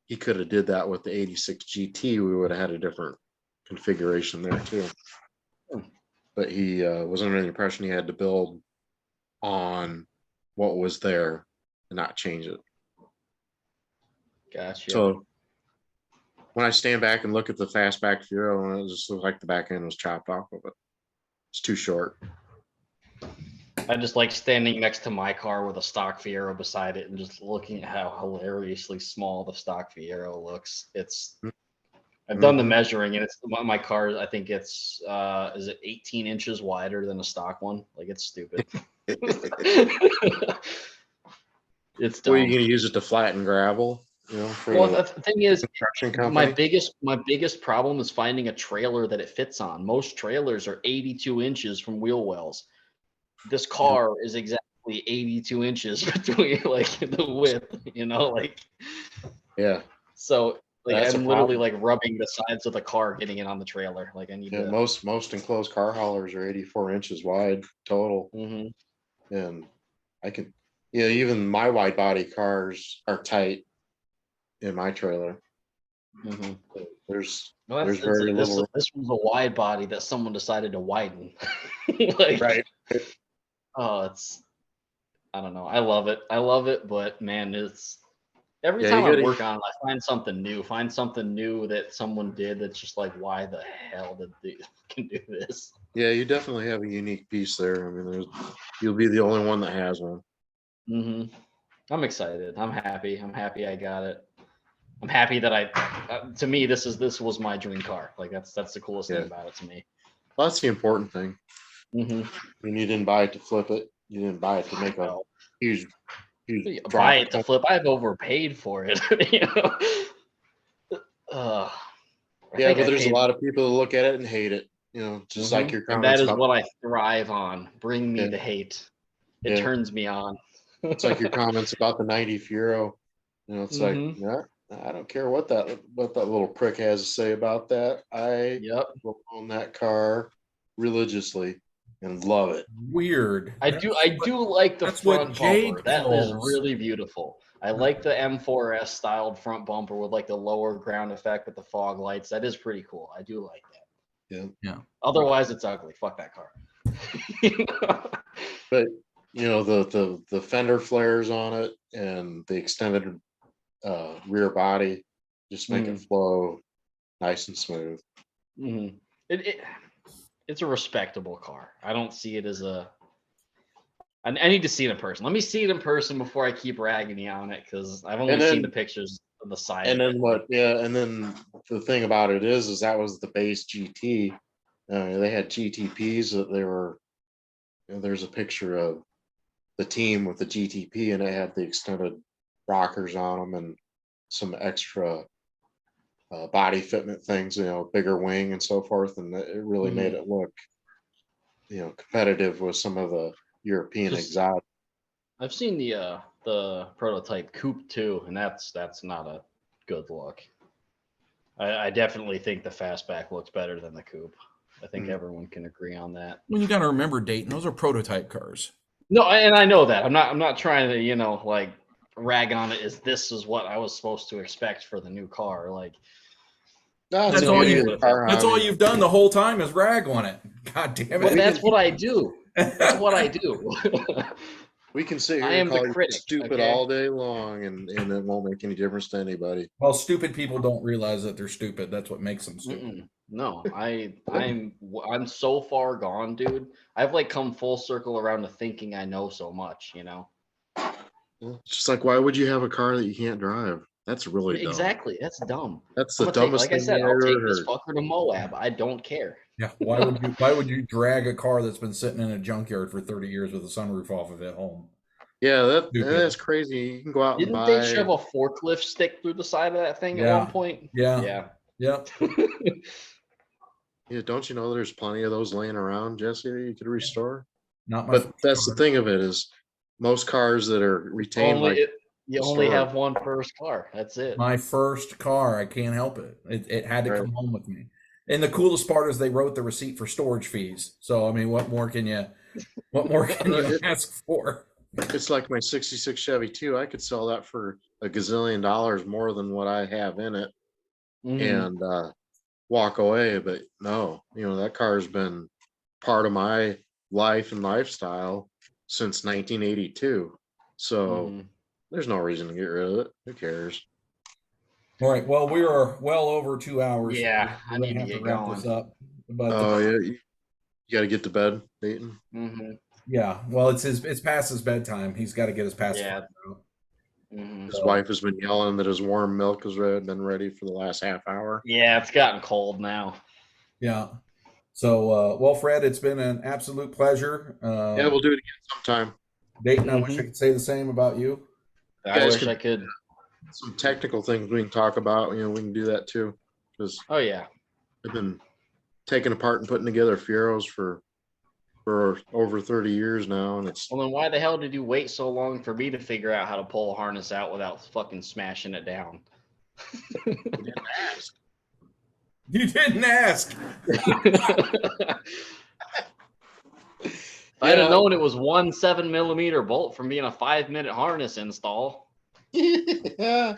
he could have did that with the 86 GT, we would have had a different configuration there too. But he was under the impression he had to build on what was there and not change it. Gotcha. So when I stand back and look at the fastback Fiero, it just looks like the back end was chopped off of it. It's too short. I just like standing next to my car with a stock Fiero beside it and just looking at how hilariously small the stock Fiero looks. I've done the measuring, and it's my car. I think it's is it 18 inches wider than a stock one? Like it's stupid. It's dumb. Well, you're gonna use it to flatten gravel. The thing is, my biggest problem is finding a trailer that it fits on. Most trailers are 82 inches from wheel wells. This car is exactly exactly 82 inches between like the width, like Yeah. so like That's a I'm literally problem. like rubbing the sides of the car getting it on the trailer. Like I need Yeah, to. most enclosed car haulers are 84 inches wide total, Mhm. and I can, even my wide body cars are tight in my trailer. Mhm. There's Well, there's very this little. this was a wide body that someone decided to widen. Like, Right. oh, it's I don't know. I love it. I love it, but man, it's every Yeah, time you I gotta. work on it, I find something new that someone did that's just like, why the hell did they can do this? Yeah, you definitely have a unique piece there. I mean, you'll be the only one that has one. I'm excited. I'm happy. I'm happy I got it. I'm happy that to me, this was my dream car. Like that's the coolest thing Yeah, about it to me. well, that's the important thing. Mm-hmm. I mean, you didn't buy it to flip it. You didn't buy it to make a No, huge, huge buy profit. it to flip. I've overpaid for it. You know. I Yeah, think but I there's a paid. lot of people that look at it and hate it. Just like your And that comments is about. what I thrive on. Bring me Yeah, the hate. It yeah. turns me on. It's like your comments about the 90 Fiero. It's like, Mm-hmm. yeah, I don't care what that little prick has to say about that. I Yep. will own that car religiously and love it. Weird. I do like the That's what front bumper. Jade That is calls. really beautiful. I like the M4S styled front bumper with like the lower ground effect with the fog lights. That is pretty cool. I do like that. Yeah. Yeah. Otherwise, it's ugly. Fuck that car. But the fender flares on it and the extended rear body just make it flow nice and smooth. Mm-hmm. It's a respectable car. I don't see it as a. I need to see it in person. Let me see it in person before I keep ragging you on it because I've only And seen the then pictures of the side. and of then it. what? Yeah, and then the thing about it is that was the base GT. They had GTPs that they were. There's a picture of the team with the GTP, and it had the extended rockers on them and some extra body fitment things, bigger wing and so forth, and it really made it look, competitive with some of the European exotic. I've seen the prototype coupe too, and that's not a good look. I definitely think the fastback looks better than the coupe. I think everyone can agree on that. Well, you got to remember, Dayton, those are prototype cars. No, and I know that. I'm not trying to, like rag on it as this is what I was supposed to expect for the new car. Like No, That's it's all beauty you. of the car That's all hobby. you've done the whole time is rag on it. God damn well, it! that's what I do. That's what I do. We can sit I here and am the call you critic. stupid Okay. all day long, and it won't make any difference to anybody. Well, stupid people don't realize that they're stupid. That's what makes them stupid. No, I'm so far gone, dude. I've like come full circle around to thinking I know so much. Well, it's just like, why would you have a car that you can't drive? That's really dumb. Exactly. That's dumb. That's I'm the gonna take, dumbest like I thing said, I I'll ever take this heard. fucker to Moab. I don't care. Yeah. Why would you drag a car that's been sitting in a junkyard for 30 years with a sunroof off of it home? Yeah, Stupid. that's crazy. You can go out and Didn't they buy. shove a forklift stick through the side of that thing at Yeah. one point? Yeah. Yep. Yeah, don't you know there's plenty of those laying around, Jesse, that you could restore? Not my But first that's the car. thing of it is most cars that are retained like You only restored. have one first car. That's it. My first car. I can't help it. It had to Right. come home with me. And the coolest part is they wrote the receipt for storage fees. So I mean, what more can you ask for? It's like my 66 Chevy too. I could sell that for a gazillion dollars more than what I have in it and walk away. But no, that car's been part of my life and lifestyle since 1982. So there's no reason to get rid of it. Who cares? All right. Well, we are well over 2 hours. Yeah, I We're need gonna to have to get wrap going. this up. But Oh yeah, you got to get to bed, Dayton. yeah, well, it's past his bedtime. He's got to get his pacifier out. His wife has been yelling that his warm milk has been ready for the last half hour. Yeah, it's gotten cold now. Yeah. So, well, Fred, it's been an absolute pleasure. Yeah, we'll do it again sometime. Dayton, I wish I could say the same about you. I wish I could. Some technical things we can talk about. We can do that too. Because Oh yeah, I've been taking apart and putting together Fieros for for over 30 years now, and it's Well, then why the hell did you wait so long for me to figure out how to pull a harness out without fucking smashing it down? you didn't ask. You didn't ask. If I'd have known it was 1 7mm bolt from being a 5-minute harness install. Yeah.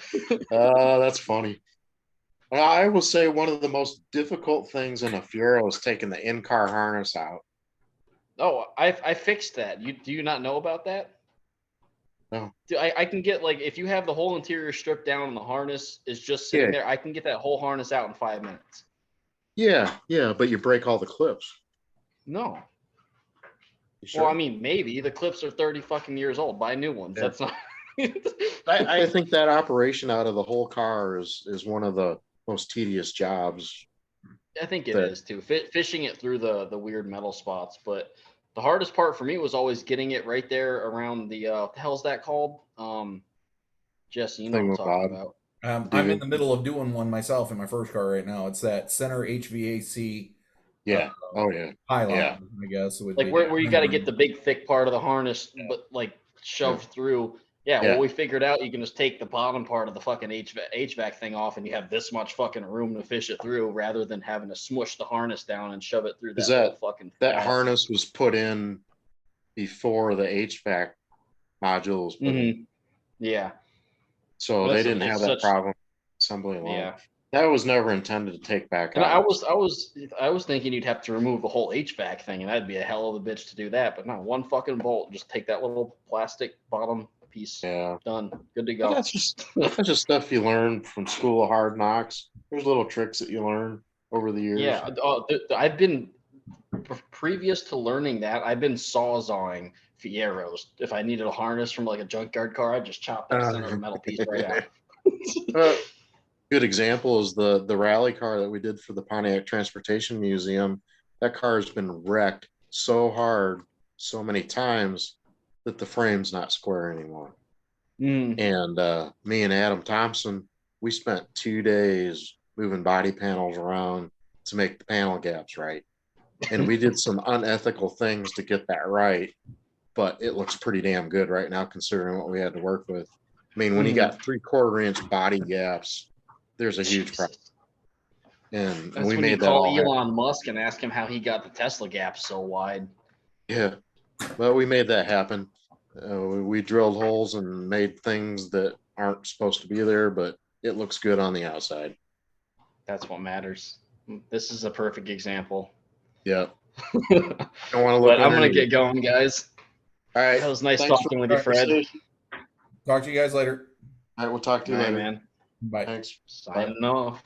That's funny. I will say one of the most difficult things in a Fiero is taking the in-car harness out. Oh, I fixed that. Do you not know about that? No. I can get, like, if you have the whole interior stripped down and the harness is just sitting Yeah. there, I can get that whole harness out in 5 minutes. Yeah, but you break all the clips. No. You sure? Well, I mean, maybe the clips are 30 fucking years old. Buy new ones. Yeah. That's not. I think that operation out of the whole car is one of the most tedious jobs. I think it is too. Fishing it through the weird metal spots, but the hardest part for me was always getting it right there around the what the hell's that called? Jesse, you know what I'm talking about. I'm in the middle of doing one myself in my first car right now. It's that center HVAC Yeah. Oh yeah. pylon, Yeah. I guess. Would Like be where you got to get the big thick part of the harness, but like shoved through. Yeah, well, we figured out you can just take the bottom part of the fucking HVAC thing off, and you have this much fucking room to fish it through, rather than having to smush the harness down and shove it through that whole fucking. That harness was put in before the HVAC module was put in. Yeah. So they didn't have that problem assembly along. Yeah. That was never intended to take back And out. I was thinking you'd have to remove the whole HVAC thing, and that'd be a hell of a bitch to do that. But not one fucking bolt. Just take that little plastic bottom piece. Yeah. Done. Good to go. But that's just stuff you learn from School of Hard Knocks. There's little tricks that you learn over the years. Yeah. I've been previous to learning that. I've been sawzawing Fieros. If I needed a harness from like a junkyard car, I'd just chop that center of the metal piece right out. Good example is the rally car that we did for the Pontiac Transportation Museum. That car has been wrecked so hard so many times that the frame's not square anymore. And me and Adam Thompson, we spent 2 days moving body panels around to make the panel gaps right. And we did some unethical things to get that right, but it looks pretty damn good right now considering what we had to work with. I mean, when you got 3/4 inch body gaps, there's a huge problem. And that's we when made you that call all Elon Musk and ask him how he got the Tesla gap so wide. Yeah, but we made that happen. We drilled holes and made things that aren't supposed to be there, but it looks good on the outside. That's what matters. This is a perfect example. Yeah. Don't want to look. But I'm gonna get going, guys. All right. That was nice Thanks talking with you, Fred. Talk to you guys later. All right, we'll talk to you later, man. Bye. Thanks. Signing off.